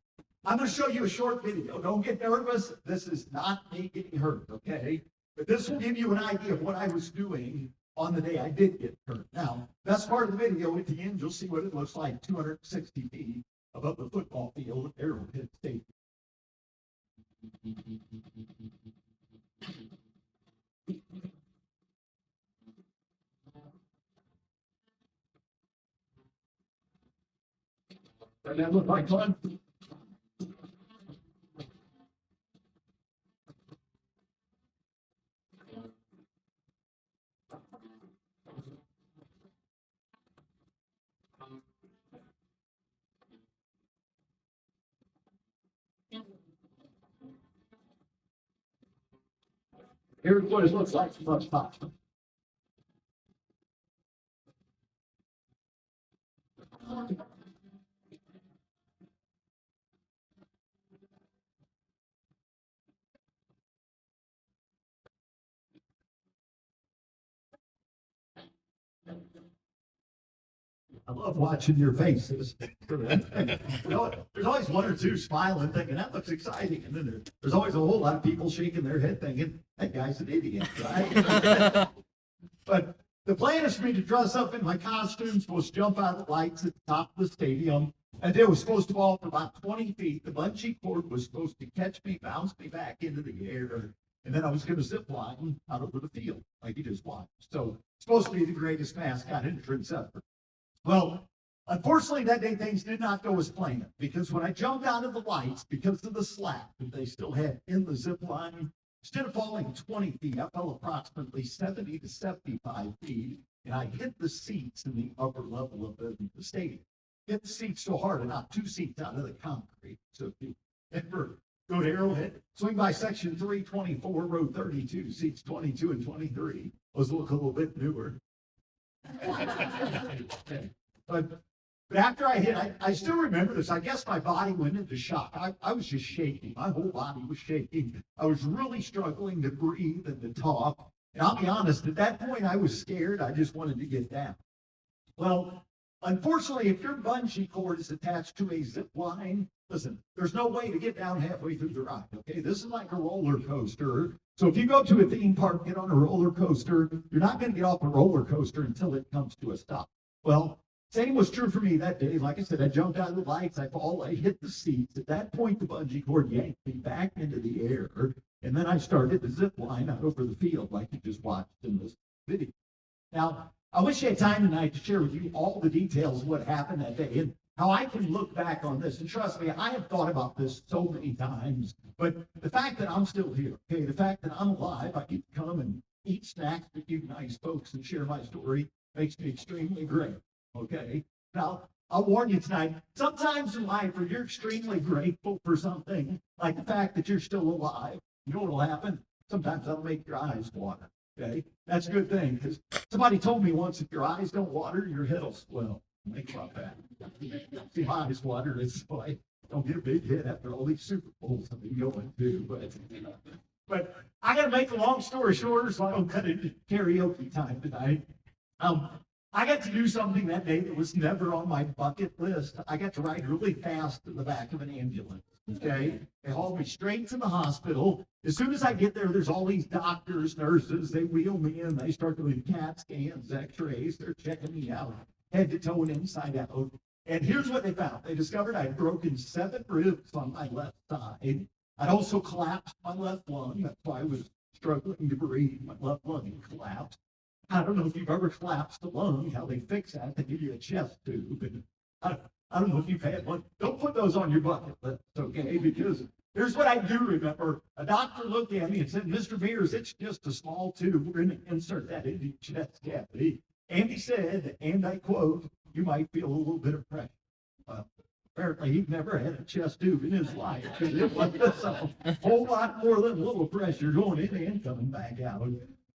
I'm going to show you a short video. Don't get nervous. This is not me getting hurt, okay? But this will give you an idea of what I was doing on the day I did get hurt. Now, that's part of the video. At the end, you'll see what it looks like 260 feet above the football field at Arrowhead Stadium. Does that look like fun? Here's what it looks like from up top. I love watching your faces. There's always one or two smiling, thinking that looks exciting, and then there's always a whole lot of people shaking their head, thinking that guy's an idiot, right? But the plan is for me to dress up in my costume, supposed to jump out of the lights at the top of the stadium, and it was supposed to fall from about 20 feet. The bungee cord was supposed to catch me, bounce me back into the air, and then I was going to zip line out over the field, like you just watched. So it's supposed to be the greatest mascot entrance ever. Well, unfortunately, that day things did not go as planned, because when I jumped out of the lights, because of the slack that they still had in the zip line, instead of falling 20 feet, I fell approximately 70 to 75 feet, and I hit the seats in the upper level of the stadium. Hit the seats so hard, I knocked 2 seats out of the concrete. So if you ever go to Arrowhead, swing by section 324, row 32, seats 22 and 23. Those look a little bit newer. But after I hit, I still remember this. I guess my body went into shock. I was just shaking. My whole body was shaking. I was really struggling to breathe and to talk. And I'll be honest, at that point, I was scared. I just wanted to get down. Well, unfortunately, if your bungee cord is attached to a zip line, listen, there's no way to get down halfway through the ride, okay? This is like a roller coaster. So if you go to a theme park, get on a roller coaster, you're not going to get off a roller coaster until it comes to a stop. Well, same was true for me that day. Like I said, I jumped out of the lights, I hit the seats. At that point, the bungee cord yanked me back into the air, and then I started the zip line out over the field like you just watched in this video. Now, I wish I had time tonight to share with you all the details of what happened that day and how I can look back on this. And trust me, I have thought about this so many times, but the fact that I'm still here, okay, the fact that I'm alive, I can come and eat snacks with you nice folks and share my story makes me extremely great, okay? Now, I'll warn you tonight, sometimes in life when you're extremely grateful for something, like the fact that you're still alive, you know what will happen? Sometimes that'll make your eyes water, okay? That's a good thing, because somebody told me once, if your eyes don't water, your head will swell. Think about that. See, my eyes water, it's so I don't get a big hit after all these Super Bowls I've been going to. But I got to make a long story shorter, so I don't cut into karaoke time tonight. I got to do something that day that was never on my bucket list. I got to ride really fast in the back of an ambulance. Okay, they hauled me straight to the hospital. As soon as I get there, there's all these doctors, nurses. They wheel me in. They start doing CAT scans, X-rays. They're checking me out, head to toe and inside out. And here's what they found. They discovered I had broken 7 ribs on my left side. I'd also collapsed my left lung. That's why I was struggling to breathe. My left lung collapsed. I don't know if you've ever collapsed a lung, how they fix that. They give you a chest tube. And I don't know if you've had one. Don't put those on your bucket list, okay? Because here's what I do remember. A doctor looked at me and said, Mr. Mears, it's just a small tube. We're going to insert that into your chest cavity. And he said, and I quote, you might feel a little bit of pressure. Well, apparently he'd never had a chest tube in his life. It was a whole lot more than a little pressure going in and coming back out.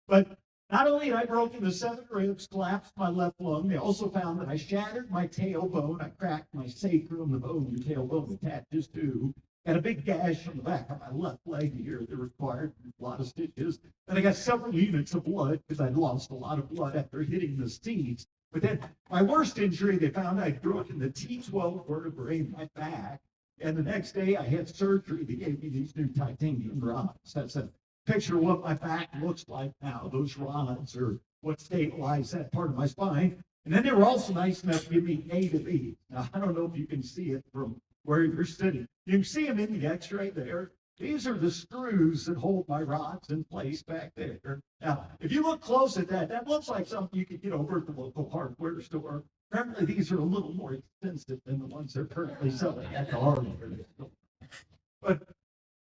But not only had I broken the 7 ribs, collapsed my left lung, they also found that I shattered my tailbone. I cracked my sacrum, the bone your tailbone attaches to, and a big gash on the back of my left leg here that required a lot of stitches. And I got several units of blood because I'd lost a lot of blood after hitting the seats. But then my worst injury, they found I'd broken the T12 vertebrae in my back. And the next day I had surgery. They gave me these new titanium rods. That's a picture of what my back looks like now. Those rods are what stabilize that part of my spine. And then they were also nice enough to give me A to B. Now, I don't know if you can see it from where you're sitting. You can see them in the x-ray there. These are the screws that hold my rods in place back there. Now, if you look close at that, that looks like something you could get over at the local hardware store. Apparently, these are a little more expensive than the ones they're currently selling at the hardware store. But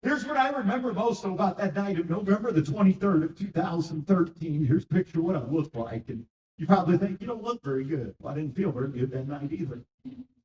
here's what I remember most about that night of November the 23rd of 2013. Here's a picture of what I looked like. And you probably think, you don't look very good. Well, I didn't feel very good that night either.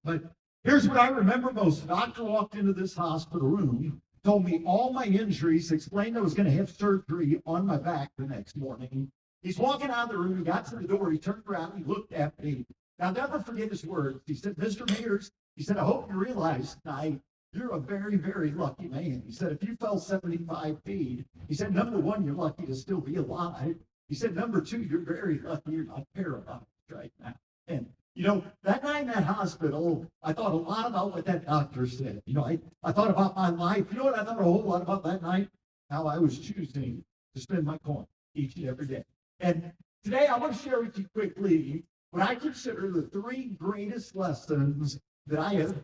But here's what I remember most. The doctor walked into this hospital room, told me all my injuries, explained I was going to have surgery on my back the next morning. He's walking out of the room. He got to the door. He turned around. He looked at me. I'll never forget his words. He said, Mr. Mears, he said, I hope you realize tonight you're a very, very lucky man. He said, if you fell 75 feet, he said, number one, you're lucky to still be alive. He said, number two, you're very lucky you're not paralyzed right now. And, you know, that night in that hospital, I thought a lot about what that doctor said. You know, I thought about my life. You know what I thought a whole lot about that night? How I was choosing to spend my coin each and every day. And today I want to share with you quickly what I consider the 3 greatest lessons that I have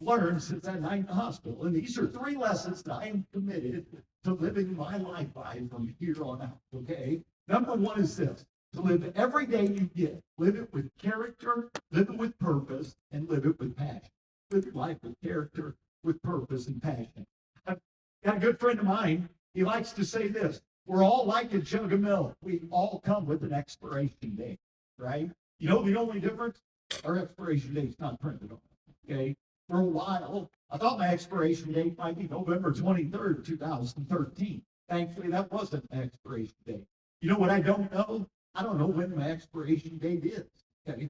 learned since that night in the hospital. And these are 3 lessons that I am committed to living my life by from here on out, okay? Number 1 is this: to live every day you get. Live it with character, live it with purpose, and live it with passion. Live your life with character, with purpose, and passion. I've got a good friend of mine. He likes to say this: we're all like a jug of milk. We all come with an expiration date, right? You know the only difference? Our expiration date's not printed on it, okay? For a while, I thought my expiration date might be November 23rd, 2013. Thankfully, that wasn't an expiration date. You know what I don't know? I don't know when my expiration date is, okay?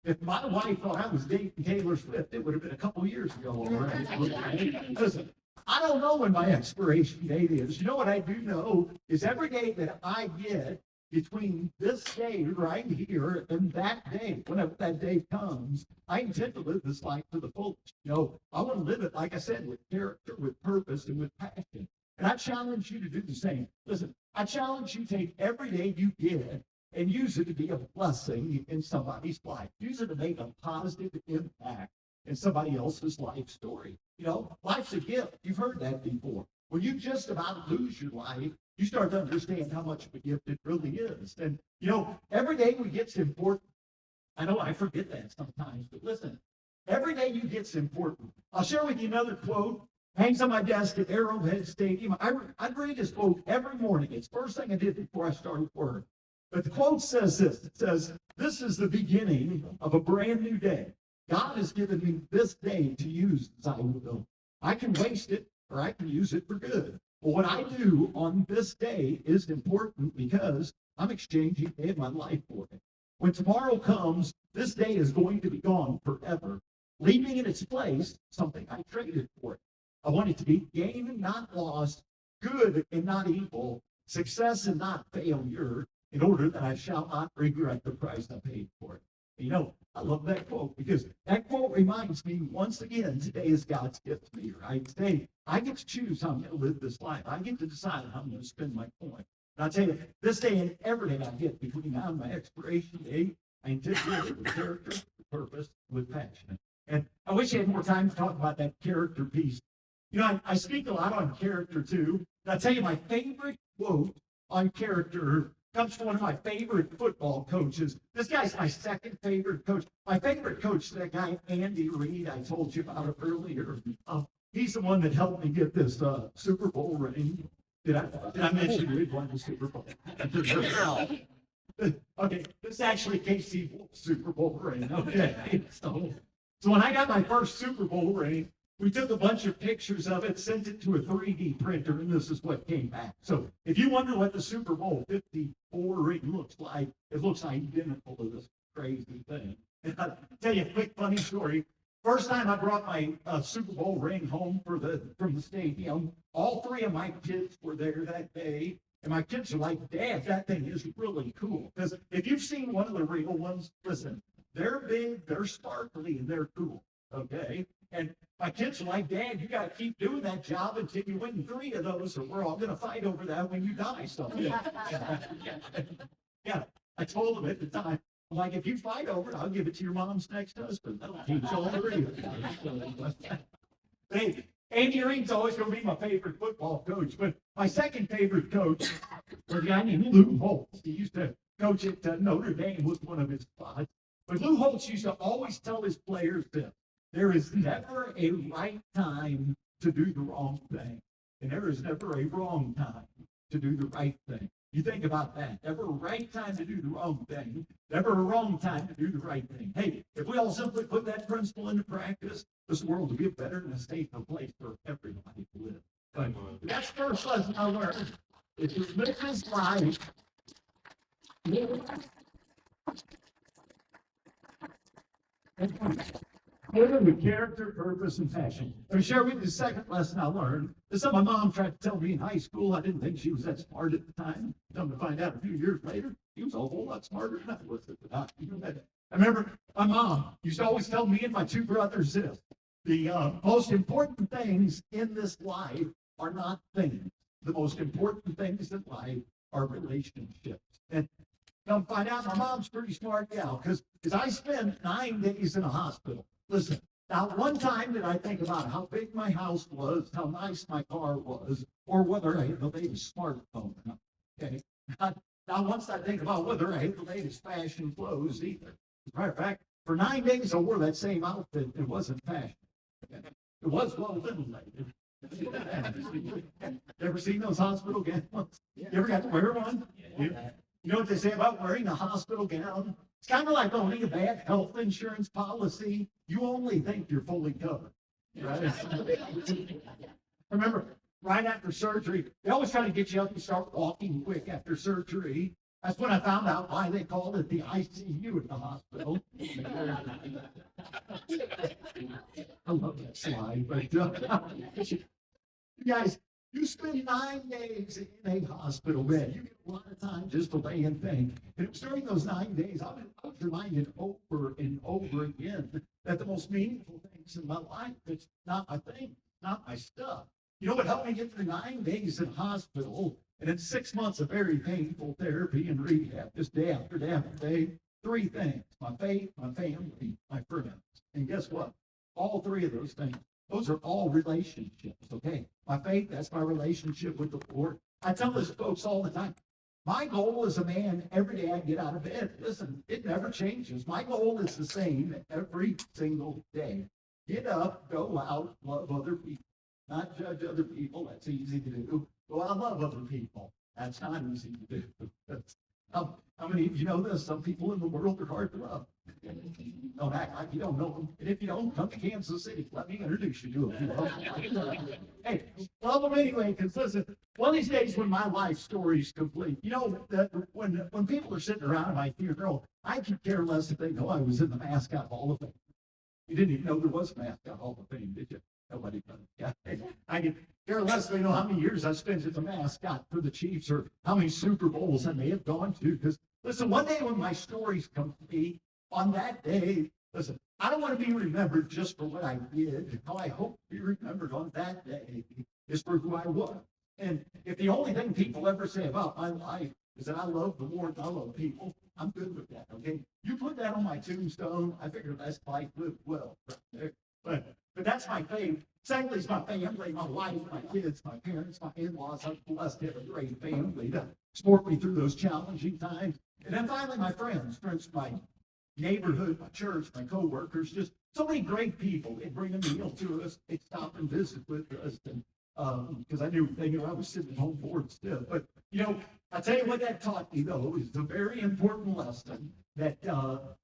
If my wife thought I was dating Taylor Swift, it would have been a couple years ago already. Listen, I don't know when my expiration date is. You know what I do know is every day that I get between this day right here and that day, whenever that day comes, I intend to live this life to the fullest. You know, I want to live it, like I said, with character, with purpose, and with passion. And I challenge you to do the same. Listen, I challenge you to take every day you get and use it to be a blessing in somebody's life. Use it to make a positive impact in somebody else's life story. You know, life's a gift. You've heard that before. When you just about lose your life, you start to understand how much of a gift it really is. And, you know, every day we get's important. I know I forget that sometimes, but listen, every day you get's important. I'll share with you another quote. Hangs on my desk at Arrowhead Stadium. I read this quote every morning. It's the first thing I did before I started work. But the quote says this. It says, this is the beginning of a brand new day. God has given me this day to use as I will. I can waste it or I can use it for good. But what I do on this day is important because I'm exchanging day of my life for it. When tomorrow comes, this day is going to be gone forever, leaving in its place something I traded for it. I want it to be gain and not loss, good and not evil, success and not failure, in order that I shall not regret the price I paid for it. You know, I love that quote because that quote reminds me once again, today is God's gift to me, right? Today, I get to choose how I'm going to live this life. I get to decide how I'm going to spend my coin. And I'll tell you, this day and every day I get between now and my expiration date, I intend to live it with character, with purpose, with passion. And I wish I had more time to talk about that character piece. You know, I speak a lot on character too. And I'll tell you my favorite quote on character comes from one of my favorite football coaches. This guy's my second favorite coach. My favorite coach, that guy, Andy Reid, I told you about it earlier. He's the one that helped me get this Super Bowl ring. Did I mention Reid won the Super Bowl? Okay, this is actually KC Wolf's Super Bowl ring. Okay, so when I got my first Super Bowl ring, we took a bunch of pictures of it, sent it to a 3D printer, and this is what came back. So if you wonder what the Super Bowl 54 ring looks like, it looks identical to this crazy thing. And I'll tell you a quick funny story. First time I brought my Super Bowl ring home from the stadium, all three of my kids were there that day. And my kids are like, Dad, that thing is really cool. Because if you've seen one of the real ones, listen, they're big, they're sparkly, and they're cool. Okay? And my kids are like, Dad, you got to keep doing that job until you win 3 of those, or we're all going to fight over that when you die. So, yeah, I told them at the time, I'm like, if you fight over it, I'll give it to your mom's next husband. That'll teach all three of you. Hey, Andy Reid's always going to be my favorite football coach, but my second favorite coach was a guy named Lou Holtz. He used to coach at Notre Dame, was one of his spots. But Lou Holtz used to always tell his players this: there is never a right time to do the wrong thing, and there is never a wrong time to do the right thing. You think about that. Never a right time to do the wrong thing, never a wrong time to do the right thing. Hey, if we all simply put that principle into practice, this world will be a better and a safer place for everybody to live. But that's the first lesson I learned. If you live this life, live with character, purpose, and passion. Let me share with you the second lesson I learned. This is something my mom tried to tell me in high school. I didn't think she was that smart at the time. Come to find out a few years later, she was a whole lot smarter than I was at the time. I remember my mom used to always tell me and my 2 brothers this: the most important things in this life are not things. The most important things in life are relationships. And come find out, my mom's a pretty smart gal, because I spent 9 days in a hospital. Listen, not one time did I think about how big my house was, how nice my car was, or whether I had the latest smartphone. Okay, not once did I think about whether I had the latest fashion clothes either. As a matter of fact, for 9 days I wore that same outfit. It wasn't fashion. It was well ventilated. You ever seen those hospital gowns? You ever got to wear one? You know what they say about wearing a hospital gown? It's kind of like owning a bad health insurance policy. You only think you're fully covered. Right? I remember right after surgery, they always try to get you up and start walking quick after surgery. That's when I found out why they called it the ICU at the hospital. I love that slide, but you guys, you spend 9 days in a hospital bed. You get a lot of time just to lay and think. And it was during those 9 days, I was reminded over and over again that the most meaningful things in my life, it's not my thing, not my stuff. You know what helped me get through 9 days in hospital? And it's 6 months of very painful therapy and rehab, just day after day after day. 3 things: my faith, my family, my friends. And guess what? All 3 of those things, those are all relationships, okay? My faith, that's my relationship with the Lord. I tell this folks all the time. My goal as a man, every day I get out of bed, listen, it never changes. My goal is the same every single day. Get up, go out, love other people. Not judge other people, that's easy to do. Go out, love other people. That's not easy to do. How many of you know this? Some people in the world are hard to love. Don't act like you don't know them. And if you don't, come to Kansas City. Let me introduce you to them. Hey, love them anyway, because listen, one of these days when my life story is complete, you know, that when people are sitting around at my funeral, I could care less if they know I was in the Mascot Hall of Fame. You didn't even know there was a Mascot Hall of Fame, did you? Nobody does. Yeah. I could care less if they know how many years I spent as a mascot for the Chiefs or how many Super Bowls I may have gone to. Because, listen, one day when my stories come to me, on that day, listen, I don't want to be remembered just for what I did. How I hope to be remembered on that day is for who I was. And if the only thing people ever say about my life is that I love the Lord and I love people, I'm good with that, okay? You put that on my tombstone, I figure that's life lived well right there. But but that's my fame. Secondly, is my family, my wife, my kids, my parents, my in-laws. I'm blessed to have a great family to support me through those challenging times. And then finally, my friends, my neighborhood, my church, my coworkers, just so many great people. They bring a meal to us, they stop and visit with us, and because they knew I was sitting at home bored still. But I tell you what that taught me though is a very important lesson that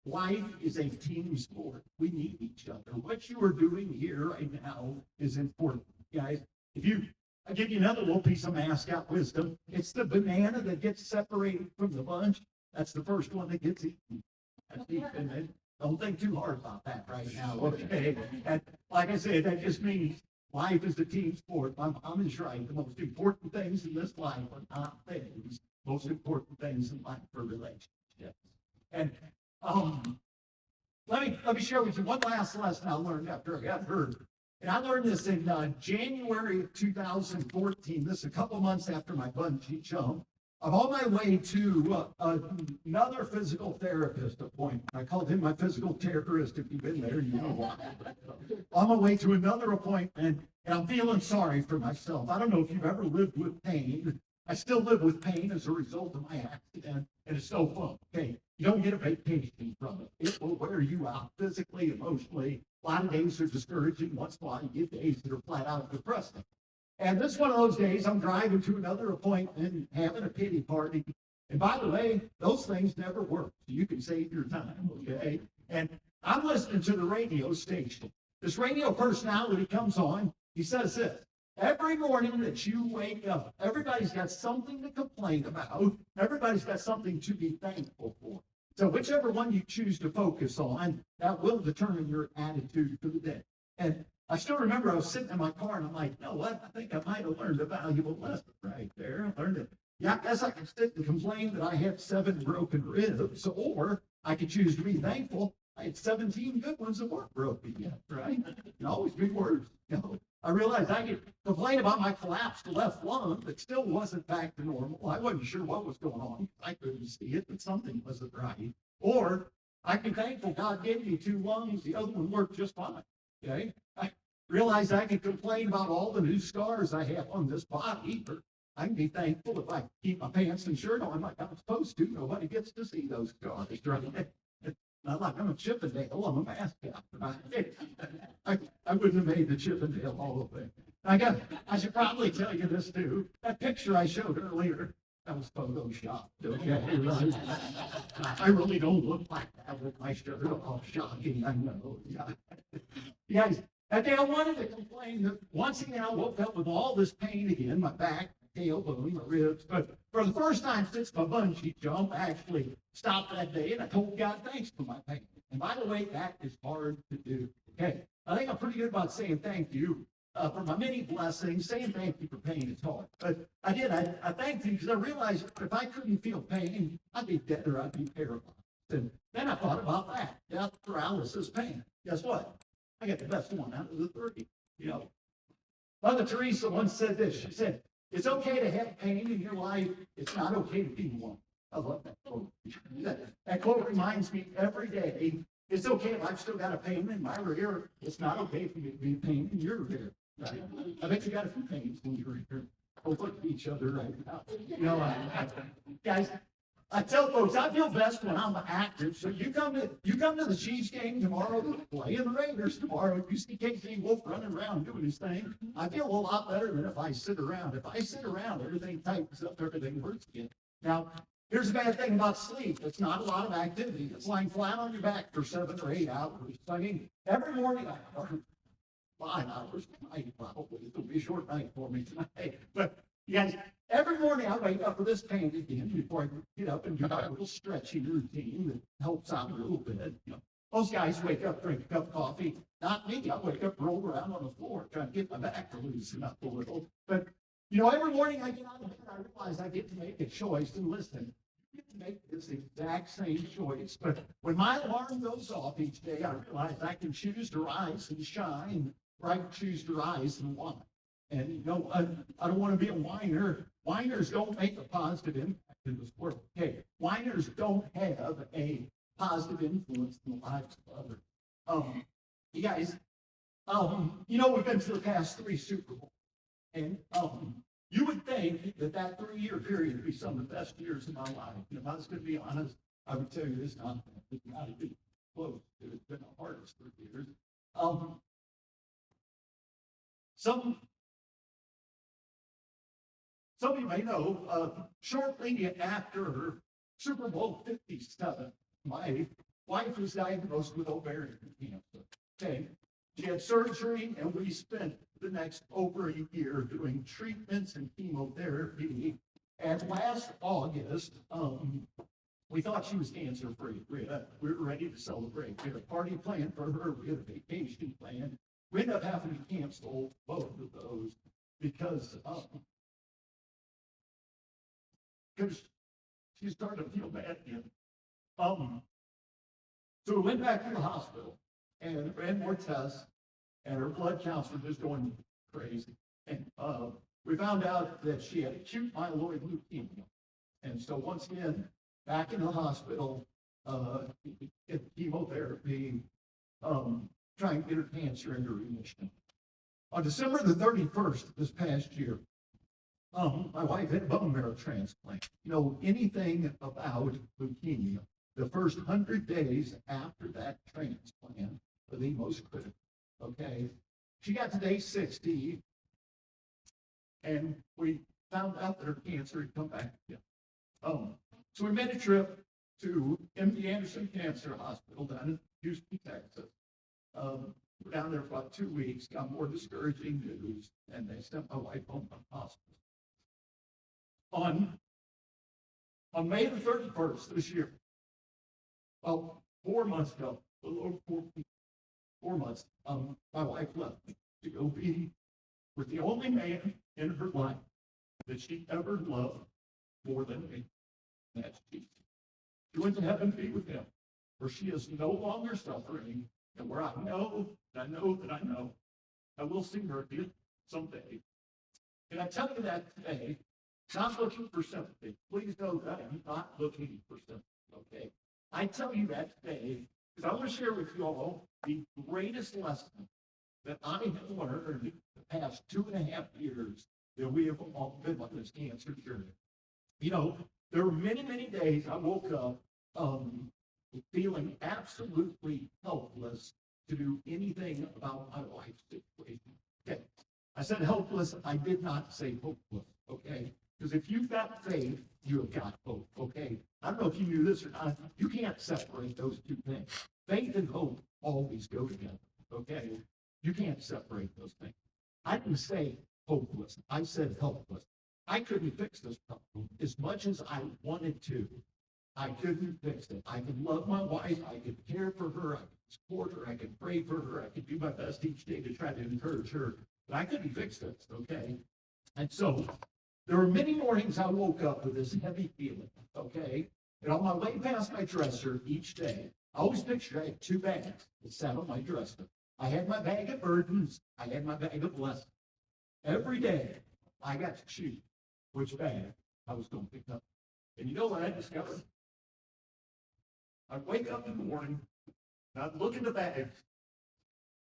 life is a team sport. We need each other. What you are doing here right now is important, guys. I'll give you another little piece of mascot wisdom. It's the banana that gets separated from the bunch. That's the first one that gets eaten. Don't think too hard about that right now, okay? And like I said, that just means life is a team sport. My mom is right. The most important things in this life are not things. Most important things in life are relationships. And let me share with you one last lesson I learned after I got hurt. And I learned this in January of 2014. This is a couple months after my bungee jump. I'm on my way to another physical therapist appointment. I called him my physical terrorist. If you've been there, you know why. On my way to another appointment, and I'm feeling sorry for myself. I don't know if you've ever lived with pain. I still live with pain as a result of my accident, and it's no fun. Okay, you don't get a vacation from it. It will wear you out physically, emotionally. A lot of days are discouraging. Once in a while, you get days that are flat out depressing. And this is one of those days I'm driving to another appointment, having a pity party. And by the way, those things never work. So you can save your time, okay? And I'm listening to the radio station. This radio personality comes on. He says this: every morning that you wake up, everybody's got something to complain about. Everybody's got something to be thankful for. So whichever one you choose to focus on, that will determine your attitude for the day. And I still remember I was sitting in my car and I'm like, no, what? I think I might have learned a valuable lesson right there. I learned it. Yeah, I guess I can sit and complain that I had 7 broken ribs, or I could choose to be thankful I had 17 good ones that weren't broken yet, right? And always be worse. I realized I could complain about my collapsed left lung that still wasn't back to normal. I wasn't sure what was going on. I couldn't see it, but something wasn't right. Or I can be thankful God gave me 2 lungs. The other one worked just fine. Okay? I realized I can complain about all the new scars I have on this body, or I can be thankful if I keep my pants and shirt on like I'm supposed to. Nobody gets to see those scars, right? Not like I'm a Chippendale, I'm a mascot. I wouldn't have made the Chippendale Hall of Fame. I should probably tell you this too. That picture I showed earlier, that was photoshopped, okay? I really don't look like that with my shirt off. Shocking, I know. You guys, that day I wanted to complain that once again I woke up with all this pain again, my back, my tailbone, my ribs. But for the first time since my bungee jump, I actually stopped that day and I told God thanks for my pain. And by the way, that is hard to do. Okay, I think I'm pretty good about saying thank you for my many blessings. Saying thank you for pain is hard. But I did. I thanked you because I realized if I couldn't feel pain, I'd be dead or I'd be paralyzed. And then I thought about that. Death, paralysis, pain. Guess what? I got the best one out of the 3. Mother Teresa once said this. She said, it's okay to have pain in your life. It's not okay to be one. I love that quote. That quote reminds me every day, it's okay if I've still got a pain in my rear. It's not okay for me to be a pain in your rear. Right? I bet you got a few pains in your rear. Both look at each other right now. Guys, I tell folks I feel best when I'm active. So you come to the Chiefs game tomorrow, playing the Raiders tomorrow. You see KC Wolf running around doing his thing. I feel a lot better than if I sit around. If I sit around, everything tightens up, everything hurts again. Now, here's the bad thing about sleep. It's not a lot of activity. It's lying flat on your back for 7 or 8 hours. I mean, every morning, 5 hours tonight, probably. It'll be a short night for me tonight. But you guys, every morning I wake up with this pain again before I get up and do a little stretching routine that helps out a little bit. Most guys wake up, drink a cup of coffee. Not me. I wake up, roll around on the floor, trying to get my back to loosen up a little. But every morning I get out of bed, I realize I get to make a choice. And listen, you get to make this exact same choice. But when my alarm goes off each day, I realize I can choose to rise and shine, or I can choose to rise and whine. And I don't want to be a whiner. Whiners don't make a positive impact in this world. Okay, whiners don't have a positive influence in the lives of others. You guys, We've been to the past 3 Super Bowls. And you would think that that 3-year period would be some of the best years of my life. And if I was going to be honest, I would tell you it's not even close. It's been the hardest 3 years. Some of you may know, shortly after Super Bowl 57, my wife was diagnosed with ovarian cancer. Okay. She had surgery, and we spent the next over a year doing treatments and chemotherapy. And last August, we thought she was cancer-free. We were ready to celebrate. We had a party planned for her. We had a vacation planned. We ended up having to cancel both of those because she started to feel bad again. So we went back to the hospital and ran more tests, and her blood counts were just going crazy. And we found out that she had acute myeloid leukemia. And so once again, back in the hospital, chemotherapy, trying to get her cancer into remission. On December the 31st this past year, my wife had a bone marrow transplant. Anything about leukemia, the first 100 days after that transplant are the most critical, okay? She got to day 60, and we found out that her cancer had come back again. So we made a trip to MD Anderson Cancer Hospital down in Houston, Texas. We're down there for about 2 weeks, got more discouraging news, and they sent my wife home from the hospital. On May the 31st this year, 4 months ago, a little over 4 months, my wife left me to go be with the only man in her life that she ever loved more than me. And that's Jesus. She went to heaven to be with him, where she is no longer suffering, and where I know that I will see her again someday. And I tell you that today, not looking for sympathy. Please know that I'm not looking for sympathy, okay? I tell you that today because I want to share with you all the greatest lesson that I have learned the past 2.5 years that we have all been on this cancer journey. There were many, many days I woke up feeling absolutely helpless to do anything about my life's situation. Okay, I said helpless. I did not say hopeless. Okay, because if you've got faith, you have got hope. Okay, I don't know if you knew this or not. You can't separate those two things. Faith and hope always go together. Okay, you can't separate those things. I didn't say hopeless. I said helpless. I couldn't fix this problem as much as I wanted to. I couldn't fix it. I could love my wife. I could care for her. I could support her. I could pray for her. I could do my best each day to try to encourage her. But I couldn't fix this, okay? And so there were many mornings I woke up with this heavy feeling, okay? And on my way past my dresser each day, I always pictured I had 2 bags that sat on my dresser. I had my bag of burdens. I had my bag of blessings. Every day, I got to choose which bag I was going to pick up. And you know what I discovered? I'd wake up in the morning, and I'd look at the bag.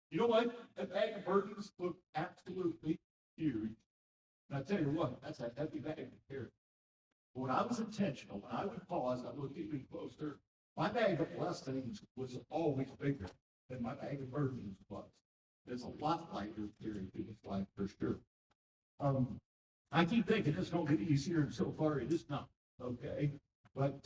You know what? That bag of burdens looked absolutely huge. And I tell you what, that's a heavy bag to carry. But when I was intentional, when I would pause, I looked even closer. My bag of blessings was always bigger than my bag of burdens was. It's a lot lighter to carry through this life for sure. I keep thinking it's going to get easier, and so far it is not. Okay, but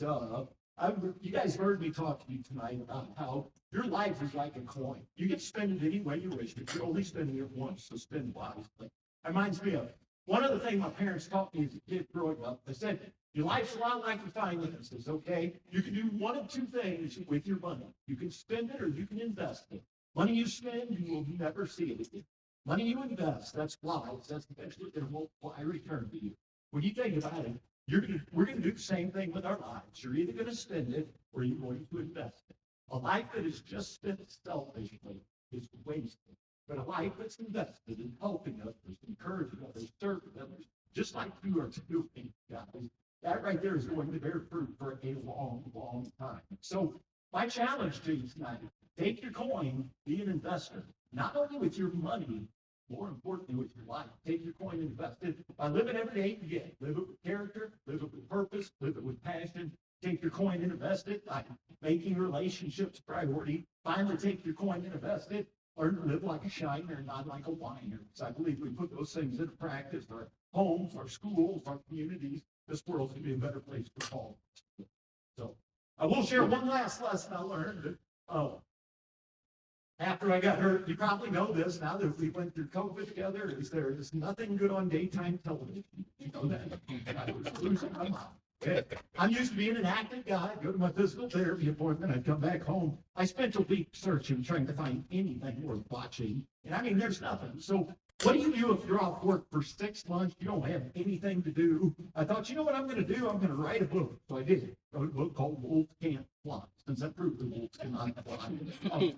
you guys heard me talk to you tonight about how your life is like a coin. You can spend it any way you wish, but you're only spending it once, so spend wisely. That reminds me of one other thing my parents taught me as a kid growing up. They said, your life's a lot like your finances, okay? You can do one of 2 things with your money. You can spend it or you can invest it. Money you spend, you will never see it again. Money you invest, that's wise. That's eventually going to multiply return to you. When you think about it, we're going to do the same thing with our lives. You're either going to spend it or you're going to invest it. A life that is just spent selfishly is wasted. But a life that's invested in helping others, encouraging others, serving others, just like you are doing, guys, that right there is going to bear fruit for a long, long time. So my challenge to you tonight, take your coin, be an investor. not only with your money, more importantly with your life. Take your coin and invest it. By living every day you get. Live it with character, live it with purpose, live it with passion. Take your coin and invest it by making relationships priority. Finally, take your coin and invest it. Learn to live like a shiner, not like a whiner. So I believe we put those things into practice. Our homes, our schools, our communities. This world's going to be a better place for all. So I will share one last lesson I learned. After I got hurt, you probably know this now that we went through COVID together, is there is nothing good on daytime television. You know that. I was losing my mind. Okay. I'm used to being an active guy. I'd go to my physical therapy appointment. I'd come back home. I spent a week searching, trying to find anything worth watching. And I mean, there's nothing. So what do you do if you're off work for 6 months? You don't have anything to do. I thought, you know what I'm going to do? I'm going to write a book. So I did. Wrote a book called Wolves Can't Fly, since I proved the wolves cannot fly.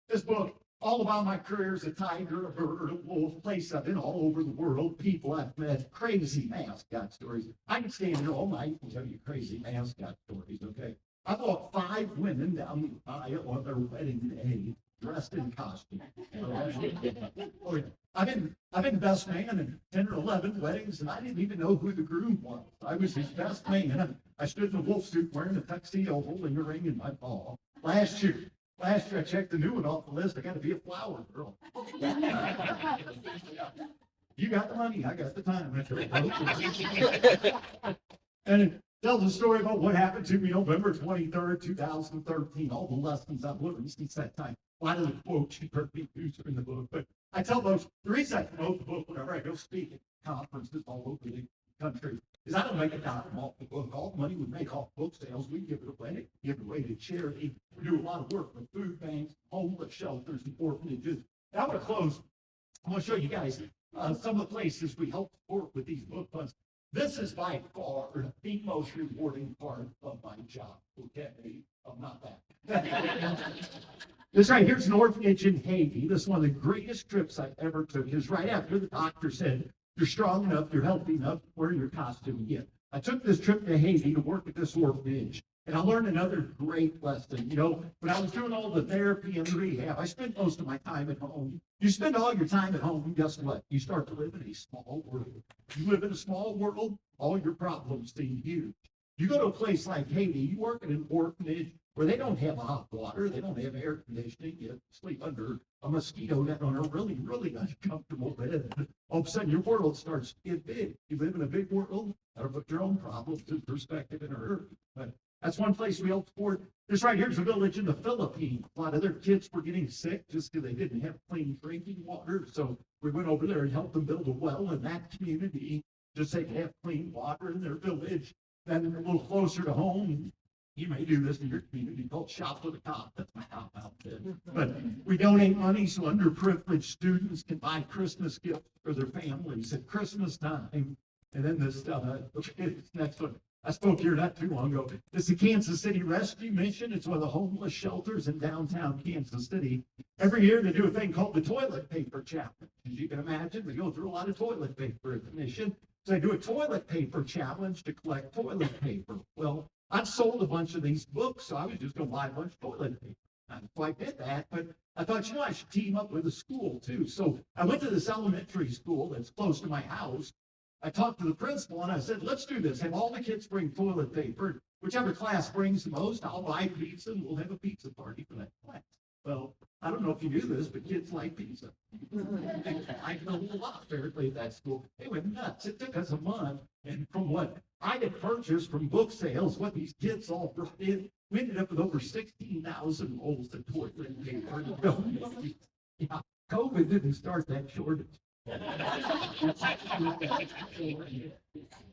This book, all about my career as a tiger, a bird, a wolf, place I've been all over the world, people I've met, crazy mascot stories. I can stand here all night and tell you crazy mascot stories, okay? I brought 5 women down the aisle on their wedding day, dressed in costume. Oh, yeah. I've been best man in 10 or 11 weddings, and I didn't even know who the groom was. I was his best man. I stood in a wolf suit wearing a tuxedo, holding a ring in my paw. Last year, I checked the new one off the list. I got to be a flower girl. You got the money, I got the time. And it tells a story about what happened to me November 23rd, 2013, all the lessons I've learned since that time. A lot of the quotes you heard me use are in the book. But I tell those, the reason I promote the book whenever I go speak at conferences all over the country is I don't make a dime off the book. All the money we make off book sales, we give it away to charity. We do a lot of work with food banks, homeless shelters, and orphanages. And I want to close. I want to show you guys some of the places we help support with these book funds. This is by far the most rewarding part of my job. Okay, I'm not that. This right here's an orphanage in Haiti. This is one of the greatest trips I ever took. It was right after the doctor said, you're strong enough, you're healthy enough, wear your costume again. I took this trip to Haiti to work at this orphanage, and I learned another great lesson. You know, when I was doing all the therapy and rehab, I spent most of my time at home. You spend all your time at home, and guess what? You start to live in a small world. You live in a small world, all your problems seem huge. You go to a place like Haiti, you work in an orphanage where they don't have hot water, they don't have air conditioning, you sleep under a mosquito net on a really, really uncomfortable bed. All of a sudden, your world starts to get big. You live in a big world, gotta put your own problems in perspective and hurt. But that's one place we help support. This right here's a village in the Philippines. A lot of their kids were getting sick just because they didn't have clean drinking water. So we went over there and helped them build a well in that community just so they could have clean water in their village. Then a little closer to home, you may do this in your community called Shop with a Cop. That's my cop outfit. But we donate money so underprivileged students can buy Christmas gifts for their families at Christmas time. And then this next one. I spoke here not too long ago. It's the Kansas City Rescue Mission. It's one of the homeless shelters in downtown Kansas City. Every year they do a thing called the toilet paper challenge. As you can imagine, we go through a lot of toilet paper at the mission. So they do a toilet paper challenge to collect toilet paper. Well, I've sold a bunch of these books, so I was just going to buy a bunch of toilet paper. So I did that, but I thought, you know, I should team up with a school too. So I went to this elementary school that's close to my house. I talked to the principal and I said, let's do this. Have all the kids bring toilet paper. Whichever class brings the most, I'll buy pizza and we'll have a pizza party for that class. Well, I don't know if you knew this, but kids like pizza. I know a lot apparently at that school. They went nuts. It took us a month. And from what I had purchased from book sales, what these kids all brought in, we ended up with over 16,000 rolls of toilet paper. Yeah, COVID didn't start that shortage.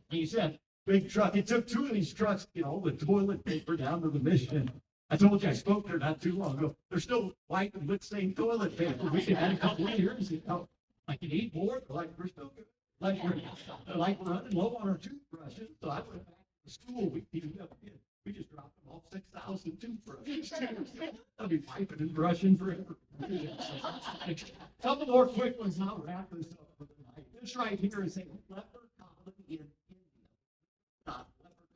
He said, big truck. It took 2 of these trucks to get all the toilet paper down to the mission. I told you I spoke there not too long ago. They're still white and with stained toilet paper. We had a couple of years. You know, I can eat more. Like we're still good. Like we're running low on our toothbrushes. So I went back to school. We just dropped them off 6,000 toothbrushes. I'll be piping and brushing forever. Couple more quick ones, and I'll wrap this up for tonight. This right here is a leper colony in India. Leper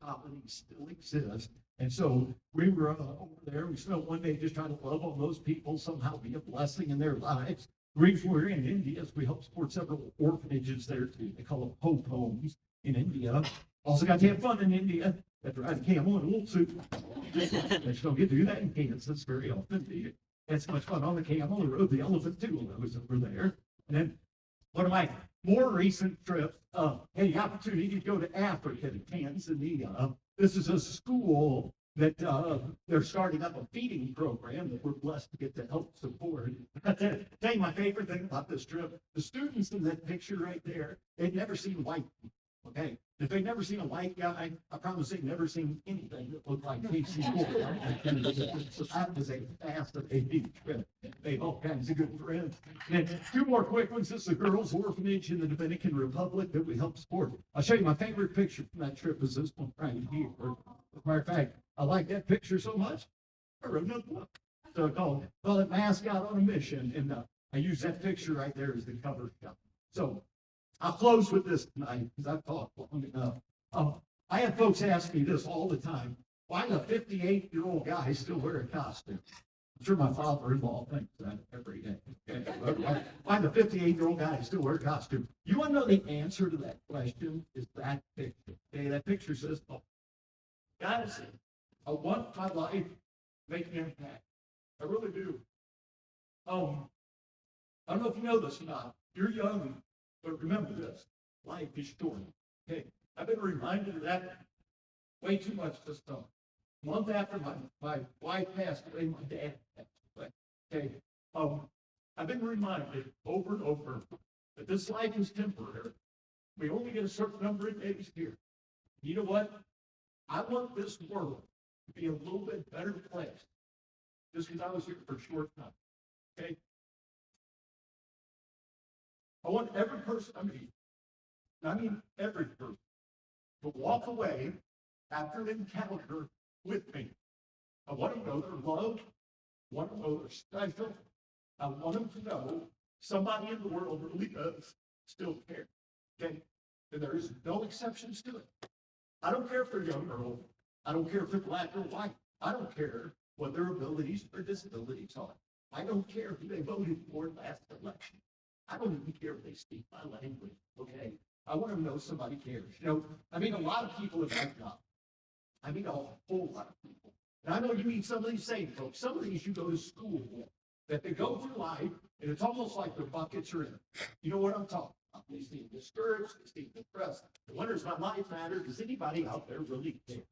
colonies still exist. And so we were over there. We spent one day just trying to love on those people, somehow be a blessing in their lives. The reason we're in India is we help support several orphanages there too. They call them hope homes in India. Also got to have fun in India. Got to ride a camel in a wool suit. They just don't get to do that in Kansas very often. You had so much fun on the camel. We rode the elephant too when I was over there. And then one of my more recent trips, had the opportunity to go to Africa, to Tanzania. This is a school that they're starting up a feeding program that we're blessed to get to help support. I tell you my favorite thing about this trip, the students in that picture right there, they'd never seen white people, okay? If they'd never seen a white guy, I promise they'd never seen anything that looked like KC4. So that was a fascinating trip. They have all kinds of good friends. And then two more quick ones. This is a girls' orphanage in the Dominican Republic that we help support. I'll show you my favorite picture from that trip is this one right here. As a matter of fact, I like that picture so much, I wrote another book. So I call it Mascot on a Mission. And I use that picture right there as the cover shot. So I'll close with this tonight because I've talked long enough. I have folks ask me this all the time. Why does a 58-year-old guy still wear a costume? I'm sure my father-in-law thinks that every day. Okay? Why the 58-year-old guy still wear a costume? You want to know the answer to that question? Is that picture. Okay, that picture says, oh, guys, I want my life to make an impact. I really do. I don't know if you know this or not. You're young. But remember this, life is short. Okay, I've been reminded of that way too much this summer. A month after my wife passed away, my dad passed away. Okay, I've been reminded over and over that this life is temporary. We only get a certain number of days here. You know what? I want this world to be a little bit better place just because I was here for a short time. Okay? I want every person I mean every person, to walk away after an encounter with me. I want them to know they're loved. I want them to know they're special. I want them to know somebody in the world really does still care. Okay? And there is no exceptions to it. I don't care if they're young or old. I don't care if they're black or white. I don't care what their abilities or disabilities are. I don't care who they voted for last election. I don't even care if they speak my language, okay? I want to know somebody cares. You know, I mean, a lot of people have that job. I mean, a whole lot of people. And I know you meet some of these same folks. Some of these you go to school with, that they go through life, and it's almost like their buckets are in. You know what I'm talking about? They seem discouraged, they seem depressed. The wonders my life matter. Does anybody out there really care?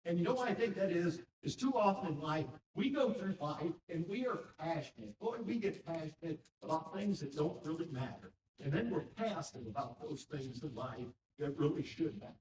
And you know what I think that is too often in life, we go through life and we are passionate. Boy, we get passionate about things that don't really matter. And then we're passive about those things in life that really should matter.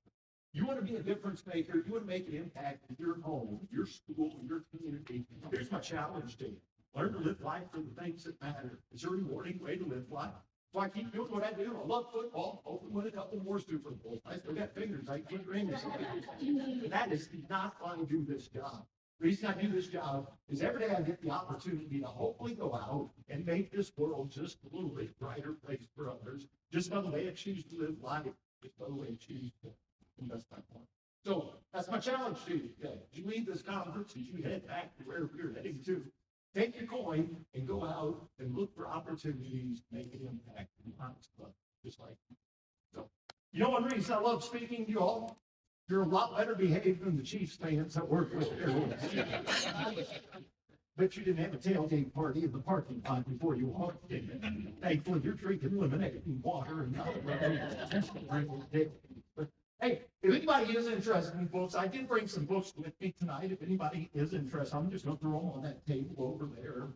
You want to be a difference maker, you want to make an impact in your home, your school, your community. Here's my challenge to you. Learn to live life for the things that matter. It's a rewarding way to live life. So I keep doing what I do. I love football. Hopefully win a couple more Super Bowls. I still got fingers. I can't ring this. But that is not why I do this job. The reason I do this job is every day I get the opportunity to hopefully go out and make this world just a little bit brighter place for others. Just by the way I choose to live life. Just by the way I choose to invest my point. So that's my challenge to you today. As you leave this conference, as you head back to where we're heading to, take your coin and go out and look for opportunities to make an impact in honest stuff, just like you. So, you know one reason I love speaking to you all? You're a lot better behaved than the Chiefs fans I work with there. Bet you didn't have a tailgate party in the parking lot before you walked in. Thankfully, you're drinking lemonade and water and not but hey, if anybody is interested in books, I did bring some books with me tonight. If anybody is interested, I'm just going to throw them on that table over there.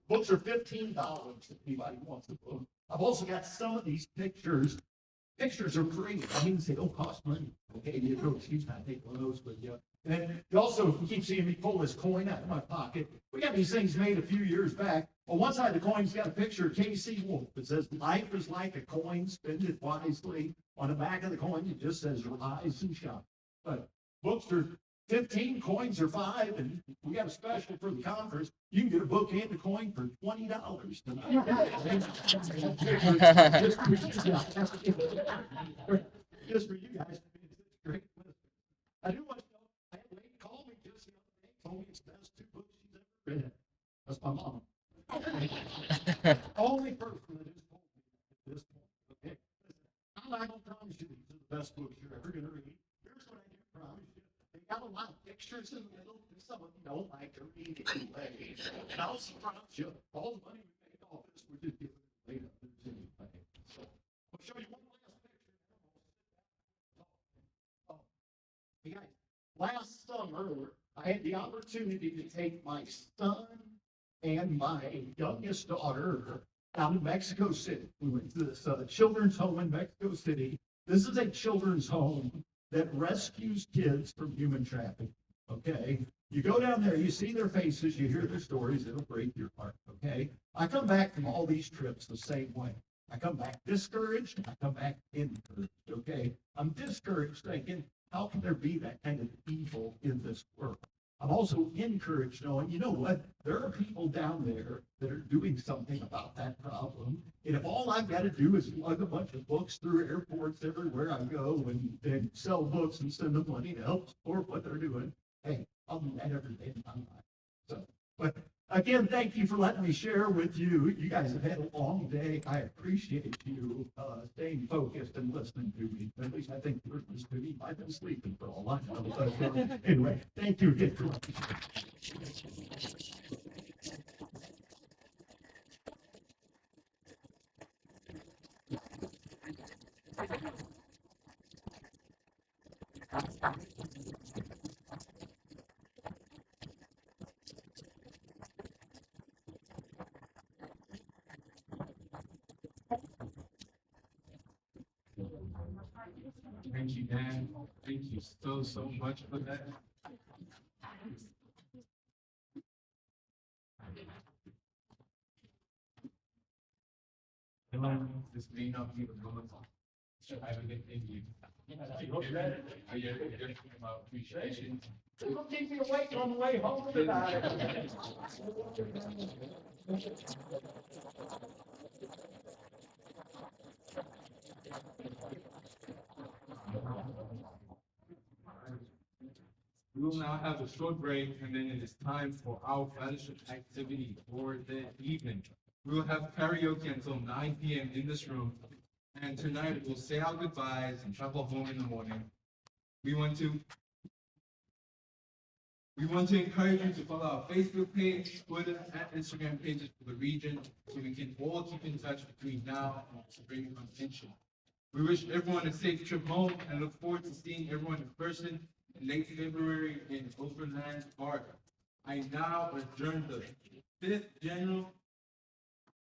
Books are $15 if anybody wants a book. I've also got some of these pictures. Pictures are free. I mean, they don't cost money. Okay, you don't excuse me, I take one of those with you. And you also keep seeing me pull this coin out of my pocket. We got these things made a few years back. On one side of the coin's got a picture of K.C. Wolf. It says, "Life is like a coin, spend it wisely." On the back of the coin, it just says, "Rise and shine." But books are 15, coins are 5, and we got a special for the conference. You can get a book and a coin for $20 tonight. Just for you guys. Great. I do want to know, I had a lady call me That's my mom. Only person that has told me at this point. Okay, I'm not gonna promise you these are the best books you're ever gonna read. Here's what I do promise you. They got a lot of pictures in the middle, and some of you don't like to read anyway. And I'll promise you, all the money we make off this, we're just giving it away to others anyway. So I'll show you one last picture. Oh, hey guys, last summer I had the opportunity to take my son and my youngest daughter out of Mexico City. We went to this children's home in Mexico City. This is a children's home that rescues kids from human trafficking. Okay, you go down there, you see their faces, you hear their stories, it'll break your heart. Okay, I come back from all these trips the same way. I come back discouraged, I come back encouraged. Okay, I'm discouraged thinking, how can there be that kind of evil in this world? I'm also encouraged knowing, you know what, there are people down there that are doing something about that problem. And if all I've got to do is lug a bunch of books through airports everywhere I go and sell books and send them money to help support what they're doing, hey, I'll do that every day of my life. So, but again, thank you for letting me share with you. You guys have had a long day. I appreciate you staying focused and listening to me. At least I think you're listening to me. I've been sleeping for all I know. But anyway, thank you again for letting me Thank you, Dan. Thank you so much for that. This may not be the moment. So I will get in you. Are you thinking about appreciation? It'll keep me awake on the way home tonight. We will now have a short break, and then it is time for our fellowship activity for the evening. We will have karaoke until 9 p.m. in this room, and tonight we'll say our goodbyes and travel home in the morning. We want to encourage you to follow our Facebook page, Twitter, and Instagram pages for the region, so we can all keep in touch between now and spring convention. We wish everyone a safe trip home and look forward to seeing everyone in person in late February in Heartland Park. I now adjourn the 5th General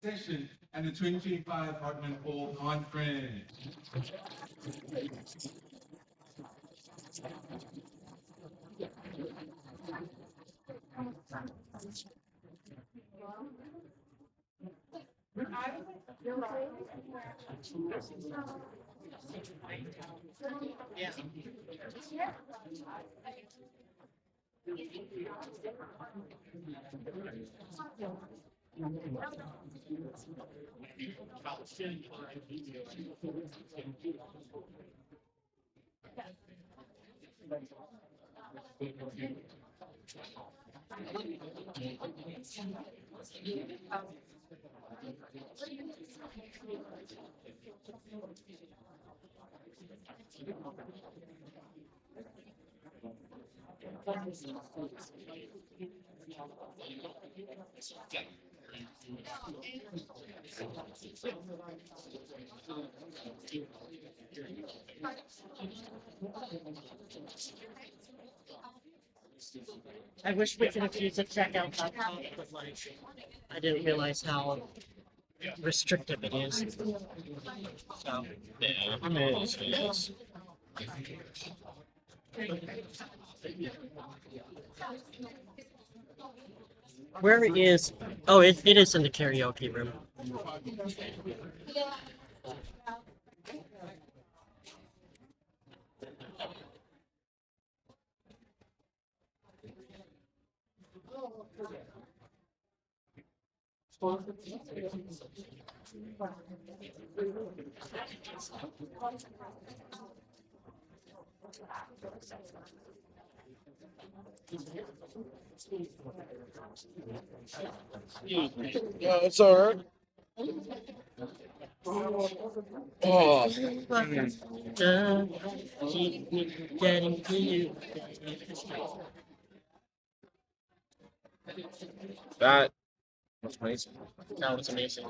Session and the 2025 Heartland Hall Conference. I wish we could have used a checkout laptop, but like, I didn't realize how restrictive it is. So, Yeah, I mean, it's where is? Oh, it is in the karaoke room. Yeah, it's alright. Oh, Keep me getting to you. that was amazing. That was amazing.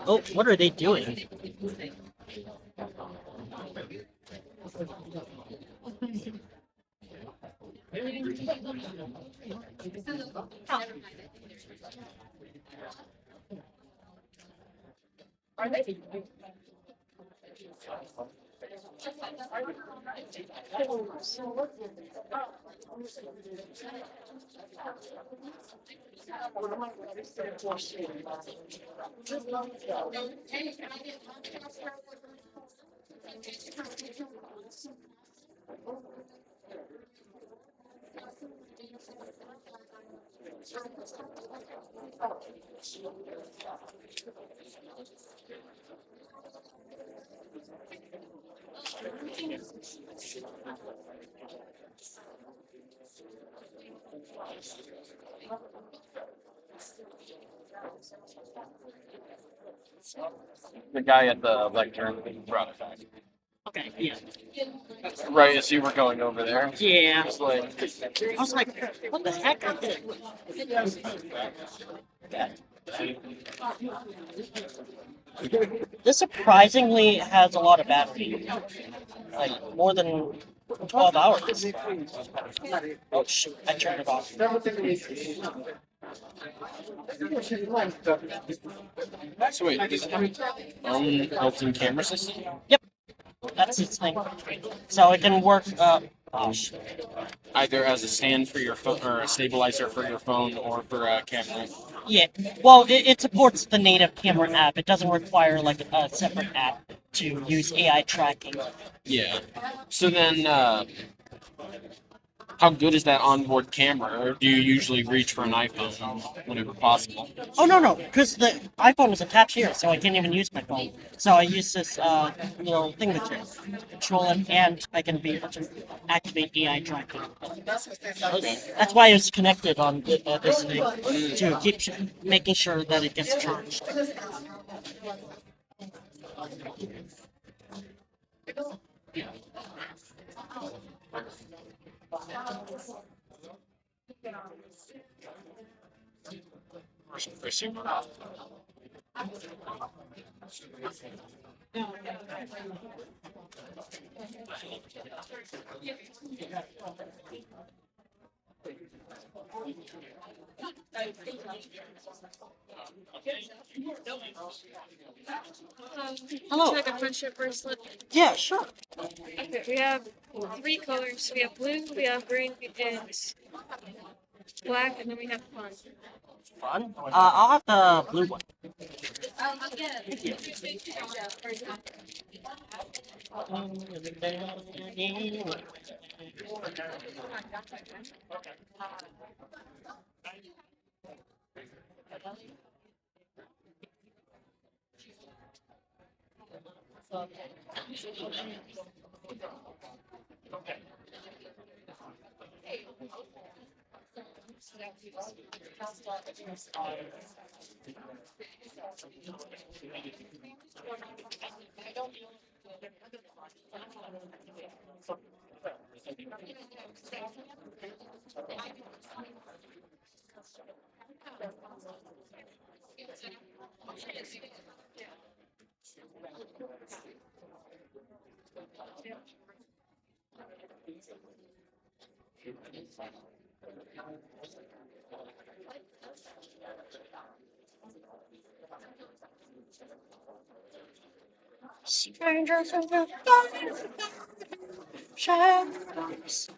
Oh, what are they doing? Are they? The guy at the lectern brought it back. Okay, yeah. Right as you were going over there. Yeah. It's like, I was like, what the heck? This surprisingly has a lot of battery. Like, more than 12 hours. Oh, shoot, I turned it off. so wait, does it have its own built-in camera system? Yep, that's its thing. So it can work, gosh. Either as a stand for your phone, or a stabilizer for your phone, or for a camera. Yeah, well, it supports the native camera app. It doesn't require, like, a separate app to use AI tracking. Yeah. So then, how good is that onboard camera? Or do you usually reach for an iPhone whenever possible? Oh, no, because the iPhone is attached here, so I can't even use my phone. So I use this, thing to control it, and I can be able to activate AI tracking. That's why it's connected on this thing, to keep making sure that it gets charged. Hello. Would you like a friendship bracelet? Yeah, sure. Okay, we have 3 colors. We have blue, we have green, and black, and then we have fun. Fun? I'll have the blue one. Strangers in the shadows,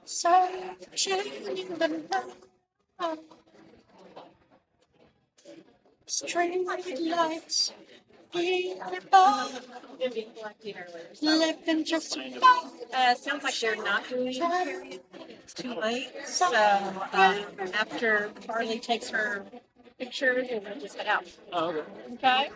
searching in the night. Street lights, living just Sounds like they're not doing period. It's too late. So after Carly takes her pictures, we'll just head out. Oh, Okay?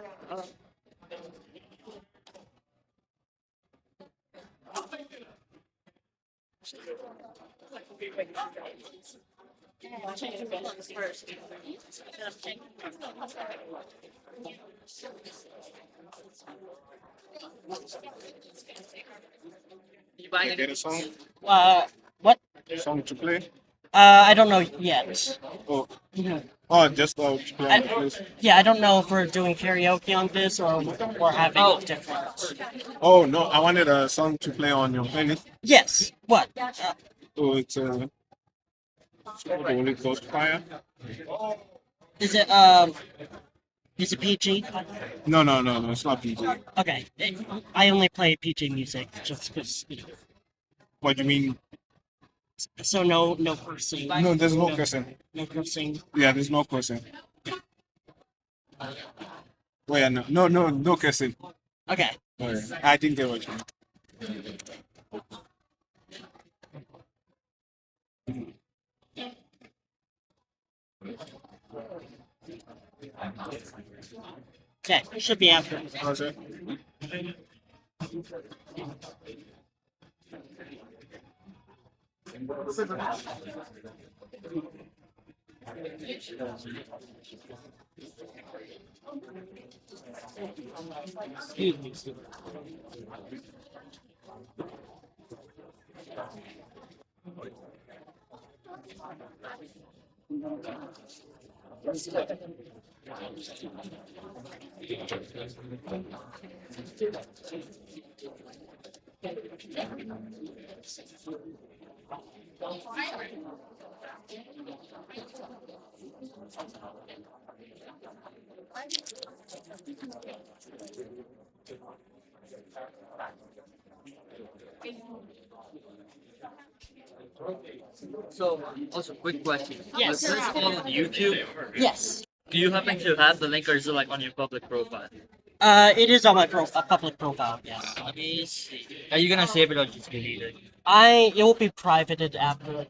Get a song? What? Song to play? I don't know yet. Oh, Mhm. oh, just to play on the place. Yeah, I don't know if we're doing karaoke on this or having different. Oh no, I wanted a song to play on your playlist. Yes. What? Oh, it's the Holy Ghost Fire. Is it Is it PG? No, it's not PG. Okay. I only play PG music just because. What do you mean? So no cursing. No, there's no cursing. No cursing. Yeah, there's no cursing. Wait, no cursing. Okay. Okay. I didn't get what you mean. Okay, it should be after. Okay. Excuse me. So, also, quick question. Yes. Was this all on YouTube? Yes. Do you happen to have the link, or is it like on your public profile? It is on my public profile. Yes. Let me see. Are you gonna save it or just delete it? It will be privated after.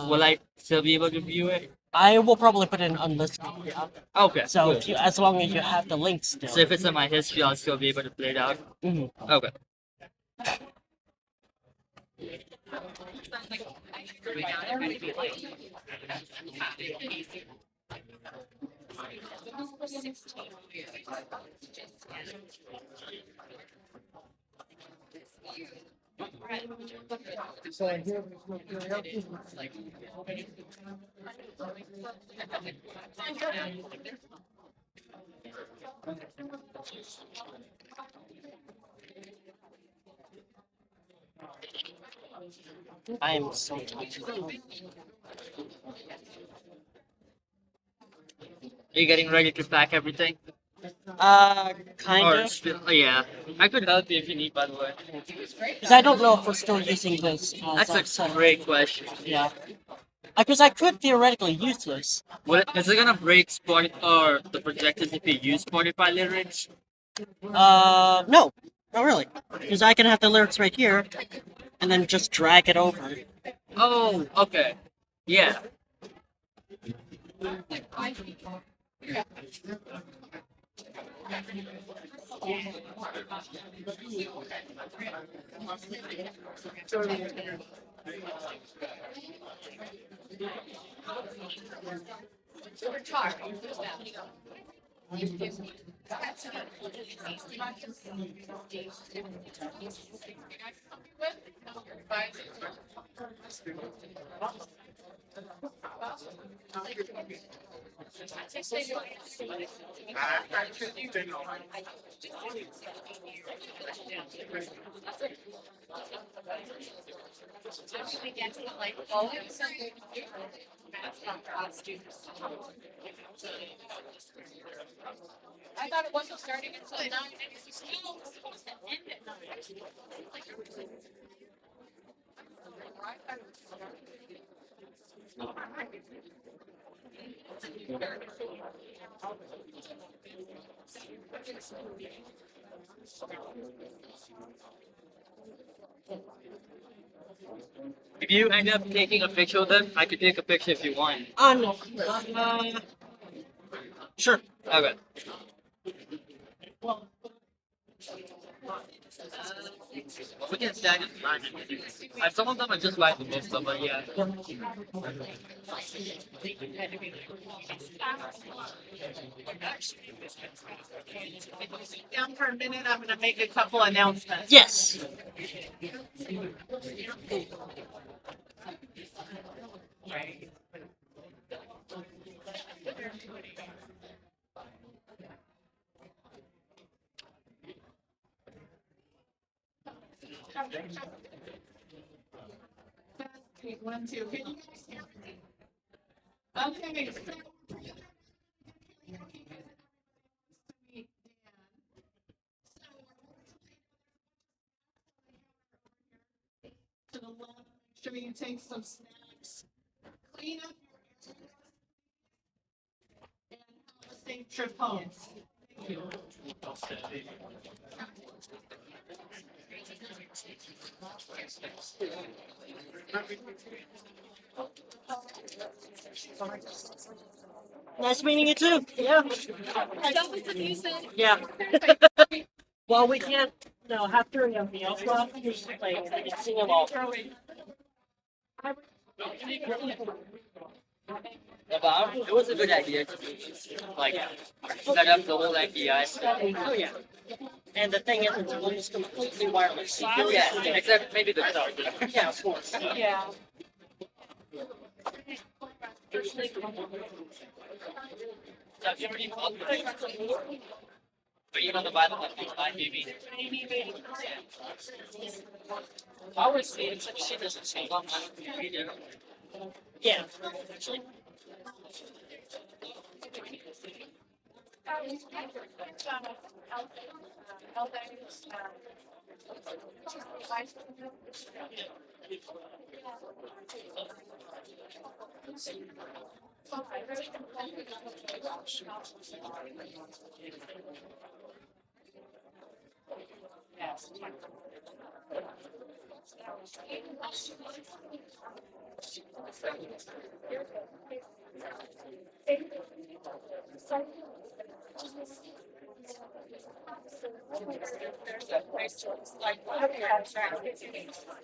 Will I still be able to view it? I will probably put it on list. Yeah. Okay. So good. if you, as long as you have the link still. So if it's in my history, I'll still be able to play it out. Mm-hmm. Okay. So I hear there's no karaoke. I am so tired. Are you getting ready to pack everything? Kind Or of. still, yeah. I could help you if you need, by the way. Because I don't know if we're still using this. That's a great question. Yeah. Because I could theoretically use this. Is it gonna break or the projectors if you use Spotify lyrics? No, not really. Because I can have the lyrics right here, and then just drag it over. Oh, okay. Yeah. I thought it wasn't starting until 9 and it was still supposed to end at 9. If you end up taking a picture of them, I could take a picture if you want. No. Sure. Okay. We can stack it fine. Some of them are just like the most of them, but yeah. Down for a minute, I'm gonna make a couple announcements. Yes. Okay, 1, 2. Can you guys hear me? Okay, so to the left, make sure you take some snacks. Clean up your area and have a safe trip home. Thank you. Nice meeting you too. Yeah. That was the music. Yeah. Well, we can't. No, after the opera, here's the thing. We can sing along. Yeah, but it was a good idea to like set up the whole API. Oh yeah. And the thing is, it's almost completely wireless. Yeah, except maybe the start. Yeah, of course. Yeah. Have you already bought the but you know the Bible like next time maybe. I would say it's like she doesn't say long time. Yeah.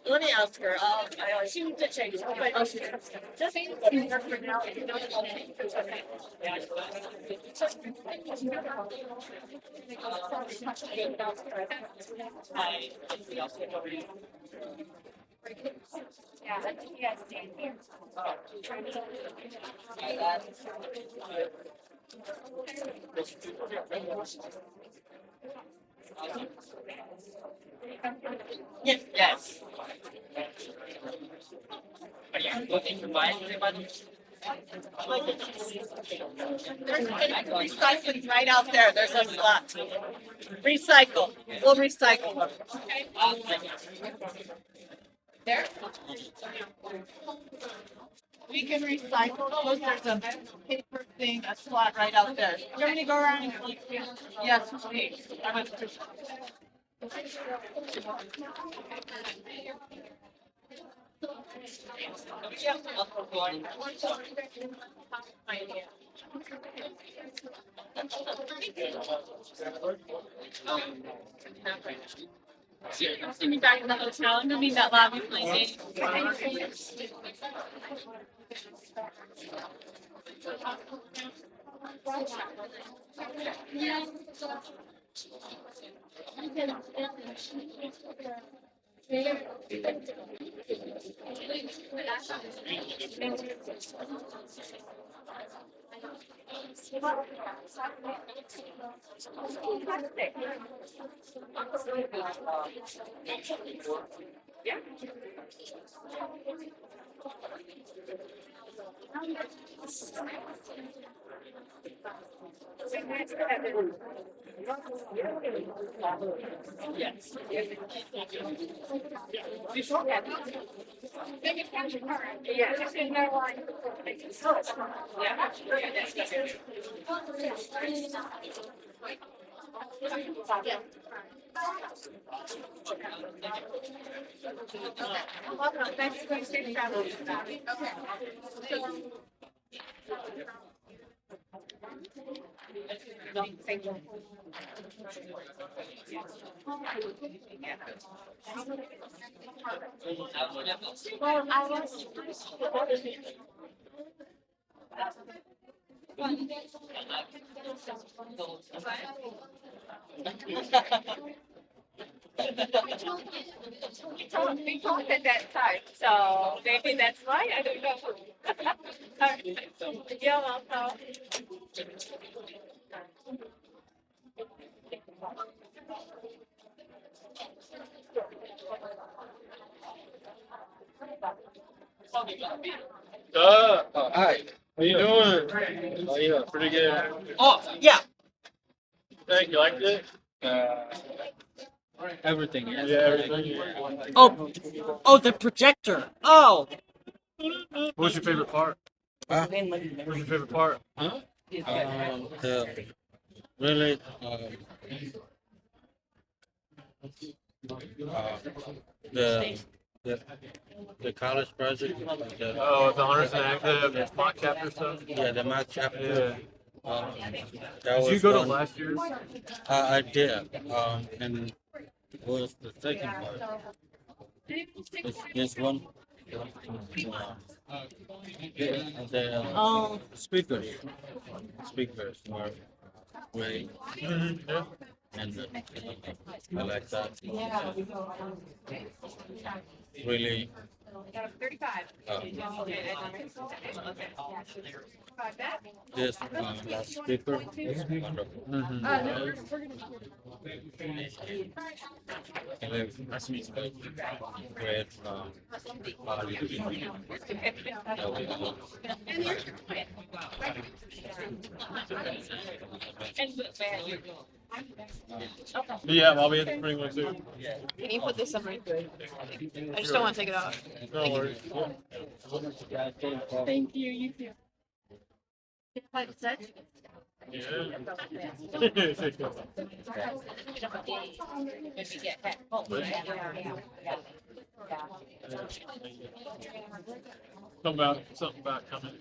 Let me ask her. She needs to change. Just for now. Yes, yes. Are you looking to buy anything by the There's recycling right out there. There's a slot. Recycle. We'll recycle them. There. We can recycle those. There's a paper thing, a slot right out there. You want me to go around and yes, please. See me back in the hotel. I'm gonna be in that lobby playing. Yes. Thanks for safe travel. Okay. Well, I was. We talked at that time, so maybe that's why, I don't know. Alright, you're welcome. Hi. How you doing? Oh, yeah, pretty good. Oh, yeah. Thank you. Liked it? Everything. Yeah, everything. Oh, oh, the projector. Oh. What's your favorite part? Huh? What's your favorite part? Huh? Really, the the the college project. Oh, the honors and the mock chapter stuff. Yeah, the math chapter. Um, that Did you was go to fun. last year's? I did. And it was the second part. This one. The speakers were great. Yeah. And I like that. Really. 35. This last speaker is wonderful. And then Nice to meet you. with Yeah, I'll be at the spring one too. Can you put this on my good? I just don't want to take it off. No worries. Thank you. You too. Something about coming.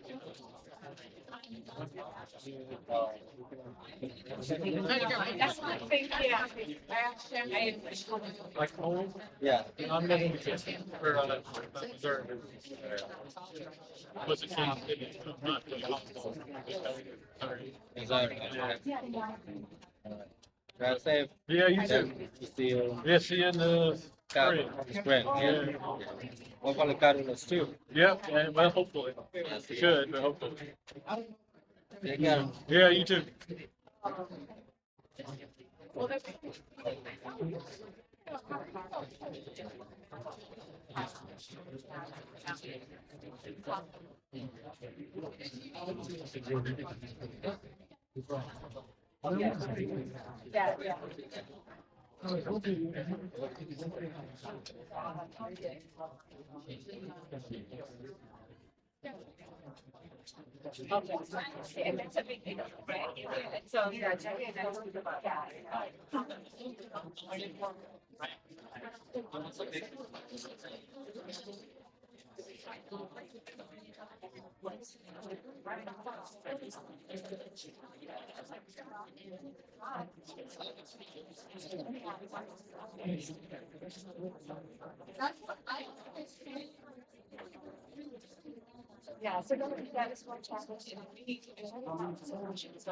That's my thing, yeah. Like home? Yeah. I'm living with kids for Missouri. Was it not Exactly. Drive safe. Yeah, you too. See you. Yeah, see you in the spring. Spring. Yeah. Hopefully, Carlos too. Yeah, yeah, well, hopefully. Should, but hopefully. Take care. Yeah, you too. Yeah, yeah. Okay, and that's a big deal, right? So, yeah, yeah, so that is one challenge. We need to do solutions.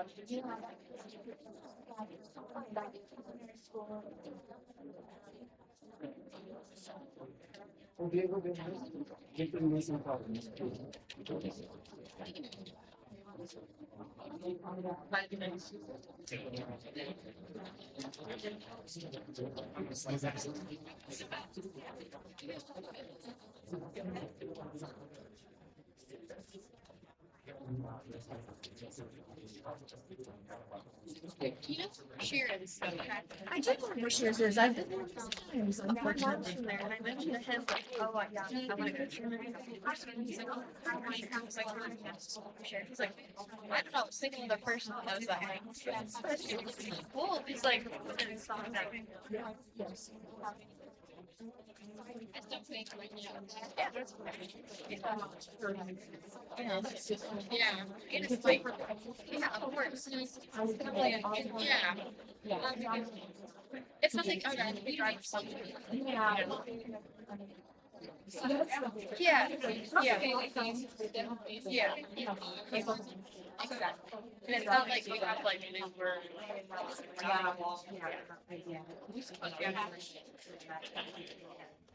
You know, Sharon's. I do know where Shears is. I've been there a few times, My mom's unfortunately. from there, and I mentioned to him, like, oh, yeah, I want to go to Sharon. He's like, oh, I want to come. I was like, oh, yes, Sharon. He's like, I don't know, I was thinking of the person that knows that. Like, that's cool. He's like, it's something that. It's not fake right now. Yeah. Yeah. And it's like, yeah, of course. Yeah. It's not like, oh, yeah, we drive something. Yeah. Yeah. Yeah. Yeah. Exactly. And it's not like we have like an Uber.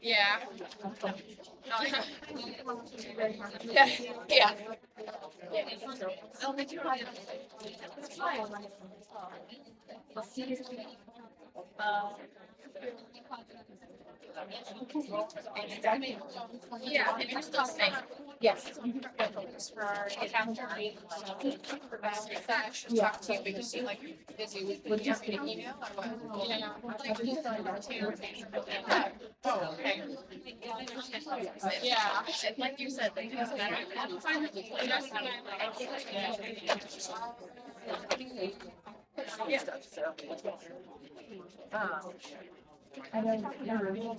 Yeah. Yeah. Yeah. Yeah, and you're still safe. Yes. For our account. Talk to you because you like busy with just getting email or what? Yeah. Oh, okay. Yeah, and like you said, like, I'm fine with it. Yeah. I don't know.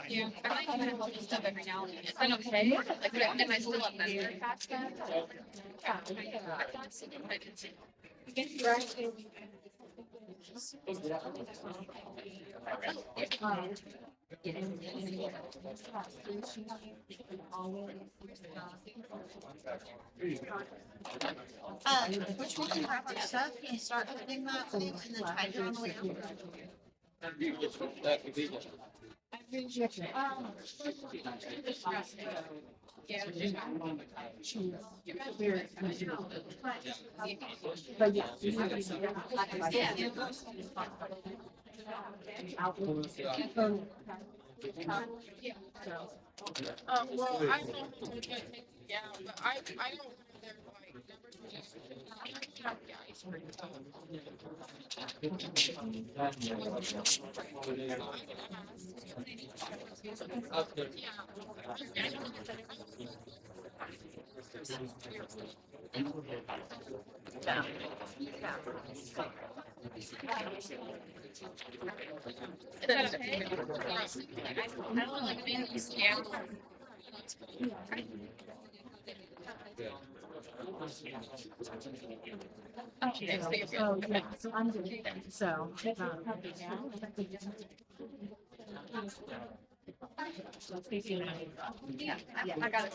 Yeah, I like to have all this stuff every now and then. Is that okay? Like, am I still a member past that? Yeah, I thought so. I did see. Which one can wrap your stuff and start putting that thing and then tie it on the way out? But yeah. Well, I don't know how to get things, yeah, but I don't have their like numbers. I have guys for Is that okay? I don't like being scammed. Okay, so yeah, so I'm doing that. So, Yeah, I got it.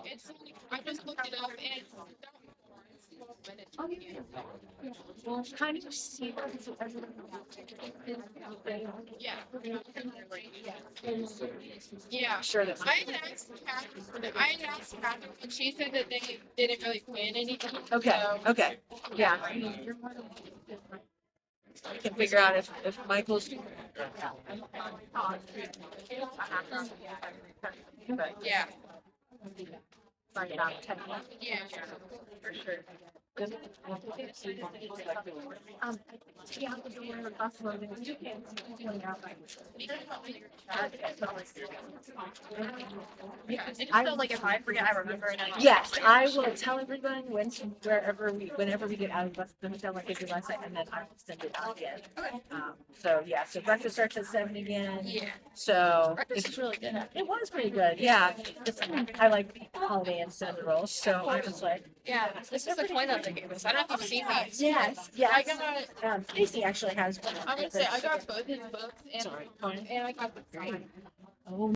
It's, I just looked it up and it's well, kind of see yeah. Yeah. Sure that I had asked Catherine, but she said that they didn't really plan anything. Okay, So, okay, yeah. I can figure out if Michael's. yeah. Find it out. Yeah, for sure. Yeah, the door offloaded. Yeah, and so like if I forget, I remember it. Yes, I will tell everyone whenever we get out of the hotel, like I did last night, and then I will send it out again. So yeah, so breakfast starts at 7 again. Yeah. So Breakfast is really good. it was pretty good. Yeah, I like holiday and cinnamon rolls, so I was like. Yeah, this is the toy that they gave us. I don't know if you've seen these. Yes, yes. I got. Stacy actually has one. I'm gonna say I got both his books and I got the. Oh.